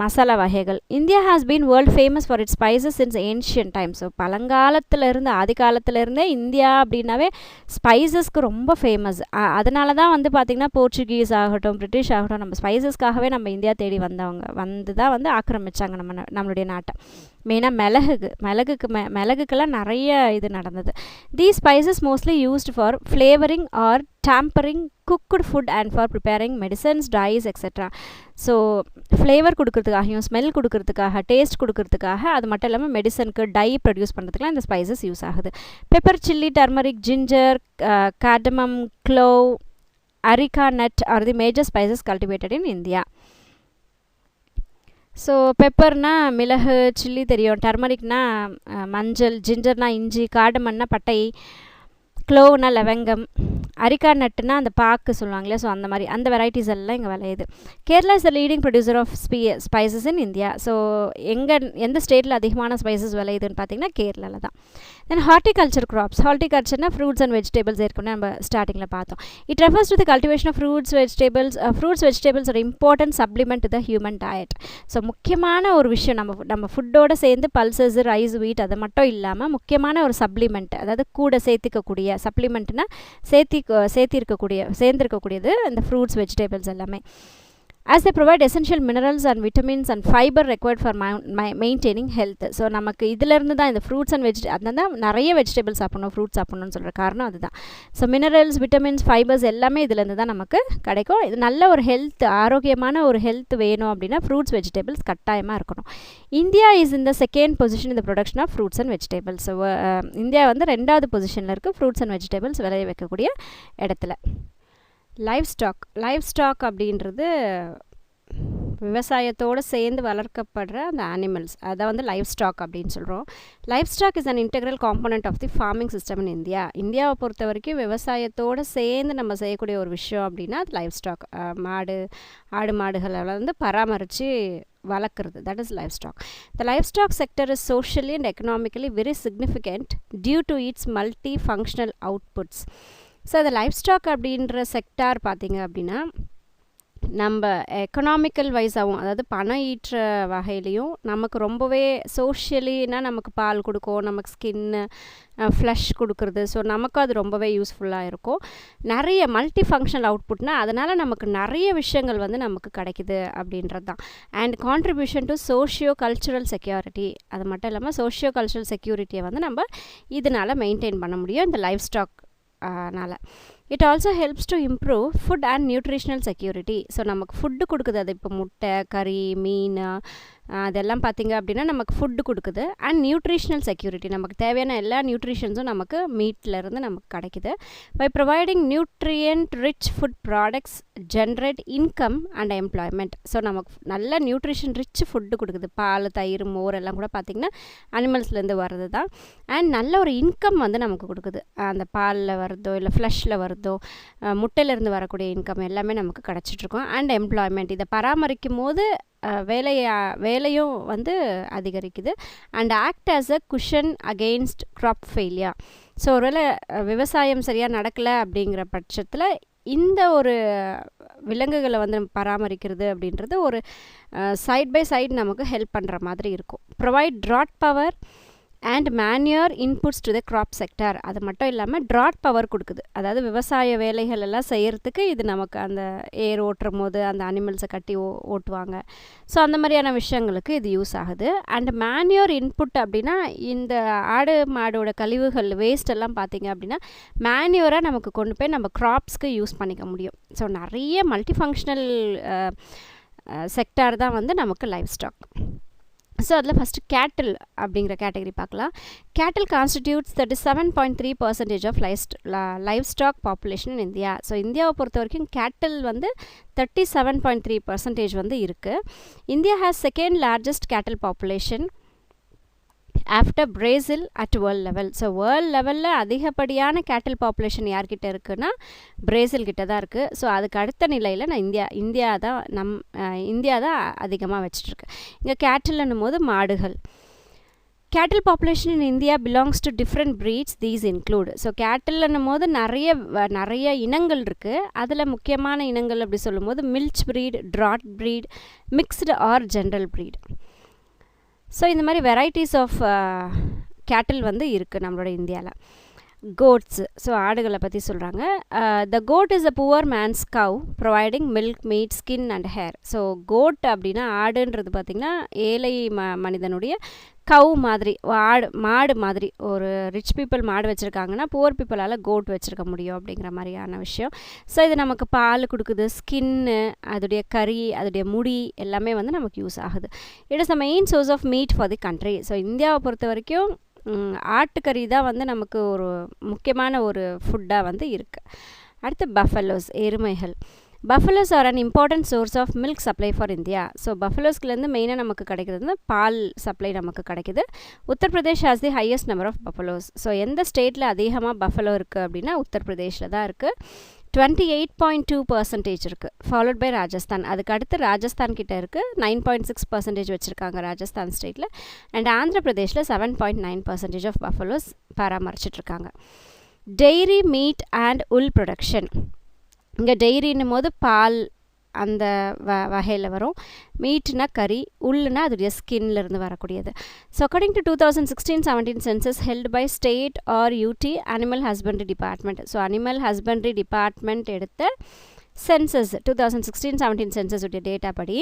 மசாலா வகைகள். India has been world famous for its spices since ancient times. So பழங்காலத்திலேருந்து ஆதி காலத்திலேருந்தே இந்தியா அப்படின்னாவே ஸ்பைசஸ்க்கு ரொம்ப ஃபேமஸ். அதனால தான் வந்து பார்த்திங்கன்னா போர்ச்சுகீஸ் ஆகட்டும் பிரிட்டிஷ் ஆகட்டும் நம்ம ஸ்பைசஸ்க்காகவே நம்ம இந்தியா தேடி வந்து தான் ஆக்கிரமிச்சாங்க நம்மளுடைய நாட்டை. மெயினாக மிளகுக்கெல்லாம் நிறைய இது நடந்தது. These spices mostly used for flavouring or tempering cooked food and for preparing medicines dyes etcetera. So flavour கொடுக்கறதுக்காகவும் ஸ்மெல் கொடுக்கறதுக்காக டேஸ்ட் கொடுக்கறதுக்காக அது மட்டும் இல்லாமல் மெடிசனுக்கு டை ப்ரொடியூஸ் பண்ணுறதுக்குலாம் இந்த ஸ்பைசஸ் யூஸ் ஆகுது. Pepper, chilli, turmeric, ginger, cardamom, clove, areca nut are the major spices cultivated in India. So பெப்பர்னால் மிளகு, சில்லி தெரியும், டர்மரிக்னால் மஞ்சள், ஜிஞ்சர்னால் இஞ்சி, கார்டமன்னா பட்டை, க்ளோவ்னா லவங்கம், அரிக்கா நட்டுனா அந்த பாக்கு சொல்லுவாங்களே, ஸோ அந்த மாதிரி அந்த வெரைட்டிஸ் எல்லாம் இங்கே விளையுது. Kerala is the leading producer of spices in India. So எந்த ஸ்டேட்டில் அதிகமான ஸ்பைசஸ் விளையுதுன்னு பார்த்தீங்கன்னா கேரளாவில் தான். Then horticulture crops. ஹார்டிகல்ச்சர்னா ஃப்ரூட்ஸ் அண்ட் வெஜிடபிள்ஸ் ஏற்கனவே நம்ம ஸ்டார்டிங்கில் பார்த்தோம். It refers to the cultivation of fruits vegetables ஒரு important supplement to the human diet. So முக்கியமான ஒரு விஷயம் நம்ம ஃபுட்டோடு சேர்ந்து பல்சஸ், ரைஸ், வீட் அது மட்டும் இல்லாமல் முக்கியமான ஒரு சப்ளிமெண்ட், அதாவது கூட சேர்த்திக்கக்கூடிய சப்ளிமெண்ட்னா சேர்ந்திருக்கக்கூடியது இந்த ஃப்ரூட்ஸ் வெஜிடபிள்ஸ் எல்லாமே. as they provide essential minerals and vitamins and fiber required for maintaining health. So நமக்கு இதிலேருந்து தான் இந்த ஃப்ரூட்ஸ் அண்ட் அதுதான் நிறைய வெஜிடபிள்ஸ் சாப்பிடணும், ஃப்ரூட்ஸ் சாப்பிடணும்னு சொல்கிற காரணம் அதுதான். ஸோ மினரல்ஸ், விட்டமின்ஸ், ஃபைபர்ஸ் எல்லாமே இதுலேருந்து தான் நமக்கு கிடைக்கும். இது நல்ல ஒரு ஹெல்த், ஆரோக்கியமான ஒரு ஹெல்த் வேணும் அப்படின்னா ஃப்ரூட்ஸ் வெஜிடபிள்ஸ் கட்டாயமாக இருக்கணும். India is in the second position இந்த production of fruits and vegetables. So India வந்து 2வது பொசிஷனில் இருக்குது ஃப்ரூட்ஸ் அண்ட் வெஜிடபிள்ஸ் விளைய வைக்கக்கூடிய இடத்துல. லைவ் ஸ்டாக் அப்படின்றது விவசாயத்தோடு சேர்ந்து வளர்க்கப்படுற அந்த அனிமல்ஸ், அதை வந்து லைவ் ஸ்டாக் அப்படின்னு சொல்கிறோம். Live stock is an integral component of the farming system in India. இந்தியாவை பொறுத்த வரைக்கும் விவசாயத்தோடு சேர்ந்து நம்ம செய்யக்கூடிய ஒரு விஷயம் அப்படின்னா அது லைவ் ஸ்டாக். ஆடு மாடுகளை வந்து பராமரித்து வளர்க்குறது, that is live stock. The live stock sector is socially and economically very significant due to its multi functional outputs. So அந்த லைஃப் ஸ்டாக் அப்படின்ற செக்டார் பார்த்திங்க அப்படின்னா நம்ம எக்கனாமிக்கல் வைஸாகவும், அதாவது பணம் ஈற்ற வகையிலையும் நமக்கு ரொம்பவே சோஷியலினா நமக்கு பால் கொடுக்கும், நமக்கு ஸ்கின்னு ஃப்ளஷ் கொடுக்குறது. ஸோ நமக்கும் அது ரொம்பவே யூஸ்ஃபுல்லாக இருக்கும். நிறைய மல்டி ஃபங்க்ஷனல் அவுட்புட்னா அதனால் நமக்கு நிறைய விஷயங்கள் வந்து நமக்கு கிடைக்குது அப்படின்றது தான். And contribution to socio cultural security, அது மட்டும் இல்லாமல் சோஷியோ கல்ச்சுரல் செக்யூரிட்டியை வந்து நம்ம இதனால் மெயின்டைன் பண்ண முடியும் இந்த லைஃப் ஸ்டாக் னால. It also helps to improve food and nutritional security. So நமக்கு ஃபுட்டு கொடுக்குது, அது இப்போ முட்டை, கறி, மீன் அதெல்லாம் பார்த்திங்க அப்படின்னா நமக்கு ஃபுட்டு கொடுக்குது. அண்ட் நியூட்ரிஷனல் செக்யூரிட்டி, நமக்கு தேவையான எல்லா நியூட்ரிஷன்ஸும் நமக்கு மீட்லேருந்து நமக்கு கிடைக்குது. By providing nutrient rich food products generate income and employment. So நமக்கு நல்ல நியூட்ரிஷன் ரிச் ஃபுட்டு கொடுக்குது. பால், தயிர், மோர் எல்லாம் கூட பார்த்திங்கன்னா அனிமல்ஸ்லேருந்து வர்றது தான். அண்ட் நல்ல ஒரு இன்கம் வந்து நமக்கு கொடுக்குது. அந்த பாலில் வருதோ இல்லை ஃப்ளஷில் வருதோ முட்டையிலேருந்து வரக்கூடிய இன்கம் எல்லாமே நமக்கு கிடச்சிட்ருக்கோம். அண்ட் எம்ப்ளாய்மெண்ட், இதை பராமரிக்கும் போது வேலையும் வந்து அதிகரிக்குது. And act as a cushion against crop failure. So ஒருவேளை விவசாயம் சரியாக நடக்கலை அப்படிங்கிற பட்சத்தில் இந்த ஒரு விலங்குகளை வந்து நம்ம பராமரிக்கிறது அப்படின்றது ஒரு சைட் பை சைடு நமக்கு ஹெல்ப் பண்ணுற மாதிரி இருக்கும். Provide draught power and manure inputs to the crop sector. அது மட்டும் இல்லாமல் ட்ராட் பவர் கொடுக்குது, அதாவது விவசாய வேலைகள் எல்லாம் செய்கிறதுக்கு இது நமக்கு அந்த ஏர் ஓட்டுறும் போது அந்த அனிமல்ஸை கட்டி ஓட்டுவாங்க. ஸோ அந்த மாதிரியான விஷயங்களுக்கு இது யூஸ் ஆகுது. அண்ட் மேன்யூர் இன்புட் அப்படின்னா இந்த ஆடு மாடோட கழிவுகள் வேஸ்ட் எல்லாம் பார்த்திங்க அப்படின்னா மேன்யூராக நமக்கு கொண்டு போய் நம்ம க்ராப்ஸ்க்கு யூஸ் பண்ணிக்க முடியும். ஸோ நிறைய மல்டி ஃபங்க்ஷனல் செக்டார் தான் வந்து நமக்கு லைவ் ஸ்டாக். ஸோ அதில் ஃபஸ்ட்டு கேட்டில் அப்படிங்கிற கேட்டகரி பார்க்கலாம். Cattle constitutes 37.3% of live stock population in India. So இந்தியாவை பொறுத்த வரைக்கும் கேட்டில் வந்து 37.3% வந்து இருக்குது. India has second largest cattle population after Brazil at world level. So world லெவலில் அதிகப்படியான கேட்டில் பாப்புலேஷன் யார்கிட்ட இருக்குன்னா பிரேசில் கிட்ட தான் இருக்குது. ஸோ அதுக்கு அடுத்த நிலையில் இந்தியா தான் அதிகமாக வச்சிட்ருக்கு. இங்கே கேட்டில்னும் போது மாடுகள். cattle population in India belongs to different breeds. These include, so கேட்டில்னும் போது நிறைய இனங்கள் இருக்குது. அதில் முக்கியமான இனங்கள் அப்படி சொல்லும்போது milch breed, draught breed, mixed or general breed. So இந்த மாதிரி வெரைட்டிஸ் ஆஃப் கேட்டில் வந்து இருக்குது நம்மளோட இந்தியாவில். கோட்ஸ், ஸோ ஆடுகளை பற்றி சொல்கிறாங்க. The goat is a poor man's cow providing milk, meat, skin and hair. So goat அப்படின்னா ஆடுன்றது பார்த்திங்கன்னா ஏழை மனிதனுடைய கவ் மாதிரி, மாடு மாதிரி. ஒரு ரிச் பீப்புள் மாடு வச்சுருக்காங்கன்னா புவர் பீப்புளால் கோட் வச்சுருக்க முடியும் அப்படிங்கிற மாதிரியான விஷயம். ஸோ இது நமக்கு பால் கொடுக்குது, ஸ்கின்னு, அதோடைய கறி, அதோடைய முடி எல்லாமே வந்து நமக்கு யூஸ் ஆகுது. It is the main source of meat for the country. So இந்தியாவை பொறுத்த வரைக்கும் ஆட்டுக்கறி தான் வந்து நமக்கு ஒரு முக்கியமான ஒரு ஃபுட்டாக வந்து இருக்குது. அடுத்து பஃபலோஸ், எருமைகள். Buffaloes are an important source of milk supply for India. So பஃபலோஸ்லேருந்து மெயினாக நமக்கு கிடைக்கிறது வந்து பால் சப்ளை நமக்கு கிடைக்குது. Uttar Pradesh has the highest number of buffaloes. So எந்த ஸ்டேட்டில் அதிகமாக பஃபலோ இருக்குது அப்படின்னா உத்தரப்பிரதேஷில் தான் இருக்குது. 28.2% இருக்குது. Followed by Rajasthan. அதுக்கு அடுத்து ராஜஸ்தான் கிட்ட இருக்குது. 9.6% வச்சுருக்காங்க ராஜஸ்தான் ஸ்டேட்டில். அண்ட் ஆந்திர பிரதேஷில் 7.9% ஆஃப் பஃபலோஸ் பராமரிச்சிட்ருக்காங்க. Dairy, meat and wool production. இங்கே டெய்ரின்னும் போது பால் அந்த வகையில் வரும். மீட்னா கறி, உள்னா அதோடைய ஸ்கின்லேருந்து வரக்கூடியது. So according to 2016-17 census held by state or UT animal husbandry department. So animal husbandry department எடுத்த சென்சஸ் 2016-17 சென்சஸ் உடைய டேட்டா படி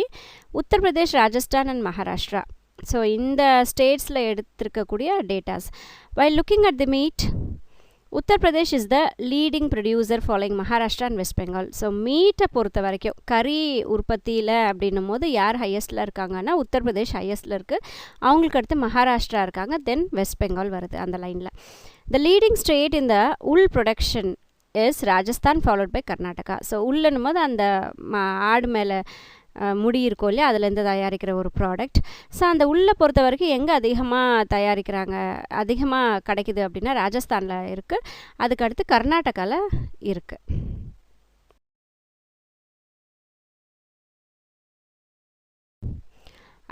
உத்தரப்பிரதேஷ், ராஜஸ்தான் அண்ட் மகாராஷ்டிரா, ஸோ இந்த ஸ்டேட்ஸில் எடுத்திருக்கக்கூடிய datas. While looking at the meat, Uttar Pradesh is the leading producer following Maharashtra and West Bengal. So மீட்டை பொறுத்த வரைக்கும் கறி உற்பத்தியில் அப்படின்னும் போது யார் ஹையஸ்ட்டில் இருக்காங்கன்னா உத்தரப்பிரதேஷ் ஹையஸ்ட்டில் இருக்குது. அவங்களுக்கு அடுத்து மகாராஷ்டிரா இருக்காங்க, தென் வெஸ்ட் பெங்கால் வருது அந்த லைனில். த லீடிங் ஸ்டேட் இந்த wool production is Rajasthan, followed by Karnataka. So உள்ளன்னும் போது அந்த ஆடு மேலே முடி இருக்கும் இல்லையா, அதுலேருந்து தயாரிக்கிற ஒரு ப்ராடக்ட். ஸோ அந்த உள்ளே பொறுத்த வரைக்கும் எங்கே அதிகமாக தயாரிக்கிறாங்க, அதிகமாக கிடைக்குது அப்படின்னா ராஜஸ்தானில் இருக்குது. அதுக்கடுத்து கர்நாடகாவில் இருக்குது.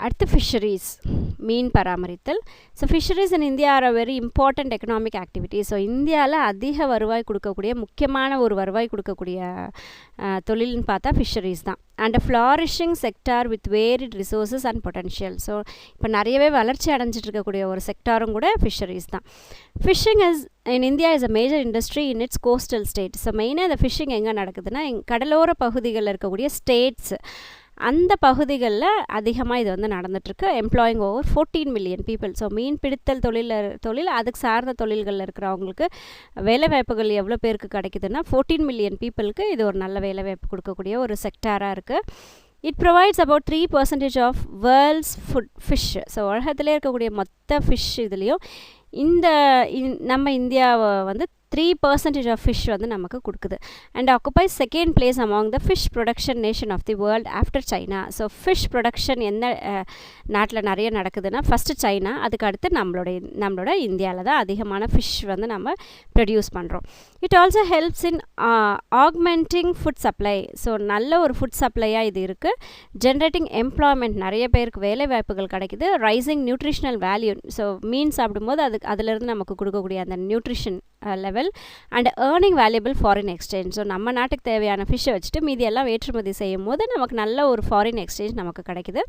அடுத்து ஃபிஷரிஸ், மீன் பராமரித்தல். So fisheries in India are a very important economic activity. So இந்தியாவில் அதிக வருவாய் கொடுக்கக்கூடிய, முக்கியமான ஒரு வருவாய் கொடுக்கக்கூடிய தொழில்னு பார்த்தா ஃபிஷரிஸ் தான். And a flourishing sector with varied resources and potential. So இப்போ நிறையவே வளர்ச்சி அடைஞ்சிட்டு இருக்கக்கூடிய ஒரு செக்டாரும் கூட ஃபிஷரிஸ் தான். Fishing is in India is a major industry in it's coastal state. So மெயினாக இந்த ஃபிஷ்ஷிங் எங்கே நடக்குதுன்னா கடலோர பகுதிகளில் இருக்கக்கூடிய ஸ்டேட்ஸ், அந்த பகுதிகளில் அதிகமாக இது வந்து நடந்துகிட்ருக்கு. Employing over 14 million people. So மீன் பிடித்தல் தொழில் அதுக்கு சார்ந்த தொழில்களில் இருக்கிறவங்களுக்கு வேலைவாய்ப்புகள் எவ்வளோ பேருக்கு கிடைக்குதுன்னா 14 மில்லியன் பீப்புளுக்கு இது ஒரு நல்ல வேலைவாய்ப்பு கொடுக்கக்கூடிய ஒரு செக்டாராக இருக்குது. It provides about 3% of world's fish. So உலகத்திலே இருக்கக்கூடிய மொத்த ஃபிஷ் இதுலேயும் நம்ம இந்தியாவை வந்து 3% ஆஃப் ஃபிஷ் வந்து நமக்கு கொடுக்குது. And occupies second place among the fish production nation of the world after China. So fish production எந்த நாட்டில் நிறைய நடக்குதுன்னா ஃபஸ்ட்டு சைனா, அதுக்கு அடுத்து நம்மளோட இந்தியாவில் தான் அதிகமான ஃபிஷ் வந்து நம்ம ப்ரொடியூஸ் பண்ணுறோம். It also helps in augmenting food supply. So நல்ல ஒரு ஃபுட் சப்ளையாக இது இருக்குது. ஜென்ரேட்டிங் எம்ப்ளாய்மெண்ட், நிறைய பேருக்கு வேலை வாய்ப்புகள் கிடைக்குது. Rising nutritional value. ஸோ மீன் சாப்பிடும்போது அதிலிருந்து நமக்கு கொடுக்கக்கூடிய அந்த nutrition level and earning valuable foreign exchange. So நம்ம நாட்டுக்கு தேவையான ஃபிஷ்ஷை வச்சுட்டு மீதி எல்லாம் ஏற்றுமதி செய்யும் போது நமக்கு நல்ல ஒரு ஃபாரின் எக்ஸ்சேஞ்ச் நமக்கு கிடைக்குது.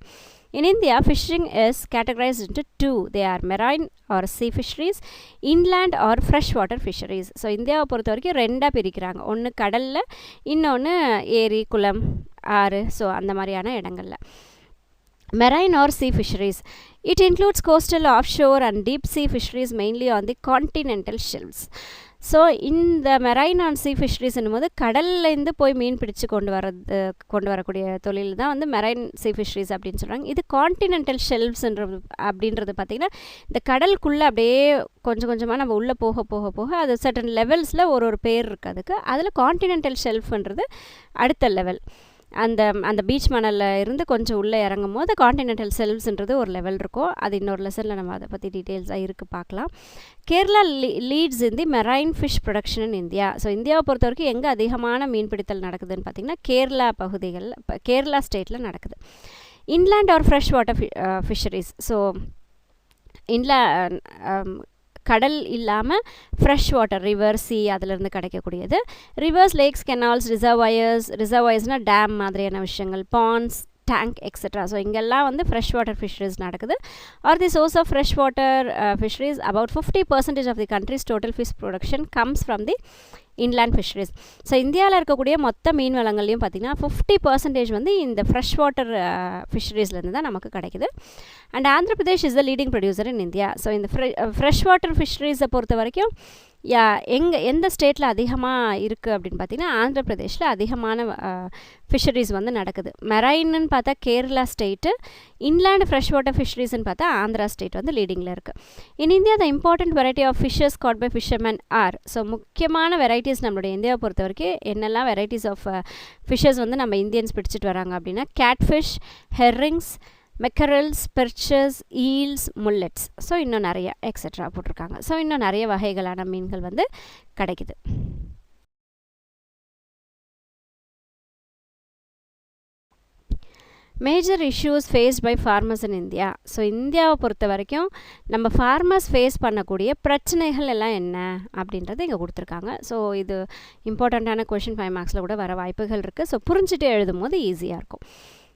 In India, fishing is categorized into two. They are marine or sea fisheries, inland or freshwater fisheries. So இந்தியாவை பொறுத்த வரைக்கும் ரெண்டாக பிரிக்கிறாங்க. ஒன்று கடலில், இன்னொன்று ஏரி, குளம், ஆறு, ஸோ அந்த மாதிரியான இடங்களில். Marine or sea fisheries. It includes coastal, offshore and deep sea fisheries mainly on the continental shelves. So இந்த மெரைன் ஆன் சீ ஃபிஷரிஸ் என்னும்போது கடல்லேருந்து போய் மீன் பிடிச்சு கொண்டு வரக்கூடிய தொழில் தான் வந்து மெரைன் சீ ஃபிஷரிஸ் அப்படின்னு சொல்கிறாங்க. இது கான்டினென்டல் ஷெல்வ்ஸ்ன்றது அப்படின்றது பார்த்திங்கன்னா இந்த கடலுக்குள்ளே அப்படியே கொஞ்சம் கொஞ்சமாக நம்ம உள்ளே போக போக போக அது சர்டன் லெவல்ஸில் ஒரு பேர் இருக்குது அதுக்கு. அதில் கான்டினென்டல் ஷெல்ஃப்ன்றது அடுத்த லெவல். அந்த பீச் மணலில் இருந்து கொஞ்சம் உள்ளே இறங்கும் போது கான்டினென்டல் ஷெல்வ்ஸ்ன்றது ஒரு லெவல் இருக்கும். அது இன்னொரு லெசனில் நம்ம அதை பற்றி டீட்டெயில்ஸாக இருக்குது பார்க்கலாம். Kerala leads in the marine fish production in India. So இந்தியாவை பொறுத்த வரைக்கும் எங்கே அதிகமான மீன் பிடித்தல் நடக்குதுன்னு பார்த்திங்கன்னா கேரளா பகுதிகளில், கேரளா ஸ்டேட்டில் நடக்குது. Inland or fresh water fisheries. So இன்ல கடல் இல்லாமல் ஃப்ரெஷ் வாட்டர் ரிவர் சி அதிலிருந்து கிடைக்கக்கூடியது. ரிவர்ஸ், லேக்ஸ், கெனால்ஸ், ரிசர்வாயர்ஸ்னால் டேம் மாதிரியான விஷயங்கள், பாண்ட்ஸ், டேங்க் எக்ஸெட்ரா. ஸோ இங்கெல்லாம் வந்து ஃப்ரெஷ் வாட்டர் ஃபிஷரிஸ் நடக்குது. Are the source of fresh water fisheries about 50% of the country's total fish production comes from the inland fisheries. So இந்தியாவில் இருக்கக்கூடிய மொத்த மீன் வளங்கள்லையும் பார்த்திங்கன்னா 50% வந்து இந்த ஃப்ரெஷ் வாட்டர் ஃபிஷரிஸ்லேருந்து தான் நமக்கு கிடைக்குது. And Andhra Pradesh is the leading producer in India. So இந்த ஃப்ரெஷ் வாட்டர் ஃபிஷரிஸை பொறுத்த வரைக்கும் எந்த ஸ்டேட்டில் அதிகமாக இருக்குது அப்படின்னு பார்த்திங்கன்னா ஆந்திர பிரதேஷில் அதிகமான ஃபிஷரிஸ் வந்து நடக்குது. மெரைன்னு பார்த்தா Kerala state, inland fresh water ஃபிஷரிஸ்ன்னு பார்த்தா ஆந்திரா ஸ்டேட் வந்து லீடிங்கில் இருக்குது. In India the important variety of fishes caught by fisherman are. So முக்கியமான வெரைட்டிஸ் நம்மளுடைய இந்தியாவை பொறுத்த வரைக்கும் என்னெல்லாம் வெரைட்டிஸ் ஆஃப் ஃபிஷஸ் வந்து நம்ம இந்தியன்ஸ் பிடிச்சிட்டு வராங்க அப்படின்னா கேட்ஃபிஷ், ஹெர்ரிங்ஸ், மெக்கரல்ஸ், பெர்ச்சஸ், ஈல்ஸ், முல்லெட்ஸ், ஸோ இன்னும் நிறைய எக்ஸெட்ரா போட்டிருக்காங்க. ஸோ இன்னும் நிறைய வகைகளான மீன்கள் வந்து கிடைக்குது. Major issues faced by farmers in India. So இந்தியாவை பொறுத்த வரைக்கும் நம்ம ஃபார்மர்ஸ் ஃபேஸ் பண்ணக்கூடிய பிரச்சனைகள் எல்லாம் என்ன அப்படின்றது இங்கே கொடுத்துருக்காங்க. ஸோ இது இம்பார்ட்டண்ட்டான கொஷின் 5 மார்க்ஸில் கூட வர வாய்ப்புகள் இருக்குது. ஸோ புரிஞ்சுட்டு எழுதும் போது ஈஸியாக இருக்கும்.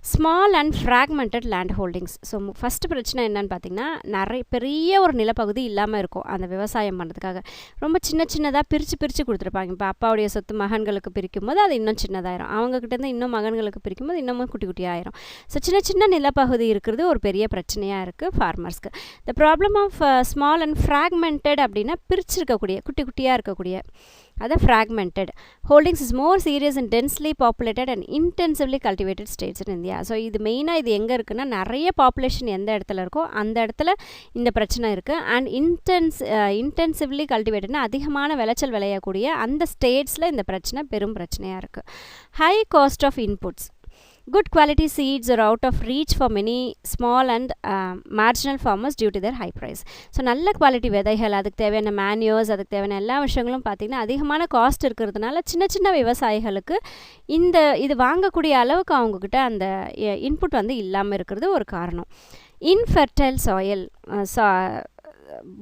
Small and fragmented land holdings. So first பிரச்சனை என்னன்னு பார்த்திங்கன்னா பெரிய ஒரு நிலப்பகுதி இல்லாமல் இருக்கும் அந்த விவசாயம் பண்ணுறதுக்காக. ரொம்ப சின்னதாக பிரித்து கொடுத்துருப்பாங்க. இப்போ அப்பாவுடைய சொத்து மகன்களுக்கு பிரிக்கும் போது அது இன்னும் சின்னதாயிரும், அவங்கக்கிட்டேருந்து இன்னும் மகன்களுக்கு பிரிக்கும் போது இன்னமும் குட்டி ஆயிரும். ஸோ சின்ன நிலப்பகுதி இருக்கிறது ஒரு பெரிய பிரச்சனையாக இருக்குது ஃபார்மர்ஸ்க்கு. The problem of small and fragmented அப்படின்னா பிரிச்சிருக்கக்கூடிய குட்டியாக இருக்கக்கூடிய அது fragmented holdings is more serious and densely populated and intensively cultivated states in India. So இது மெயினாக இது எங்கே இருக்குன்னா நிறைய பாப்புலேஷன் எந்த இடத்துல இருக்கோ அந்த இடத்துல இந்த பிரச்சனை இருக்குது. அண்ட் இன்டென்சிவ்லி கல்டிவேட்டட்னா அதிகமான விளைச்சல் விளையக்கூடிய அந்த ஸ்டேட்ஸில் இந்த பிரச்சனை பெரும் பிரச்சனையாக இருக்குது. High cost of inputs. Good quality seeds are out of reach for many small and marginal farmers due to their high price. So நல்ல குவாலிட்டி விதைகள், அதுக்கு தேவையான மேன்யூர்ஸ், அதுக்கு தேவையான எல்லா விஷயங்களும் பார்த்திங்கன்னா அதிகமான காஸ்ட் இருக்கிறதுனால சின்ன விவசாயிகளுக்கு இது வாங்கக்கூடிய அளவுக்கு அவங்கக்கிட்ட அந்த இன்புட் வந்து இல்லாமல் இருக்கிறது ஒரு காரணம். இன்ஃபெர்டைல் சாயில்,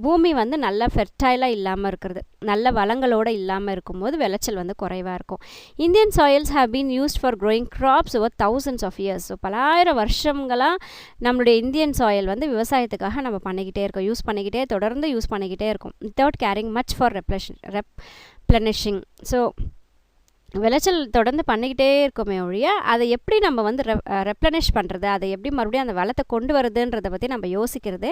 பூமி வந்து நல்ல ஃபெர்டைலாக இல்லாமல் இருக்கிறது, நல்ல வளங்களோடு இல்லாமல் இருக்கும்போது விளைச்சல் வந்து குறைவாக இருக்கும். Indian soils have been used for growing crops over thousands of years. So பலாயிரம் வருஷங்களாக நம்மளுடைய இந்தியன் சாயில் வந்து விவசாயத்துக்காக நம்ம தொடர்ந்து யூஸ் பண்ணிக்கிட்டே இருக்கும் without caring much for replenishing. So விளைச்சல் தொடர்ந்து பண்ணிக்கிட்டே இருக்குமே ஒழிய அதை எப்படி நம்ம வந்து ரெப்ளனிஷ் பண்ணுறது, அதை எப்படி மறுபடியும் அந்த வளத்தை கொண்டு வருதுன்றதை பற்றி நம்ம யோசிக்கிறதே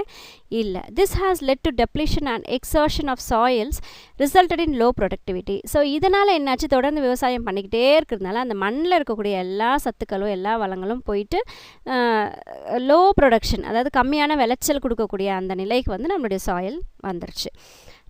இல்லை. This has led to depletion and exertion of soils resulted in low productivity. So இதனால் என்னாச்சு, தொடர்ந்து விவசாயம் பண்ணிக்கிட்டே இருக்கிறதுனால அந்த மண்ணில் இருக்கக்கூடிய எல்லா சத்துக்களும் எல்லா வளங்களும் போயிட்டு லோ ப்ரொடக்ஷன், அதாவது கம்மியான விளைச்சல் கொடுக்கக்கூடிய அந்த நிலைக்கு வந்து நம்மளுடைய சாயில் வந்துருச்சு.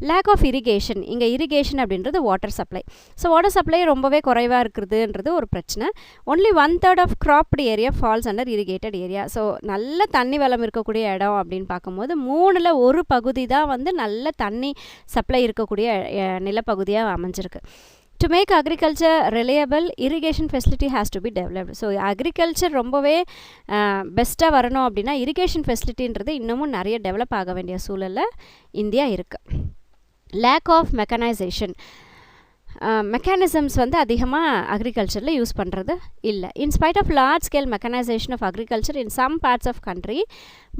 Lack of irrigation. இங்கே இரிகேஷன் அப்படின்றது water supply. So water supply ரொம்பவே குறைவாக இருக்கிறதுன்றது ஒரு பிரச்சனை. Only 1/3 of cropped area falls under irrigated area. So நல்ல தண்ணி வளம் இருக்கக்கூடிய இடம் அப்படின்னு பார்க்கும்போது 3ல் 1 பகுதி தான் வந்து நல்ல தண்ணி சப்ளை இருக்கக்கூடிய நிலப்பகுதியாக அமைஞ்சிருக்கு. To make agriculture reliable, irrigation facility has to be developed. So agriculture ரொம்பவே பெஸ்ட்டாக வரணும் அப்படின்னா இரிகேஷன் ஃபெசிலிட்டின்றது இன்னமும் நிறைய டெவலப் ஆக வேண்டிய சூழலில் இந்தியா இருக்குது. Lack of mechanisation. மெக்கானிசம்ஸ் வந்து அதிகமாக அக்ரிகல்ச்சரில் யூஸ் பண்ணுறது இல்லை. In spite of large scale mechanization of agriculture in some parts of country,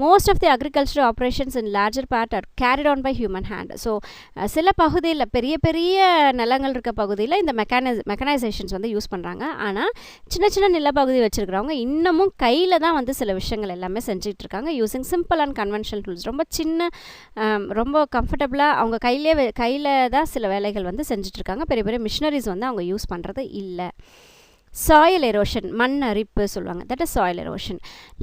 most of the agriculture operations in larger part are carried on by human hand. So சில பகுதியில் பெரிய நிலங்கள் இருக்க பகுதியில் இந்த மெக்கனைசேஷன்ஸ் வந்து யூஸ் பண்ணுறாங்க. ஆனால் சின்ன நிலப்பகுதி வச்சுருக்கிறவங்க இன்னமும் கையில் தான் வந்து சில விஷயங்கள் எல்லாமே செஞ்சுட்டு இருக்காங்க using simple and conventional tools. ரொம்ப கம்ஃபர்டபுளாக அவங்க கையில் தான் சில வேலைகள் வந்து செஞ்சிட்ருக்காங்க. பெரிய மிஷினரிஸ் வந்து அவங்க யூஸ் பண்ணுறது இல்லை. சாயில் எரோஷன், மண் அரிப்பு சொல்லுவாங்க, that is soil erosion.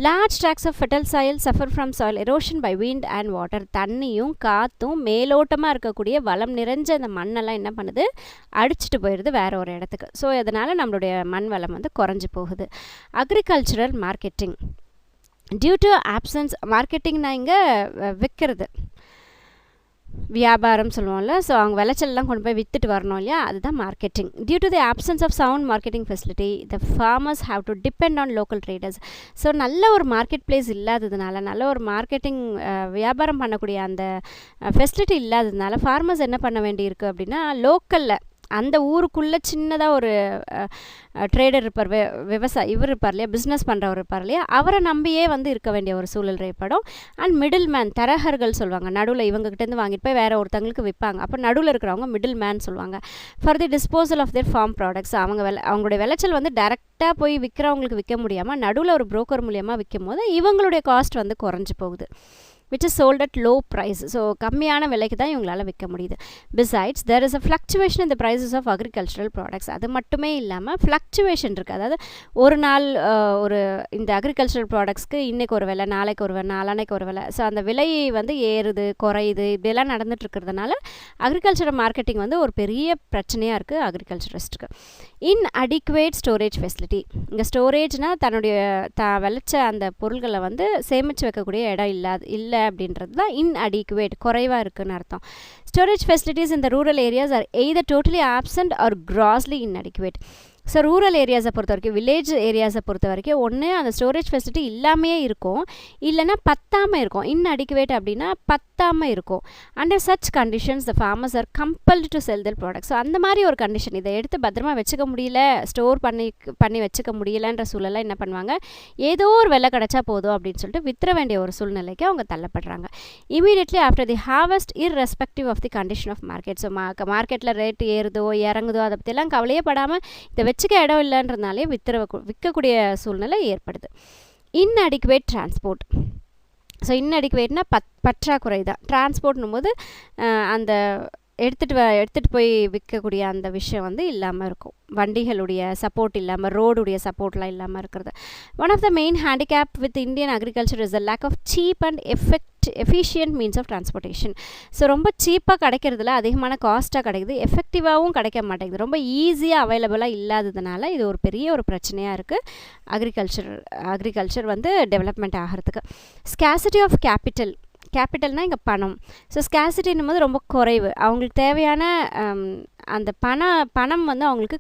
Large tracts of fertile soil suffer from soil erosion by wind and water. தண்ணியும் காற்றும் மேலோட்டமாக இருக்கக்கூடிய வளம் நிறைஞ்ச அந்த மண்ணெல்லாம் என்ன பண்ணுது, அடிச்சுட்டு போயிடுது வேற ஒரு இடத்துக்கு. ஸோ அதனால் நம்மளுடைய மண் வளம் வந்து குறைஞ்சி போகுது. Agricultural marketing due to absence. மார்க்கெட்டிங்னா இங்கே விற்கிறது. வியாபாரம் சொல்லுவோம்ல, ஸோ அவங்க விளைச்சல்லாம் கொண்டு போய் விற்றுட்டு வரணும் இல்லையா, அதுதான் marketing. Due to the absence of sound marketing facility the farmers have to depend on local traders. So நல்ல ஒரு மார்க்கெட் பிளேஸ் இல்லாததுனால, நல்ல ஒரு மார்க்கெட்டிங் வியாபாரம் பண்ணக்கூடிய அந்த ஃபெசிலிட்டி இல்லாததுனால ஃபார்மர்ஸ் என்ன பண்ண வேண்டியிருக்கு அப்படின்னா, லோக்கலில் அந்த ஊருக்குள்ளே சின்னதாக ஒரு ட்ரேடர் இருப்பார், இவர் இருப்பார் இல்லையா, பிஸ்னஸ் பண்ணுறவர் இருப்பார் இல்லையா, அவரை நம்பியே வந்து இருக்க வேண்டிய ஒரு சூழல் ஏற்படும். அண்ட் மிடில் மேன், தரகர்கள் சொல்லுவாங்க, நடுவில் இவங்ககிட்டேருந்து வாங்கிட்டு போய் வேறு ஒருத்தங்களுக்கு விற்பாங்க. அப்போ நடுவில் இருக்கிறவங்க மிடில் மேன் சொல்லுவாங்க. For the disposal of their farm products, அவங்களுடைய விளைச்சல் வந்து டேரெக்டாக போய் விற்கிறவங்களுக்கு விற்க முடியாமல் நடுவில் ஒரு புரோக்கர் மூலியமாக விற்கும் போது இவங்களுடைய காஸ்ட் வந்து குறைஞ்சி போகுது, which is sold at low price. So கம்மியான விலைக்கு தான் இவங்களால் விற்க முடியுது. Besides there is a fluctuation in the prices of agricultural products. அது மட்டுமே இல்லாமல் ஃப்ளக்சுவேஷன் இருக்குது. அதாவது ஒரு நாள் ஒரு இந்த அக்ரிகல்ச்சரல் ப்ராடக்ட்ஸ்க்கு இன்றைக்கி ஒரு விலை, நாளைக்கு ஒரு விலை, நாளானைக்கு ஒரு விலை, ஸோ அந்த விலை வந்து ஏறுது குறையுது, இப்படியெல்லாம் நடந்துட்டு இருக்கிறதுனால அக்ரிகல்ச்சர் மார்க்கெட்டிங் வந்து ஒரு பெரிய பிரச்சனையாக இருக்குது அக்ரிகல்ச்சரிஸ்ட்டுக்கு. இன்அடிக்குவேட் ஸ்டோரேஜ் ஃபெசிலிட்டி. இங்கே ஸ்டோரேஜ்னால் தன்னுடைய விளைச்ச அந்த பொருள்களை வந்து சேமித்து வைக்கக்கூடிய இடம் இல்லை அப்படின்றது தான் இன்அடிக்குவேட், குறைவாக இருக்குன்னு அர்த்தம். Storage facilities in the rural areas are either totally absent or grossly inadequate. So rural ஏரியாஸை பொறுத்த வரைக்கும், வில்லேஜ் ஏரியாஸை பொறுத்த வரைக்கும் ஒன்று அந்த ஸ்டோரேஜ் ஃபெசிலிட்டி இல்லாமையே இருக்கும், இல்லைனா பத்தாமல் இருக்கும். இன்அடிக்குவேட் அப்படின்னா பத்தாமல் இருக்கும். Under such conditions the farmers are compelled to sell their products. So அந்த மாதிரி ஒரு கண்டிஷன், இதை எடுத்து பத்திரமா வச்சுக்க முடியல, ஸ்டோர் பண்ணி வச்சுக்க முடியலன்ற சூழலாம் என்ன பண்ணுவாங்க, ஏதோ ஒரு விலை கிடச்சா போதும் அப்படின்னு சொல்லிட்டு விற்ற வேண்டிய ஒரு சூழ்நிலைக்கு அவங்க தள்ளப்படுறாங்க. Immediately after the harvest irrespective of the condition of market. So மார்க்கெட்டில் ரேட்டு ஏறுதோ இறங்குதோ அதை பற்றிலாம் கவலையே படாமல் இதை வச்சுக்க இடம் இல்லைன்றதுனாலே விற்கக்கூடிய சூழ்நிலை ஏற்படுது. இன்அடிக்குவேட் டிரான்ஸ்போர்ட். ஸோ இன்அடிக்குவேட்னா பற்றாக்குறை தான். டிரான்ஸ்போர்ட்னும் போது அந்த எடுத்துகிட்டு போய் விற்கக்கூடிய அந்த விஷயம் வந்து இல்லாமல் இருக்கும், வண்டிகளுடைய சப்போர்ட் இல்லாமல், ரோடுடைய சப்போர்ட்லாம் இல்லாமல் இருக்கிறது. One of the main handicap with Indian agriculture is the lack of cheap and efficient means of transportation. So ரொம்ப சீப்பாக கிடைக்கிறதுல அதிகமான காஸ்ட்டாக கிடைக்குது, எஃபெக்டிவாகவும் கிடைக்க மாட்டேங்குது, ரொம்ப ஈஸியாக அவைலபிளாக இல்லாததுனால இது ஒரு பெரிய ஒரு பிரச்சனையாக இருக்குது அக்ரிகல்ச்சர் வந்து டெவலப்மெண்ட் ஆகிறதுக்கு. ஸ்கேசிட்டி ஆஃப் கேபிட்டல்னால் இங்கே பணம். ஸோ ஸ்கேசிட்டின்னும் போது ரொம்ப குறைவு, அவங்களுக்கு தேவையான அந்த பணம் வந்து அவங்களுக்கு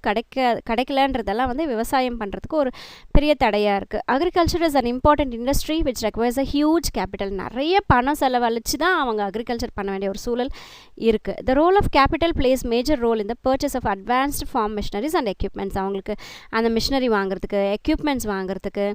கிடைக்கலன்றதெல்லாம் வந்து விவசாயம் பண்ணுறதுக்கு ஒரு பெரிய தடையாக இருக்குது. Agriculture is an important industry which requires a huge capital. நிறைய பணம் செலவழித்து தான் அவங்க அக்ரிகல்ச்சர் பண்ண வேண்டிய ஒரு சூழல் இருக்குது. The role of capital plays major role in the purchase of advanced farm machineries and equipments. அவங்களுக்கு அந்த மிஷினரி வாங்குறதுக்கு, எக்யூப்மெண்ட்ஸ் வாங்குறதுக்கு,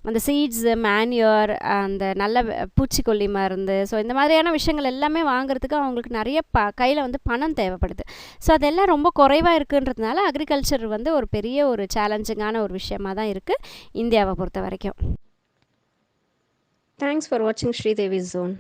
அந்த சீட்ஸு, மேன்யூர், அந்த நல்ல பூச்சிக்கொல்லி மருந்து, ஸோ இந்த மாதிரியான விஷயங்கள் எல்லாமே வாங்குறதுக்கு அவங்களுக்கு நிறைய கையில் வந்து பணம் தேவைப்படுது. ஸோ அதெல்லாம் ரொம்ப குறைவாக இருக்குன்றதுனால அக்ரிகல்ச்சர் வந்து ஒரு பெரிய ஒரு சேலஞ்சிங்கான ஒரு விஷயமாக தான் இருக்குது இந்தியாவை பொறுத்த வரைக்கும். தேங்க்ஸ் ஃபார் வாட்சிங் ஸ்ரீதேவி ஜோன்.